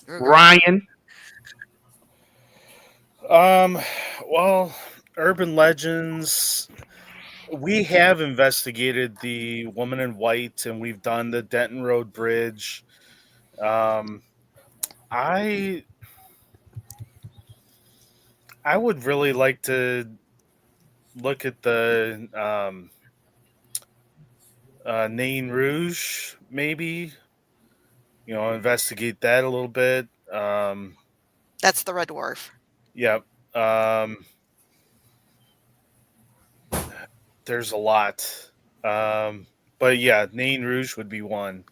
B: Ryan.
G: Well, urban legends. We have investigated the woman in white, and we've done the Denton Road Bridge. I would really like to look at the Nain Rouge, maybe. Investigate that a little bit.
C: That's the Red Dwarf.
G: Yeah. There's a lot. But yeah, Nain Rouge would be one.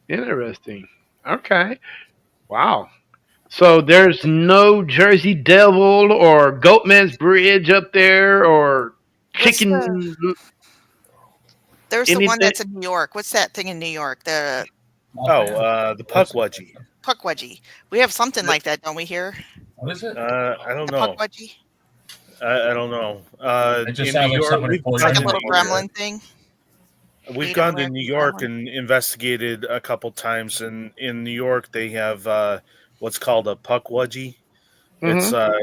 B: Interesting. Okay. Wow. So there's no Jersey Devil or Goatman's Bridge up there or chicken.
C: There's the one
B: Anything?
C: that's in New York. What's that thing in New York? The
G: The Puckwudgie.
C: Puckwudgie. We have something like that, don't we? Here,
E: What is it?
G: I don't
C: the
G: know.
C: Puckwudgie.
G: I don't know.
E: It just
G: In
E: sounds
G: New
E: like
G: York,
E: somebody
G: we've
E: pulled
C: It's like a
E: Yeah.
C: little gremlin thing.
G: We've
C: Native
G: gone to
C: American
G: New York
C: gremlin.
G: and investigated a couple times, and in New York they have what's called a Puckwudgie.
B: Mhm.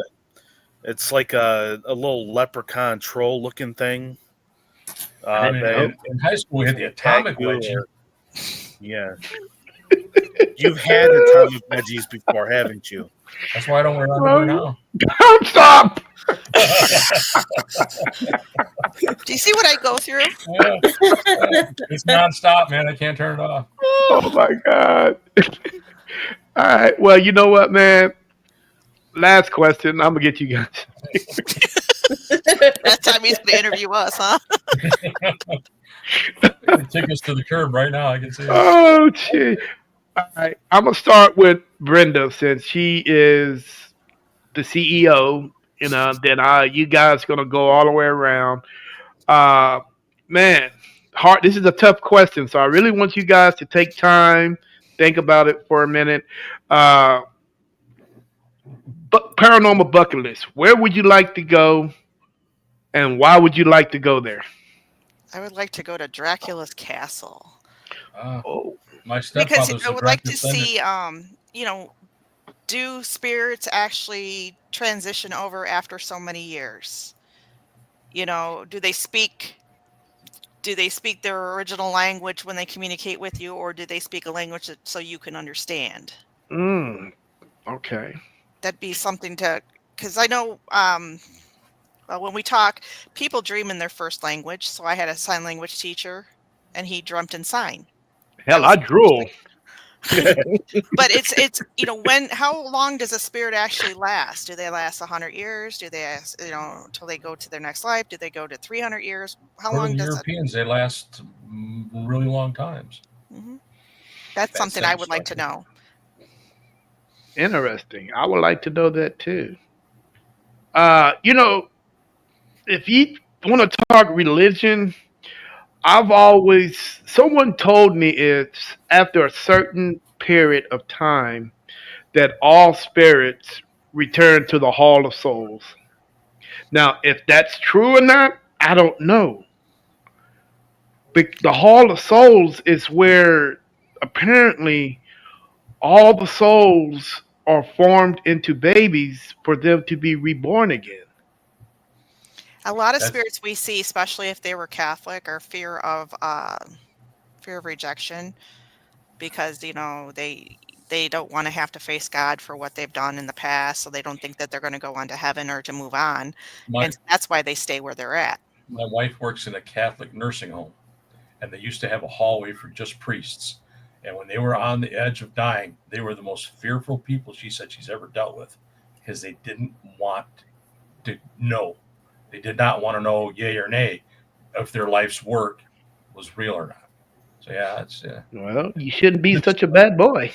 G: It's like a little leprechaun troll looking thing.
E: I mean,
G: that
E: in high school, we had the
G: attack
E: atomic
G: you
E: wedgie.
G: or- yeah. You've had atomic wedgies before, haven't you?
E: That's why I don't wear underwear now.
B: Don't stop.
C: Do you see what I go through?
E: Yeah. It's nonstop, man. I can't turn it off.
B: Oh my God. All right. Well, you know what, man? Last question. I'm gonna get you guys.
C: That time he's going to interview us, huh?
E: Take us to the curb right now. I can see it.
B: Oh, gee. All right. I'm gonna start with Brenda since she is the CEO. Then you guys gonna go all the way around. Man, hard. This is a tough question, so I really want you guys to take time, think about it for a minute. But paranormal bucket list. Where would you like to go, and why would you like to go there?
C: I would like to go to Dracula's castle
B: Oh,
E: My
C: because
E: stepfather's
C: I
E: a
C: would like
E: direct
C: to
E: descendant.
C: see, do spirits actually transition over after so many years? Do they speak? Do they speak their original language when they communicate with you, or do they speak a language so you can understand?
B: okay.
C: That'd be something because I know when we talk, people dream in their first language. So I had a sign language teacher, and he dreamt in sign.
B: Hell,
C: was
B: I
C: the first
B: drool.
C: But it's how long does a spirit actually last? Do they last 100 years? Do they until they go to their next life? Do they go to 300 years? How
E: For
C: long
E: the
C: does it?
E: Europeans, they last really long times.
C: Mhm. That's something I would like to know.
B: Interesting. I would like to know that too. If you want to talk religion, someone told me it's after a certain period of time that all spirits return to the Hall of Souls. Now, if that's true or not, I don't know. But the Hall of Souls is where apparently all the souls are formed into babies for them to be reborn again.
C: A lot of
E: That's-
C: spirits we see, especially if they were Catholic, are fear of rejection because they don't want to have to face God for what they've done in the past, so they don't think that they're going to go on to heaven or to move on,
E: My,
C: and that's why they stay where they're at.
E: my wife works in a Catholic nursing home, and they used to have a hallway for just priests. And when they were on the edge of dying, they were the most fearful people she said she's ever dealt with because they didn't want to know. They did not want to know yay or nay. if their life's work was real or not. So yeah, it's
B: Well, you shouldn't be such a bad boy.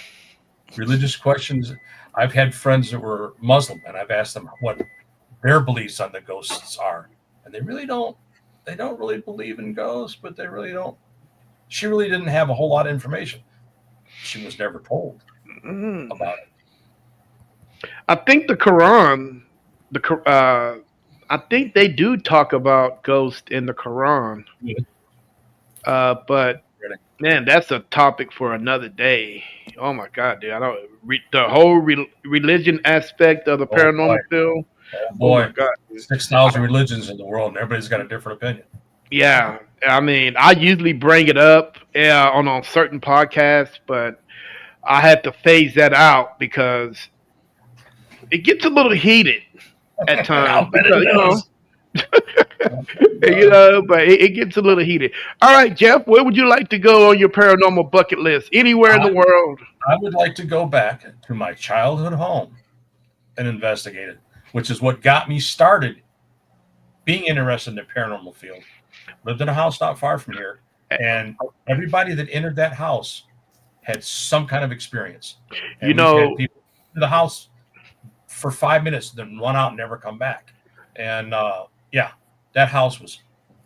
E: religious questions. I've had friends that were Muslim, and I've asked them what their beliefs on the ghosts are, and they don't really believe in ghosts, but they really don't. She really didn't have a whole lot of information. She was never told about it.
B: I think the Quran, I think they do talk about ghosts in the Quran.
E: Yeah.
B: But
E: Really?
B: man, that's a topic for another day. Oh my God, dude! I don't the whole religion aspect of the paranormal field.
E: Oh,
B: Oh
E: boy,
B: my God, dude.
E: 6,000 religions in the world, and everybody's got a different opinion.
B: Yeah, I mean, I usually bring it up on certain podcasts, but I had to phase that out because it gets a little heated at times.
E: bet it does.
B: But it gets a little heated. All right, Jeff, where would you like to go on your paranormal bucket list? Anywhere in the world?
E: I would like to go back to my childhood home and investigate it, which is what got me started being interested in the paranormal field. Lived in a house not far from here, and everybody that entered that house had some kind of experience. And we've had people in the house for 5 minutes, then run out and never come back. And that house was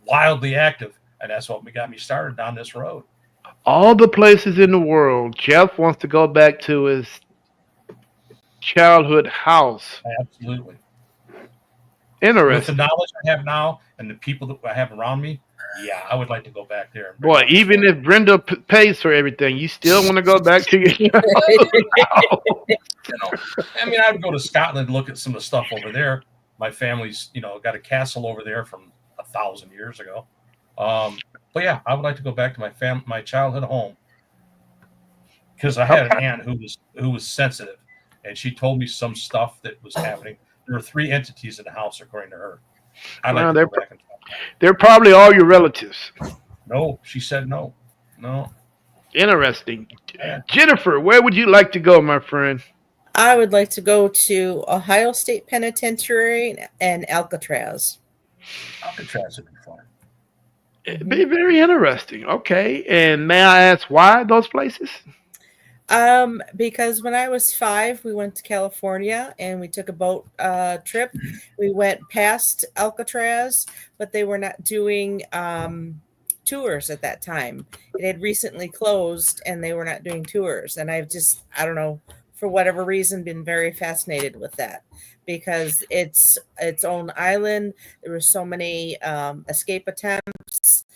E: wildly active, and that's what got me started down this road.
B: All the places in the world, Jeff wants to go back to his childhood house.
E: Absolutely. With
B: Interesting.
E: the knowledge I have now and the people that I have around me, yeah, I would like to go back there.
B: Boy, even if Brenda pays for everything, you still want to go back to your childhood house.
E: I mean, I would go to Scotland and look at some of the stuff over there. My family's, got a castle over there from 1,000 years ago. But yeah, I would like to go back to my childhood home, because I had an aunt who was sensitive, and she told me some stuff that was happening. There were 3 entities in the house, according to her. I'd like to go back and talk.
B: They're probably all your relatives.
E: No, she said no.
B: Interesting. Jennifer, where would you like to go, my friend?
F: I would like to go to Ohio State Penitentiary and Alcatraz.
E: Alcatraz would be fun.
B: It'd be very interesting. Okay. And may I ask why those places?
F: Because when I was 5, we went to California and we took a boat trip. We went past Alcatraz, but they were not doing tours at that time. It had recently closed and they were not doing tours. And I don't know, for whatever reason, been very fascinated with that, because it's its own island. There were so many escape attempts,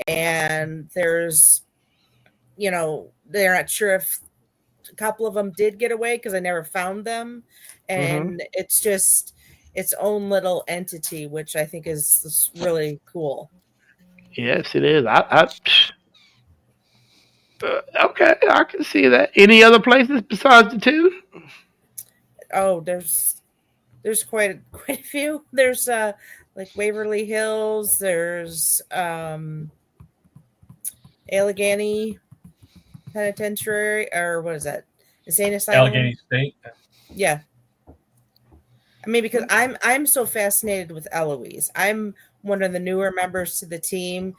F: and there's, they're not sure if a couple of them did get away because I never found them. And it's just its own little entity, which I think is really cool.
B: Yes, it is. Okay, I can see that. Any other places besides the 2?
F: Oh, there's quite a few. There's like Waverly Hills. There's Allegheny Penitentiary, or what is that? Insane Asylum.
E: Allegheny State.
F: Yeah. I mean, because I'm so fascinated with Eloise. I'm one of the newer members to the team.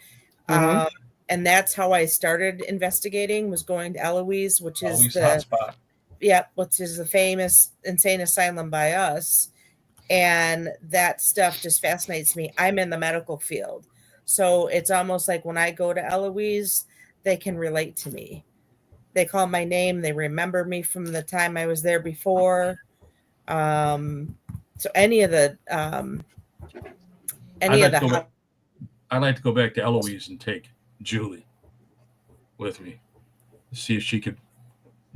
F: And that's how I started investigating, was going to Eloise, which is which is the famous insane asylum by us. And that stuff just fascinates me. I'm in the medical field. So it's almost like when I go to Eloise, they can relate to me. They call my name. They remember me from the time I was there before. So any of the
E: I'd like to go back to Eloise and take Julie with me, see if she could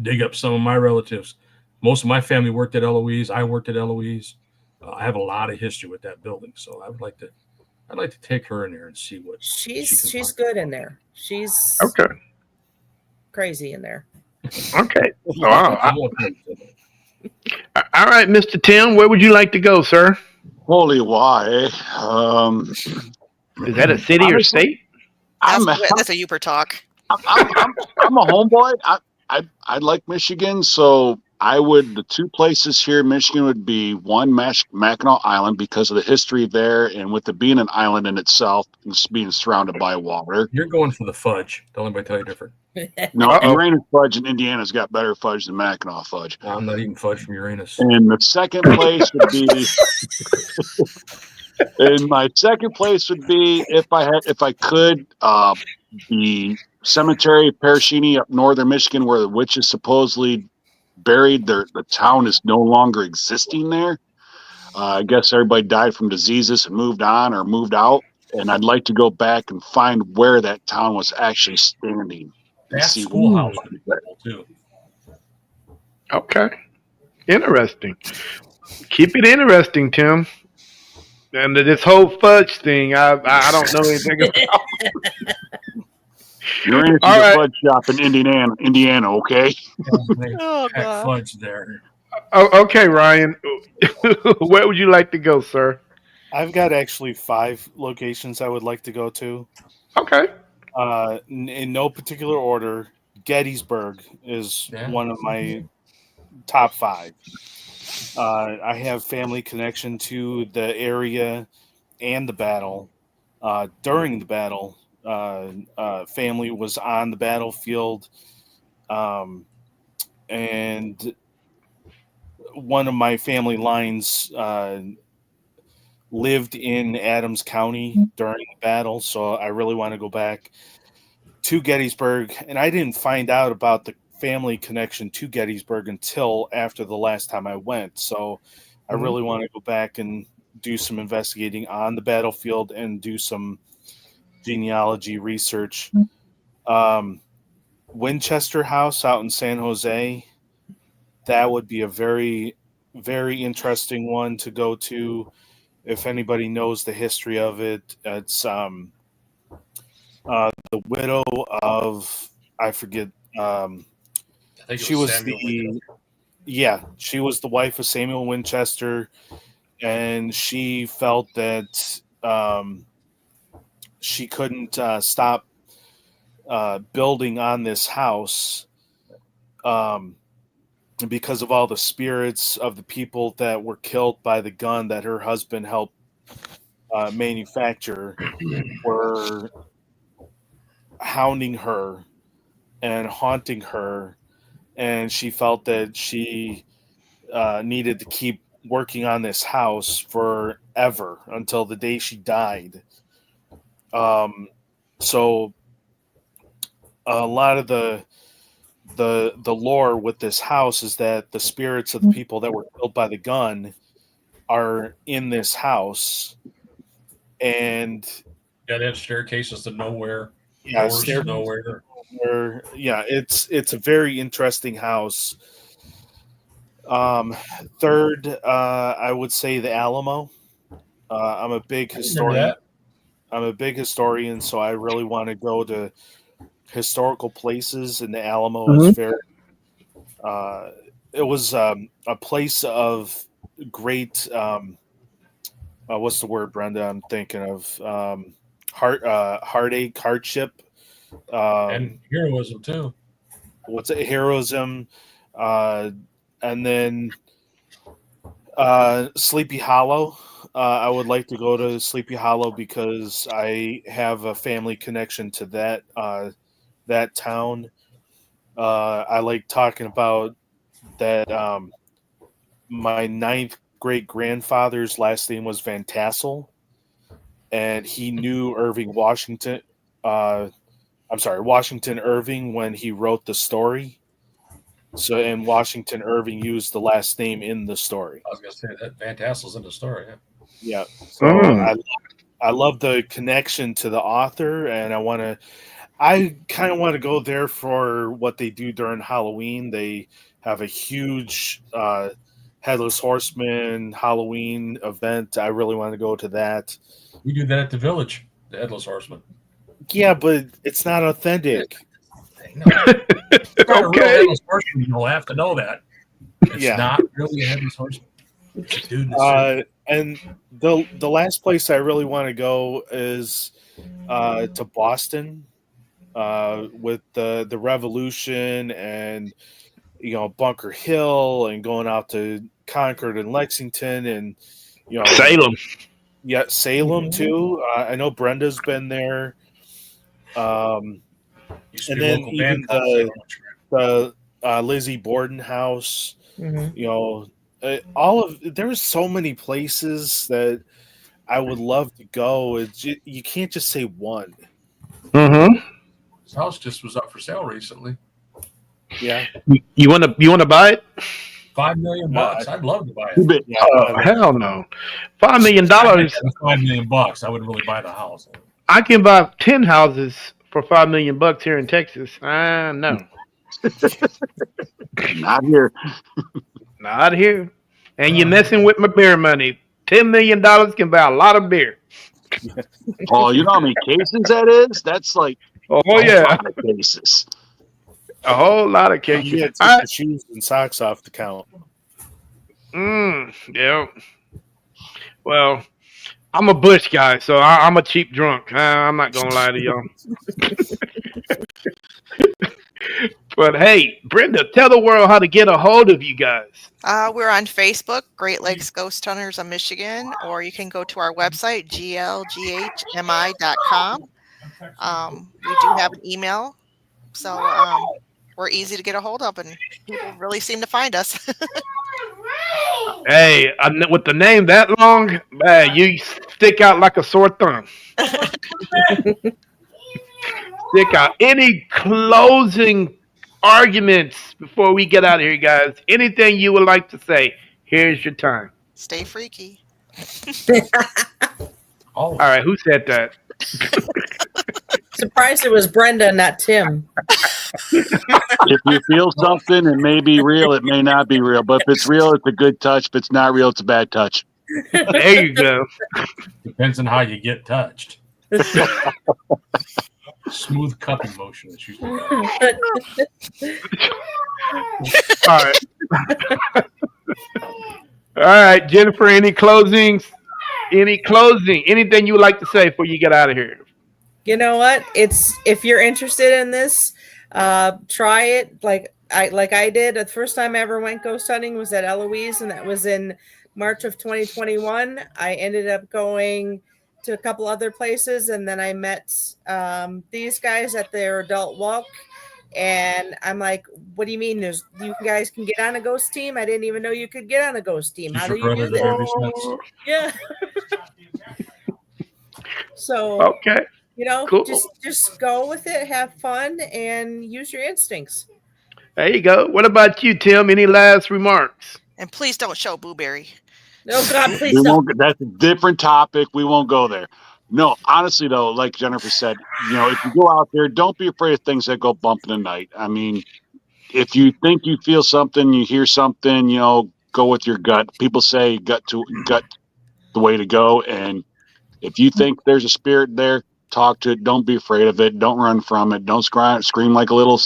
E: dig up some of my relatives. Most of my family worked at Eloise. I worked at Eloise. I have a lot of history with that building, so I'd like to take her in there and see what
F: she's good in there. She's
B: okay.
F: Crazy in there.
B: Okay. Wow. All right, Mr. Tim, where would you like to go, sir?
D: Holy why?
B: Is that a city or state?
C: That's a Uper talk.
D: I'm a homeboy. I like Michigan, so The two places here in Michigan would be one, Mackinac Island, because of the history there, and with it being an island in itself, and being surrounded by water.
E: You're going for the fudge. Don't anybody tell you different.
D: No,
B: Uh-oh.
D: Uranus fudge in Indiana's got better fudge than Mackinac fudge.
E: I'm not eating fudge from Uranus.
D: And the second place would be. And my second place would be, if I could, the cemetery of Parashini up northern Michigan, where the witch is supposedly buried. The town is no longer existing there. I guess everybody died from diseases and moved on or moved out. And I'd like to go back and find where that town was actually standing.
E: That schoolhouse would be cool too.
B: Okay. Interesting. Keep it interesting, Tim. And this whole fudge thing, I don't know anything about.
D: Uranus is
B: All right.
D: a fudge shop in Indiana, okay?
C: Oh,
E: Pack
C: God.
E: fudge there.
B: Oh, okay, Ryan. Where would you like to go, sir?
G: I've got actually 5 locations I would like to go to.
B: Okay.
G: In no particular order. Gettysburg is
E: Yeah.
G: one of my top 5. I have family connection to the area and the battle. During the battle, family was on the battlefield, and one of my family lines lived in Adams County during the battle, so I really want to go back to Gettysburg. And I didn't find out about the family connection to Gettysburg until after the last time I went. So I really want to go back and do some investigating on the battlefield and do some genealogy research. Winchester House out in San Jose, that would be a very, very interesting one to go to. If anybody knows the history of it, it's the widow of, I forget,
E: I think
G: she was
E: Samuel Winchester.
G: she was the wife of Samuel Winchester, and she felt that she couldn't stop building on this house because of all the spirits of the people that were killed by the gun that her husband helped manufacture were hounding her and haunting her, and she felt that she needed to keep working on this house forever until the day she died. So a lot of the lore with this house is that the spirits of the people that were killed by the gun are in this house, and
E: Yeah, they have staircases to nowhere.
G: yeah,
E: Doors to nowhere.
G: it's a very interesting house. Third, I would say the Alamo. I'm a big historian. So I really want to go to historical places, and the Alamo is very. It was a place of great. What's the word, Brenda? I'm thinking of heartache, hardship,
E: And heroism too.
G: what's it? Heroism, and then Sleepy Hollow. I would like to go to Sleepy Hollow because I have a family connection to that town. I like talking about that. My 9th great grandfather's last name was Van Tassel, and he knew Washington Irving when he wrote the story. So, and Washington Irving used the last name in the story.
E: I was going to say that Van Tassel's in the story. Yeah.
G: Yeah. So I love the connection to the author, and I kind of want to go there for what they do during Halloween. They have a huge Headless Horseman Halloween event. I really want to go to that.
E: We do that at the village, the Headless Horseman.
G: Yeah, but it's not authentic.
B: Okay.
E: You'll have to know that. It's not really a Headless Horseman. It's a dude in the suit.
G: And the last place I really want to go is to Boston with the Revolution and Bunker Hill and going out to Concord and Lexington and
B: Salem.
G: Yeah, Salem too. I know Brenda's been there. And then even the Lizzie Borden house. There's so many places that I would love to go. You can't just say one.
B: Mm-hmm.
E: His house just was up for sale recently.
G: Yeah.
B: You wanna buy it?
E: $5 million. I'd love to buy it.
B: Oh, hell no. $5 million.
E: $5 million. I wouldn't really buy the house.
B: I can buy 10 houses for $5 million here in Texas. No.
D: Not here.
B: Not here. And you're messing with my beer money. $10 million can buy a lot of beer.
D: Oh, you know how many cases that is? That's like
B: a lot
D: of cases.
B: A whole lot of cases.
G: You get the shoes and socks off the count.
B: Yeah. Well, I'm a Bush guy, so I'm a cheap drunk. I'm not gonna lie to y'all. But hey, Brenda, tell the world how to get a hold of you guys.
C: We're on Facebook, Great Lakes Ghost Hunters of Michigan, or you can go to our website, glghmi.com. We do have an email, so we're easy to get a hold of, and people really seem to find us.
B: Hey, with the name that long, man, you stick out like a sore thumb. Stick out. Any closing arguments before we get out of here, guys? Anything you would like to say? Here's your time.
C: Stay freaky.
B: All right, who said that?
F: Surprised it was Brenda, not Tim.
D: If you feel something, it may be real, it may not be real. But if it's real, it's a good touch. If it's not real, it's a bad touch.
B: There you go.
E: Depends on how you get touched. Smooth cupping motion.
B: All right. All right, Jennifer, any closings? Anything you would like to say before you get out of here?
F: You know what? If you're interested in this, try it. Like I did. The first time I ever went ghost hunting was at Eloise, and that was in March of 2021. I ended up going to a couple other places, and then I met these guys at their adult walk, and I'm like, what do you mean you guys can get on a ghost team? I didn't even know you could get on a ghost team. How do you do that? Yeah. So
B: okay,
F: cool. just go with it, have fun, and use your instincts.
B: There you go. What about you, Tim? Any last remarks?
C: And please don't show Booberry.
F: No, God, please don't.
D: That's a different topic. We won't go there. No, honestly, though, like Jennifer said, if you go out there, don't be afraid of things that go bump in the night. I mean, if you think you feel something, you hear something, go with your gut. People say gut the way to go. And if you think there's a spirit there, talk to it. Don't be afraid of it. Don't run from it. Don't scream like a little,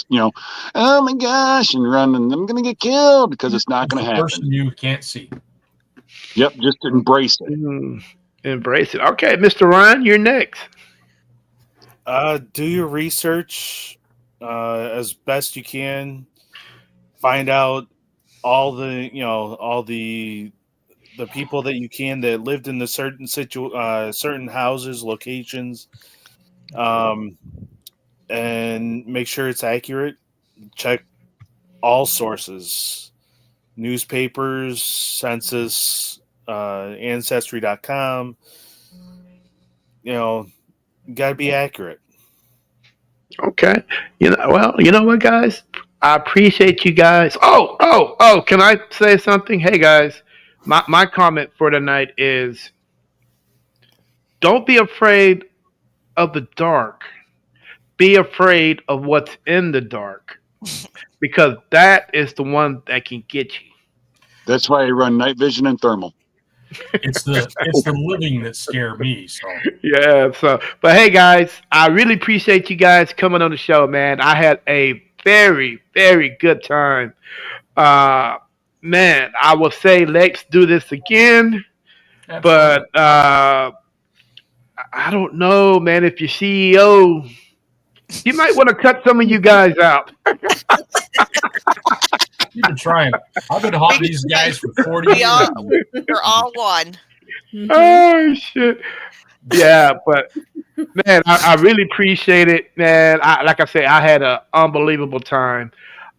D: oh my gosh, and run and I'm going to get killed, because it's not going to happen.
E: Person you can't see.
D: Yep, just embrace it.
B: Embrace it. Okay, Mr. Ryan, you're next.
G: Do your research as best you can. Find out all the people that you can that lived in the certain houses, locations, and make sure it's accurate. Check all sources: newspapers, census, ancestry.com. Got to be accurate.
B: Okay. You know what, guys? I appreciate you guys. Oh, can I say something? Hey, guys, my comment for tonight is, don't be afraid of the dark. Be afraid of what's in the dark, because that is the one that can get you.
D: That's why I run night vision and thermal.
E: It's the living that scare me. So
B: yeah. But hey, guys, I really appreciate you guys coming on the show, man. I had a very, very good time. Man, I will say let's do this again. Absolutely. But I don't know, man. If your CEO, you might want to cut some of you guys out.
E: You've been trying. I've been haunting these guys for 40
C: We
E: years.
C: all, we're all one.
F: Mhm.
B: Oh shit. Yeah, but man, I really appreciate it, man. Like I say, I had an unbelievable time.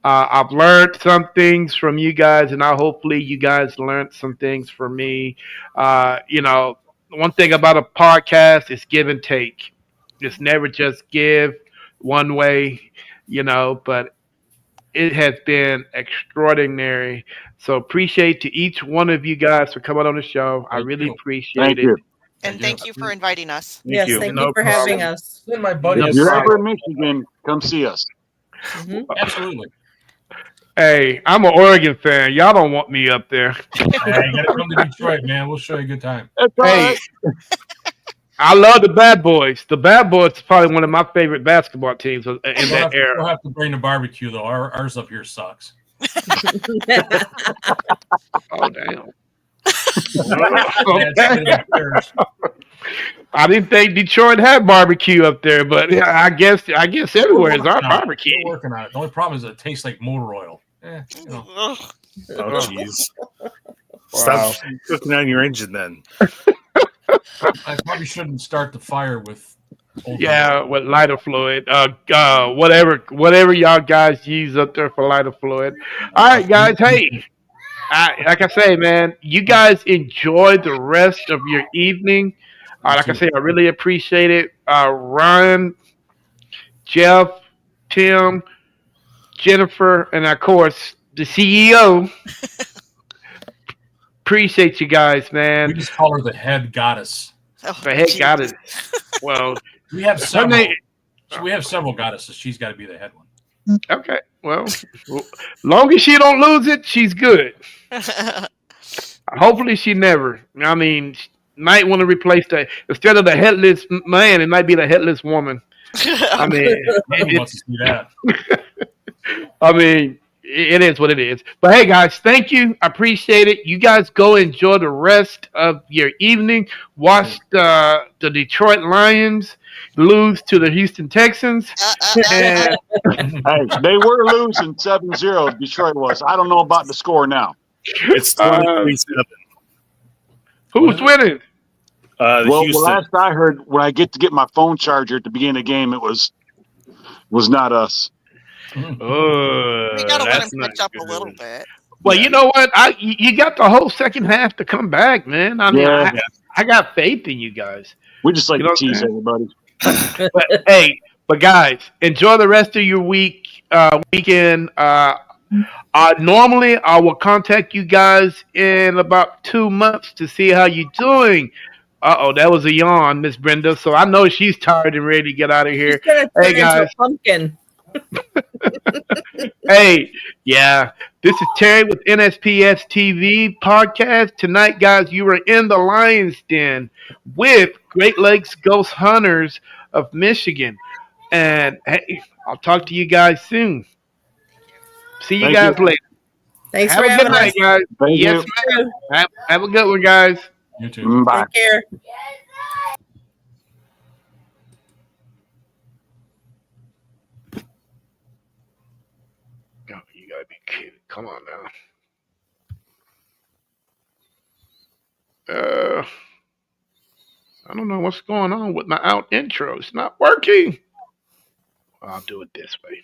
B: I've learned some things from you guys, and I hopefully you guys learned some things from me. One thing about a podcast is give and take. It's never just give one way, but it has been extraordinary. So appreciate to each one of you guys for coming on the show. I
E: Thank
B: really
E: you.
B: appreciate
D: Thank
B: it.
D: you.
C: And thank you for inviting us.
F: Yes,
G: you.
F: thank
B: No
F: you for having
B: problem.
F: us.
E: Send my buddy
B: No
D: If
E: a
D: you're
E: sign.
D: ever in Michigan, come see us.
F: Mhm.
E: Absolutely.
B: Hey, I'm an Oregon fan. Y'all don't want me up there.
E: Hey, you got to come to Detroit, man. We'll show you a good time.
D: That's all
B: Hey,
D: right.
B: I love the Bad Boys. The Bad Boys is probably one of my favorite basketball teams in
E: We'll
B: that
E: have,
B: era.
E: we'll have to bring the barbecue, though. Ours up here sucks.
B: Oh damn!
E: Yeah, it's
B: Okay.
E: been upstairs.
B: I didn't think Detroit had barbecue up there, but yeah, I guess everywhere is our
E: We're
B: barbecue.
E: working on it. The only problem is it tastes like motor oil.
C: Ugh.
G: Oh, jeez.
B: Wow.
G: Stop cooking on your engine then.
E: I probably shouldn't start the fire with old
B: Yeah, with lighter fluid. Whatever y'all guys use up there for lighter fluid. All right, guys. Hey, like I say, man, you guys enjoy the rest of your evening. Like I say, I really appreciate it. Ryan, Jeff, Tim, Jennifer, and of course the CEO. Appreciate you guys,
E: We
B: man.
E: just call her the head goddess.
C: Oh,
B: The heck
C: geez.
B: got it. Well,
E: We have
B: her
E: several.
B: name.
E: We have several goddesses. She's got to be the head one.
B: Okay. Well, long as she don't lose it, she's good. Hopefully, she never. I mean, she might want to replace instead of the headless man, it might be the headless woman. I mean,
E: Nobody wants to see that.
B: it is what it is. But hey, guys, thank you. I appreciate it. You guys go enjoy the rest of your evening. Watch the Detroit Lions lose to the Houston Texans. And
D: Hey, they were losing 7-0. Detroit was. I don't know about the score now.
G: It's 23-7.
B: who's winning?
D: Well,
G: Houston.
D: last I heard, when I get my phone charger at the beginning of the game, it was not us.
B: Oh,
C: We gotta let
B: that's
C: him
B: not
C: catch up a
B: good.
C: little bit.
B: Well, you know what? You got the whole second half to come back, man. I mean,
D: Yeah.
B: I got faith in you guys.
D: We just like
B: You know
D: to tease
B: what
D: everybody.
B: But hey, guys, enjoy the rest of your weekend. Normally I will contact you guys in about 2 months to see how you're doing. That was a yawn, Miss Brenda. So I know she's tired and ready to get out of here.
F: She's gonna
B: Hey,
F: turn into
B: guys.
F: a pumpkin.
B: Hey, yeah, this is Terry with NSPS TV podcast. Tonight, guys, you are in the Lion's Den with Great Lakes Ghost Hunters of Michigan. And hey, I'll talk to you guys soon. See you
D: Thank
B: guys
D: you.
B: later.
F: Thanks
B: Have
F: for
B: a good
F: having us.
B: night, guys.
D: Thank
B: Yes,
D: you.
B: ma'am. Have a good one, guys.
E: You too.
D: Bye.
F: Take care.
B: Oh, you gotta be kidding. Come on now. I don't know what's going on with my out intro. It's not working. I'll do it this way.